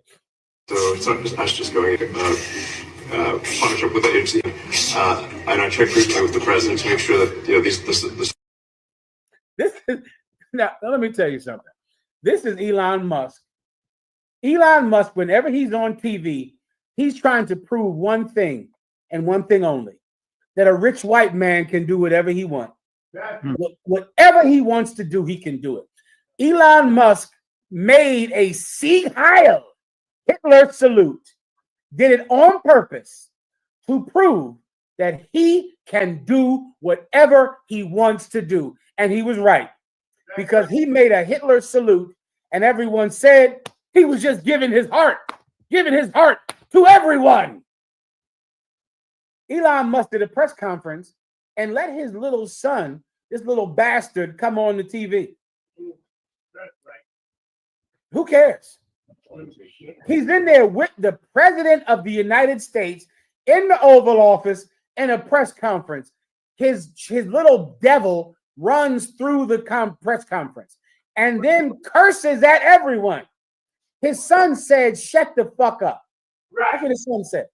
So it's not just us just going partnership with the agency, and I checked frequently with the president to make sure that This is now let me tell you something. This is Elon Musk. Elon Musk, whenever he's on TV, he's trying to prove one thing and one thing only: that a rich white man can do whatever he wants. Whatever he wants to do, he can do it. Elon Musk made a Sieg Heil Hitler salute, did it on purpose to prove that he can do whatever he wants to do. And he was right, because he made a Hitler salute and everyone said he was just giving his heart to everyone. Elon Musk did a press conference and let his little son, this little bastard, come on the TV. Who cares? He's in there with the president of the United States in the Oval Office in a press conference. His little devil runs through the press conference and then curses at everyone. His son said, "Shut the fuck up." That's what his son said.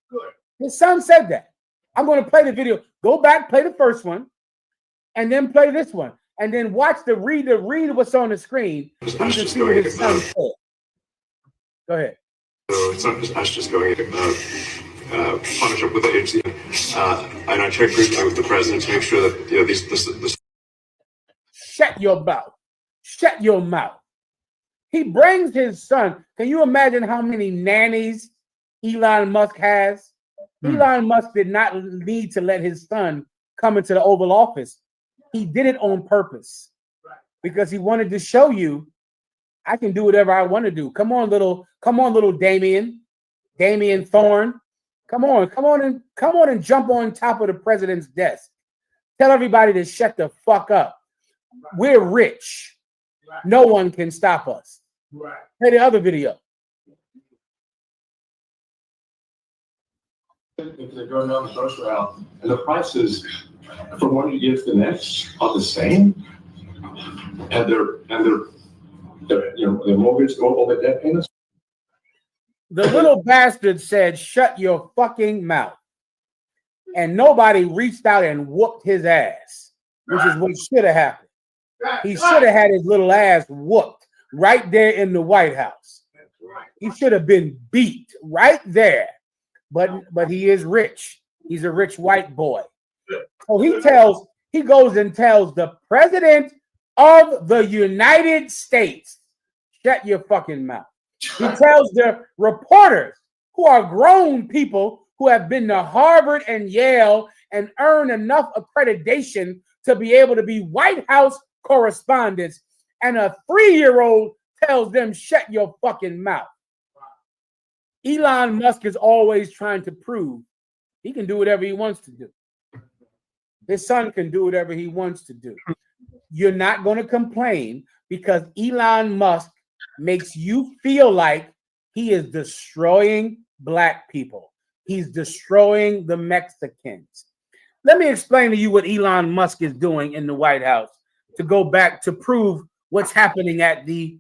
Good. His son said that. I'm going to play the video. Go back, play the first one, and then play this one, and then watch read what's on the screen. You can see what his son said. Go ahead. So it's not just us just going partnership with the agency, and I checked frequently with the president to make sure that this. Shut your mouth. Shut your mouth. He brings his son. Can you imagine how many nannies Elon Musk has? Elon Musk did not need to let his son come into the Oval Office. He did it on purpose because he wanted to show you, I can do whatever I want to do. Come on, little Damien Thorne. Come on and jump on top of the president's desk. Tell everybody to shut the fuck up. We're rich. No one can stop us. Play the other video. If they're going down the grocery aisle and the prices from one year to the next are the same, and their mortgage go over debt payments. The little bastard said, "Shut your fucking mouth," and nobody reached out and whooped his ass, which is what should have happened. He should have had his little ass whooped right there in the White House. He should have been beat right there. but he is rich. He's a rich white boy. So he goes and tells the president of the United States, shut your fucking mouth. He tells the reporters, who are grown people who have been to Harvard and Yale and earned enough accreditation to be able to be White House correspondents, and a 3-year-old tells them, shut your fucking mouth. Elon Musk is always trying to prove he can do whatever he wants to do. His son can do whatever he wants to do. You're not going to complain because Elon Musk makes you feel like he is destroying black people. He's destroying the Mexicans. Let me explain to you what Elon Musk is doing in the White House to go back to prove what was happening at the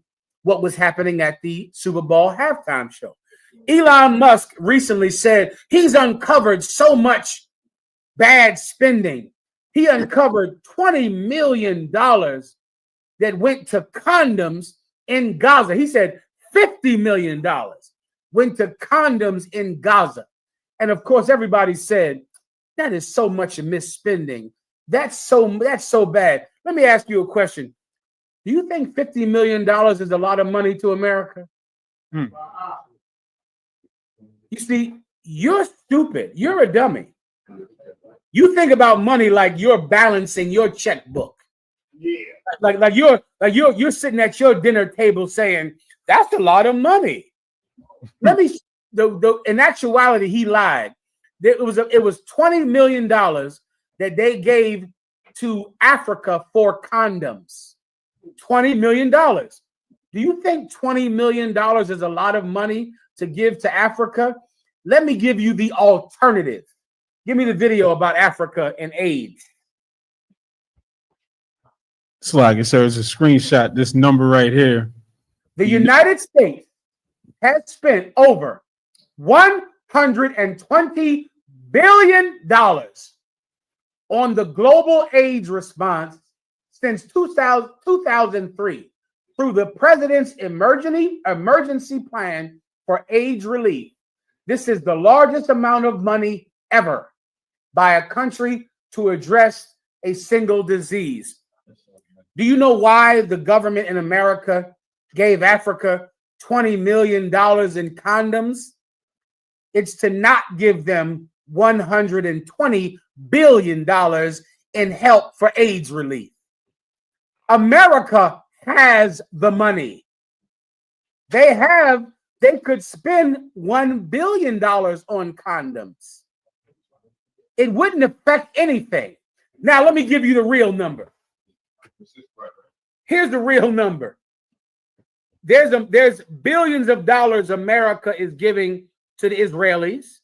Super Bowl halftime show. Elon Musk recently said he's uncovered so much bad spending. He uncovered $20 million that went to condoms in Gaza. He said $50 million went to condoms in Gaza. And of course, everybody said, that is so much misspending. That's so bad. Let me ask you a question. Do you think $50 million is a lot of money to America? You see, you're stupid. You're a dummy. You think about money like you're balancing your checkbook. Yeah. Like you're sitting at your dinner table saying, that's a lot of money. In actuality, he lied. It was $20 million that they gave to Africa for condoms. $20 million. Do you think $20 million is a lot of money to give to Africa? Let me give you the alternative. Give me the video about Africa and AIDS. Slag, sir, it's a screenshot. This number right here. The United States has spent over $120 billion on the global AIDS response since 2003 through the President's emergency plan for AIDS relief. This is the largest amount of money ever by a country to address a single disease. Do you know why the government in America gave Africa $20 million in condoms? It's to not give them $120 billion in help for AIDS relief. America has the money. They could spend $1 billion on condoms. It wouldn't affect anything. Now, let me give you the real number. Here's the real number. There's billions of dollars America is giving to the Israelis.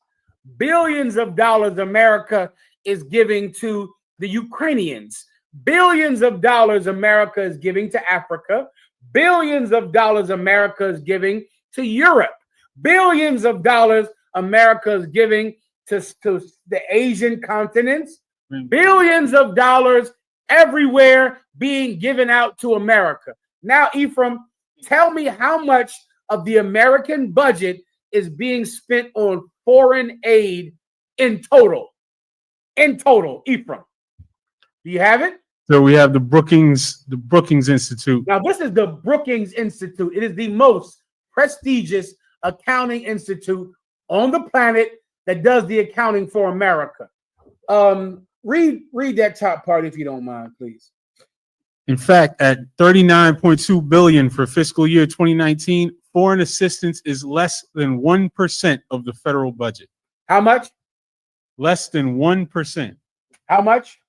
Billions of dollars America is giving to the Ukrainians. Billions of dollars America is giving to Africa. Billions of dollars America is giving to Europe. Billions of dollars America is giving to the Asian continents. Billions of dollars everywhere being given out to America. Now, Ephraim, tell me how much of the American budget is being spent on foreign aid in total. In total, Ephraim. Do you have it? So we have the Brookings Institute. Now, this is the Brookings Institute. It is the most prestigious accounting institute on the planet that does the accounting for America. Read that top part if you don't mind, please. In fact, at $39.2 billion for fiscal year 2019, foreign assistance is less than 1% of the federal budget. How much? Less than 1%. How much?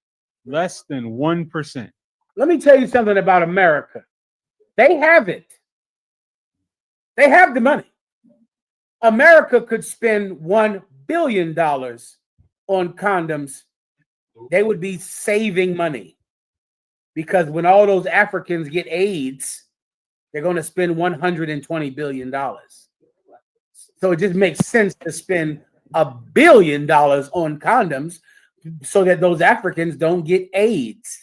Less than 1%. Let me tell you something about America. They have it. They have the money. America could spend $1 billion on condoms. They would be saving money. Because when all those Africans get AIDS, they're going to spend $120 billion. So it just makes sense to spend $1 billion on condoms so that those Africans don't get AIDS.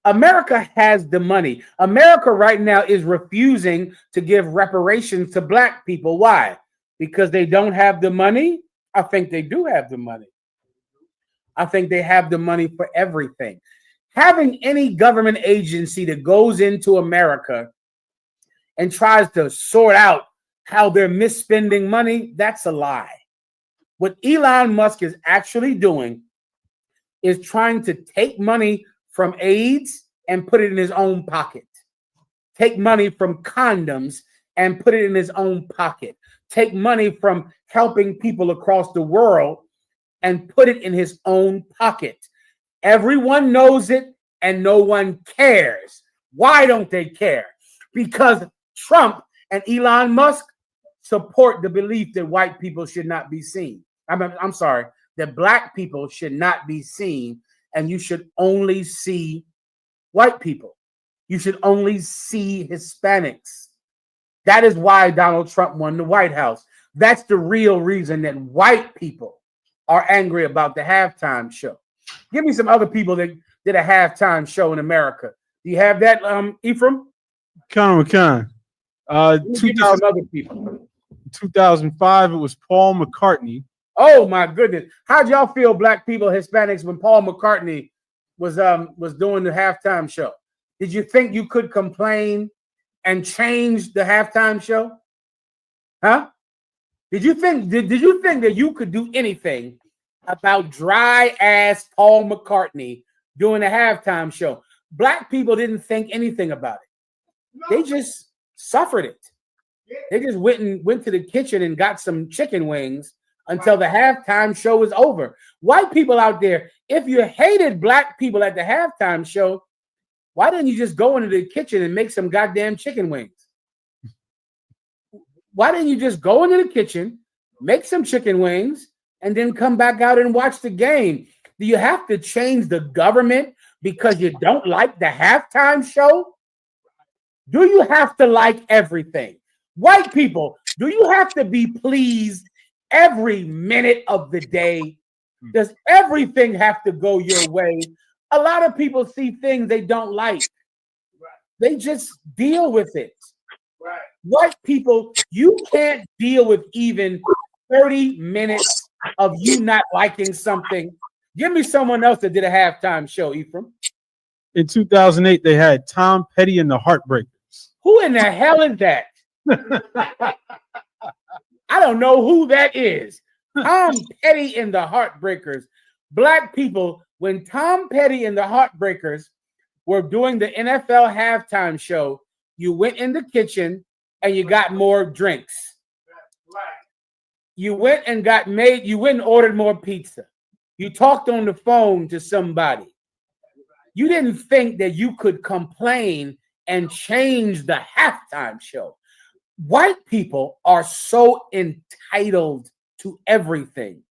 America has the money. America right now is refusing to give reparations to black people. Why? because they don't have the money? I think they do have the money. I think they have the money for everything. Having any government agency that goes into America and tries to sort out how they're misspending money, that's a lie. What Elon Musk is actually doing is trying to take money from AIDS and put it in his own pocket. Take money from condoms and put it in his own pocket. Take money from helping people across the world and put it in his own pocket. Everyone knows it and no one cares. Why don't they care? Because Trump and Elon Musk support the belief that white people should not be seen. I'm sorry, that black people should not be seen, and you should only see white people. You should only see Hispanics. That is why Donald Trump won the White House. That's the real reason that white people are angry about the halftime show. Give me some other people that did a halftime show in America. Do you have that, Ephraim? Conor McCann. 2000, other people. 2005, it was Paul McCartney. Oh my goodness! How'd y'all feel, black people, Hispanics, when Paul McCartney was doing the halftime show? Did you think you could complain and change the halftime show? Huh? Did you think that you could do anything about dry ass Paul McCartney doing a halftime show? Black people didn't think anything about it. They just suffered it. They just went to the kitchen and got some chicken wings until the halftime show was over. White people out there, if you hated black people at the halftime show, why didn't you just go into the kitchen and make some goddamn chicken wings? Why didn't you just go into the kitchen, make some chicken wings, and then come back out and watch the game? Do you have to change the government because you don't like the halftime show? Do you have to like everything? White people, do you have to be pleased every minute of the day? Does everything have to go your way? A lot of people see things they don't like. They just deal with it. White people, you can't deal with even 30 minutes of you not liking something. Give me someone else that did a halftime show, Ephraim. In 2008, they had Tom Petty and the Heartbreakers. Who in the hell is that? I don't know who that is. Tom Petty and the Heartbreakers. Black people, when Tom Petty and the Heartbreakers were doing the NFL halftime show, you went in the kitchen and you got more drinks. You went and ordered more pizza. You talked on the phone to somebody. You didn't think that you could complain and change the halftime show. White people are so entitled to everything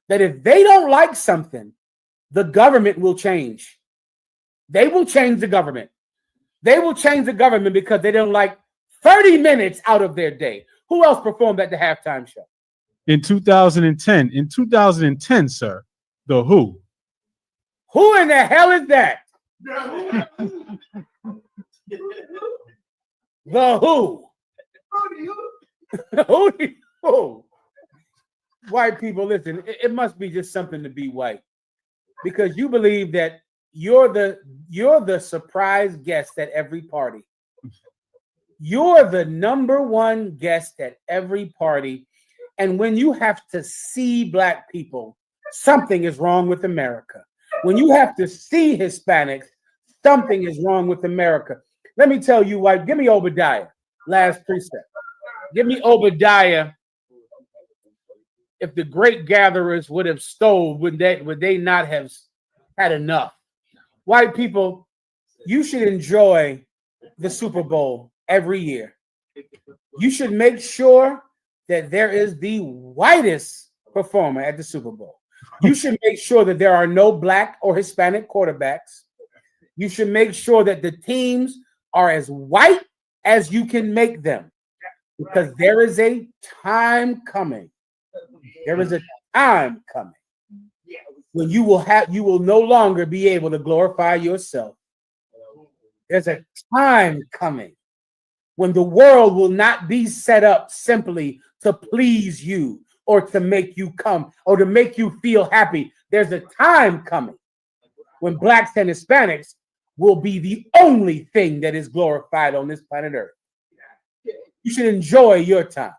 that if they don't like something, the government will change. They will change the government. They will change the government because they don't like 30 minutes out of their day. Who else performed at the halftime show? In 2010, sir, The Who. Who in the hell is that? The Who. Who? White people, listen, it must be just something to be white, because you believe that you're the surprise guest at every party. You're the number one guest at every party. And when you have to see black people, something is wrong with America. When you have to see Hispanics, something is wrong with America. Let me tell you, white, give me Obadiah, last precept. Give me Obadiah. If the great gatherers would have stole, would they not have had enough? White people, you should enjoy the Super Bowl every year. You should make sure that there is the whitest performer at the Super Bowl. You should make sure that there are no black or Hispanic quarterbacks. You should make sure that the teams are as white as you can make them, because there is a time coming. There is a time coming when you will no longer be able to glorify yourself. There's a time coming when the world will not be set up simply to please you or to make you come or to make you feel happy. There's a time coming when blacks and Hispanics will be the only thing that is glorified on this planet Earth. You should enjoy your time.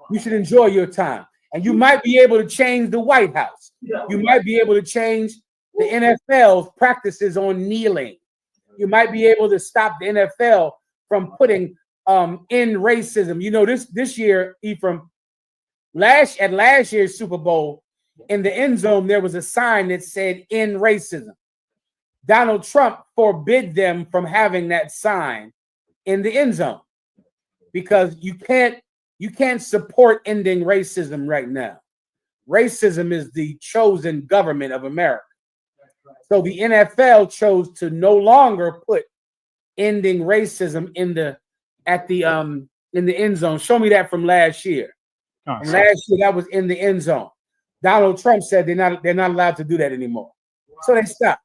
You should enjoy your time. And you might be able to change the White House. You might be able to change the NFL's practices on kneeling. You might be able to stop the NFL from putting in racism. You know, this year, Ephraim, last year's Super Bowl, in the end zone, there was a sign that said "in racism." Donald Trump forbid them from having that sign in the end zone because you can't support ending racism right now. Racism is the chosen government of America. So the NFL chose to no longer put ending racism in the end zone. Show me that from last year. From last year, that was in the end zone. Donald Trump said they're not allowed to do that anymore. So they stopped.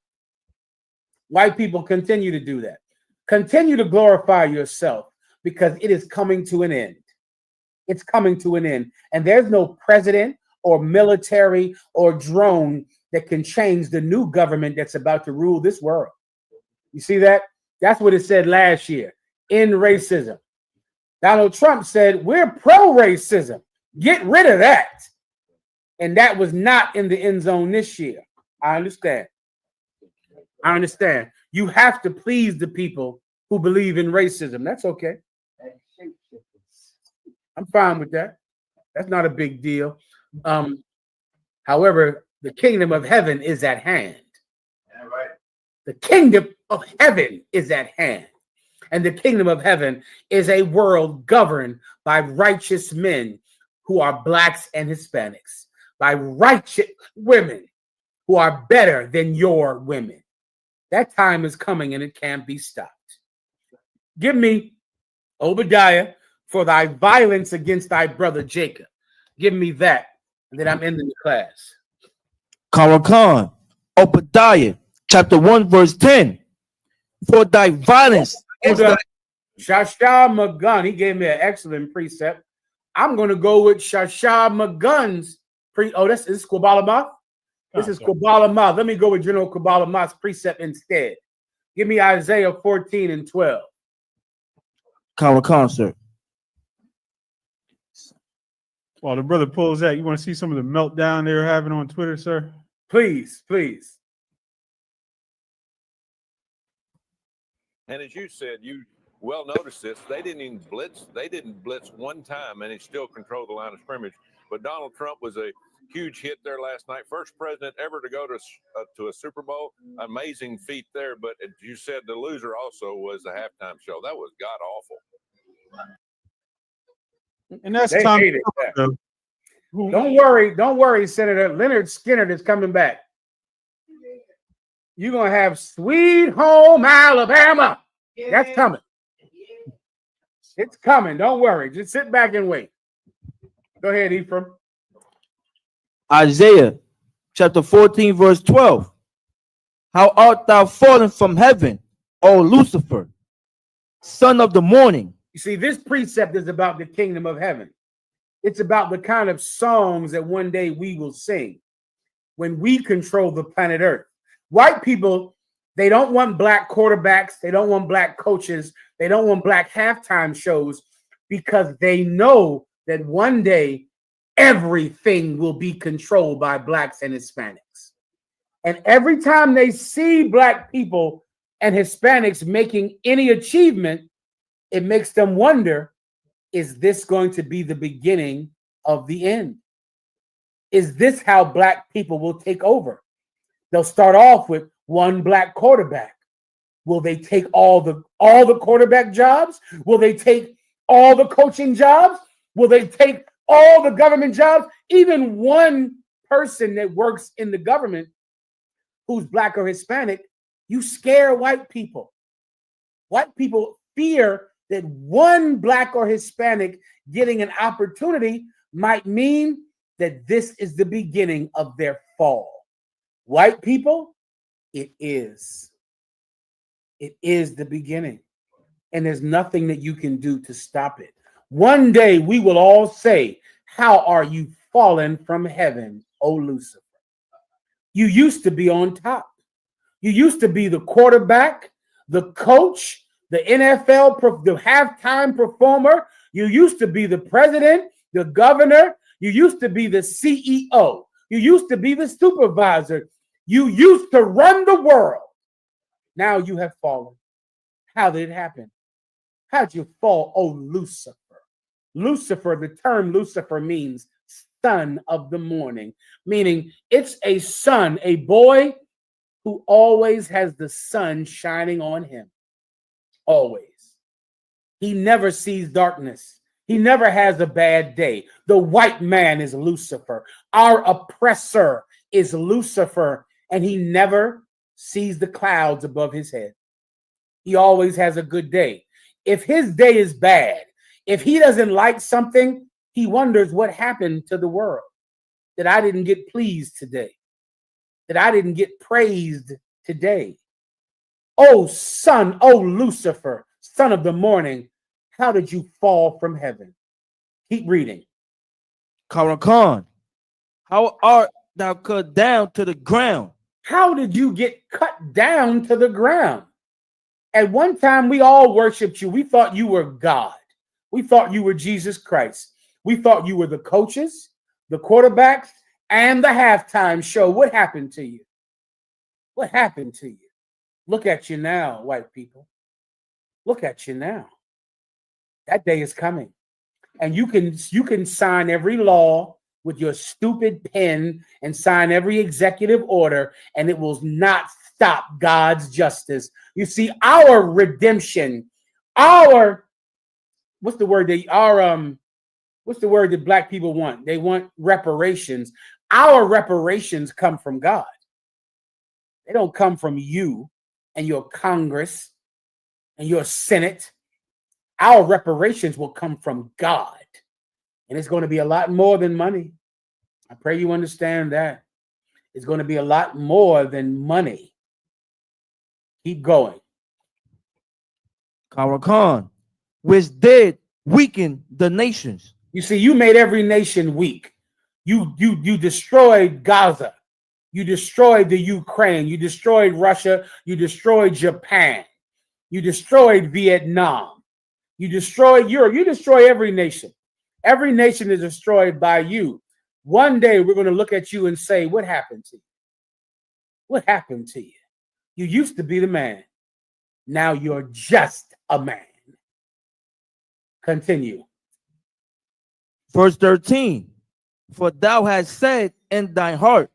White people continue to do that. Continue to glorify yourself because it is coming to an end. It's coming to an end. And there's no president or military or drone that can change the new government that's about to rule this world. You see that? That's what it said last year. In racism. Donald Trump said, we're pro-racism. Get rid of that. And that was not in the end zone this year. I understand. You have to please the people who believe in racism. That's okay. I'm fine with that. That's not a big deal. However, the kingdom of heaven is at hand. The kingdom of heaven is at hand. And the kingdom of heaven is a world governed by righteous men who are blacks and Hispanics, by righteous women who are better than your women. That time is coming and it can't be stopped. Give me Obadiah, for thy violence against thy brother Jacob. Give me that, and then I'm ending the class. Khan, Obadiah, chapter 1, verse 10. For thy violence. Shasha Magun, he gave me an excellent precept. I'm going to go with Shasha Magun's this is Quabalamath. This is Quabalamath. Let me go with General Quabalamath's precept instead. Give me Isaiah 14 and 12. Khan, sir. While the brother pulls that, you want to see some of the meltdown they were having on Twitter, sir? Please, please. And as you said, you well noticed this. They didn't even blitz. They didn't blitz one time, and it still controlled the line of scrimmage. But Donald Trump was a huge hit there last night. First president ever to go to a Super Bowl. Amazing feat there. But as you said, the loser also was the halftime show. That was god awful. And that's They Tommy. hated that. Don't worry, Senator Leonard Skinner is coming back. You're gonna have Sweet Home Alabama. That's coming. It's coming. Don't worry. Just sit back and wait. Go ahead, Ephraim. Isaiah chapter 14, verse 12. How art thou fallen from heaven, O Lucifer, son of the morning? You see, this precept is about the kingdom of heaven. It's about the kind of songs that one day we will sing when we control the planet Earth. White people, they don't want black quarterbacks. They don't want black coaches. They don't want black halftime shows because they know that one day everything will be controlled by blacks and Hispanics. And every time they see black people and Hispanics making any achievement, it makes them wonder, is this going to be the beginning of the end? Is this how black people will take over? They'll start off with one black quarterback. Will they take all the quarterback jobs? Will they take all the coaching jobs? Will they take all the government jobs? Even one person that works in the government who's black or Hispanic, you scare white people. White people fear that one black or Hispanic getting an opportunity might mean that this is the beginning of their fall. White people, it is. It is the beginning. and there's nothing that you can do to stop it. One day we will all say, how are you fallen from heaven, O Lucifer? You used to be on top. You used to be the quarterback, the coach, the NFL, the halftime performer. You used to be the president, the governor. You used to be the CEO. You used to be the supervisor. You used to run the world. Now you have fallen. How did it happen? How'd you fall, oh Lucifer? Lucifer, the term Lucifer means son of the morning, meaning it's a son, a boy who always has the sun shining on him. Always. He never sees darkness. He never has a bad day. The white man is Lucifer. Our oppressor is Lucifer, and he never sees the clouds above his head. He always has a good day. If his day is bad, if he doesn't like something, he wonders what happened to the world, that I didn't get pleased today, that I didn't get praised today. Oh, son, oh, Lucifer, son of the morning, how did you fall from heaven? Keep reading. Khan, how art thou cut down to the ground? How did you get cut down to the ground? At one time, we all worshiped you. We thought you were God. We thought you were Jesus Christ. We thought you were the coaches, the quarterbacks, and the halftime show. What happened to you? What happened to you? Look at you now, white people. Look at you now. That day is coming. And you can sign every law with your stupid pen and sign every executive order, and it will not stop God's justice. You see, our redemption, what's the word that black people want? They want reparations. Our reparations come from God. They don't come from you and your Congress and your Senate. Our reparations will come from God. And it's going to be a lot more than money. I pray you understand that. It's going to be a lot more than money. Keep going. Khan, which did weaken the nations. You see, you made every nation weak. You destroyed Gaza. You destroyed the Ukraine. You destroyed Russia. You destroyed Japan. You destroyed Vietnam. You destroyed Europe. You destroy every nation. Every nation is destroyed by you. One day we're going to look at you and say, what happened to you? What happened to you? You used to be the man. Now you're just a man. Continue. Verse 13. For thou hast said in thy heart,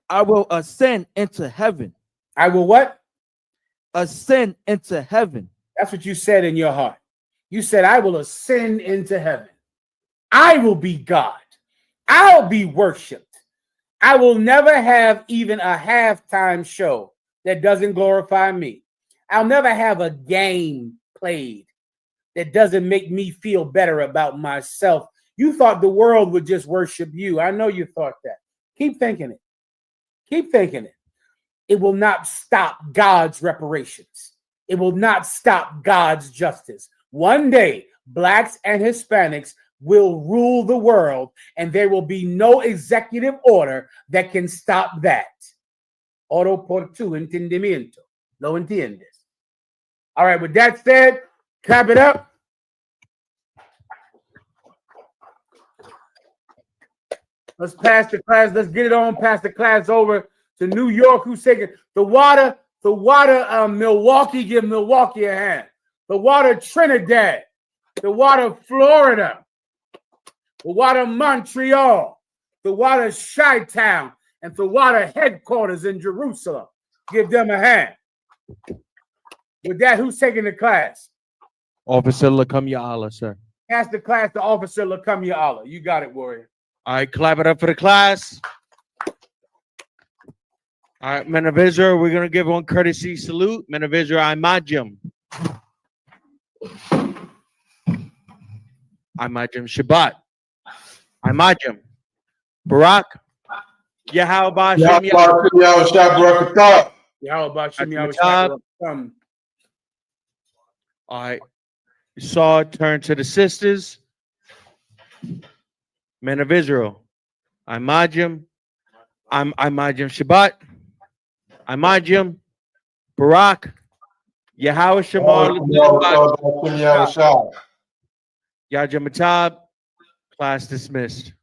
I will ascend into heaven. I will what? Ascend into heaven. That's what you said in your heart. You said, I will ascend into heaven. I will be God. I'll be worshiped. I will never have even a halftime show that doesn't glorify me. I'll never have a game played that doesn't make me feel better about myself. You thought the world would just worship you. I know you thought that. Keep thinking it. Keep thinking it. It will not stop God's reparations. It will not stop God's justice. One day, blacks and Hispanics will rule the world, and there will be no executive order that can stop that. Oro por tu entendimiento. ¿Lo entiendes? All right, with that said, clap it up. Let's pass the class. Let's get it on. Pass the class over to New York. Who's taking the water? Milwaukee. Give Milwaukee a hand. The water Trinidad. The water Florida. The water Montreal. The water Chi-Town. And the water headquarters in Jerusalem. Give them a hand. With that, who's taking the class? Officer Lakumya Allah, sir. Pass the class to Officer Lakumya Allah. You got it, warrior. All right, clap it up for the class. All right, men of Israel, we're going to give one courtesy salute. Men of Israel, Imajim. Imajim Shabbat. Imajim. Barak. Yahweh Shem Yahweh. All right. Saul turned to the sisters. Men of Israel. Imajim. Imajim Shabbat. Imajim. Barak. Yahweh Shemar. Yajim Matab. Class dismissed.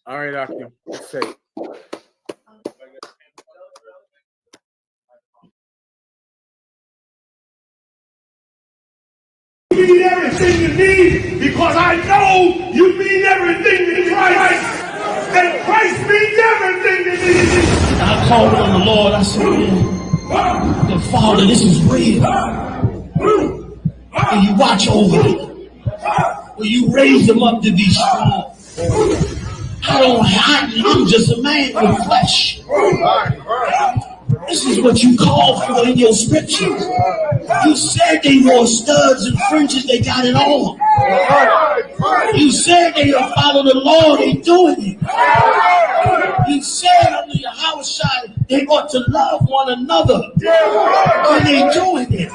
All right, Akim. Let's say. You mean everything to me because I know you mean everything to Christ. And Christ means everything to me. I called on the Lord. I said, the Father, this is real. And you watch over it. Will you raise them up to be strong? I'm just a man with flesh. This is what you call for in your scriptures. You said they wore studs and fringes, they got it on. You said they will follow the Lord, they doing it. You said under your house side they ought to love one another, and they doing it.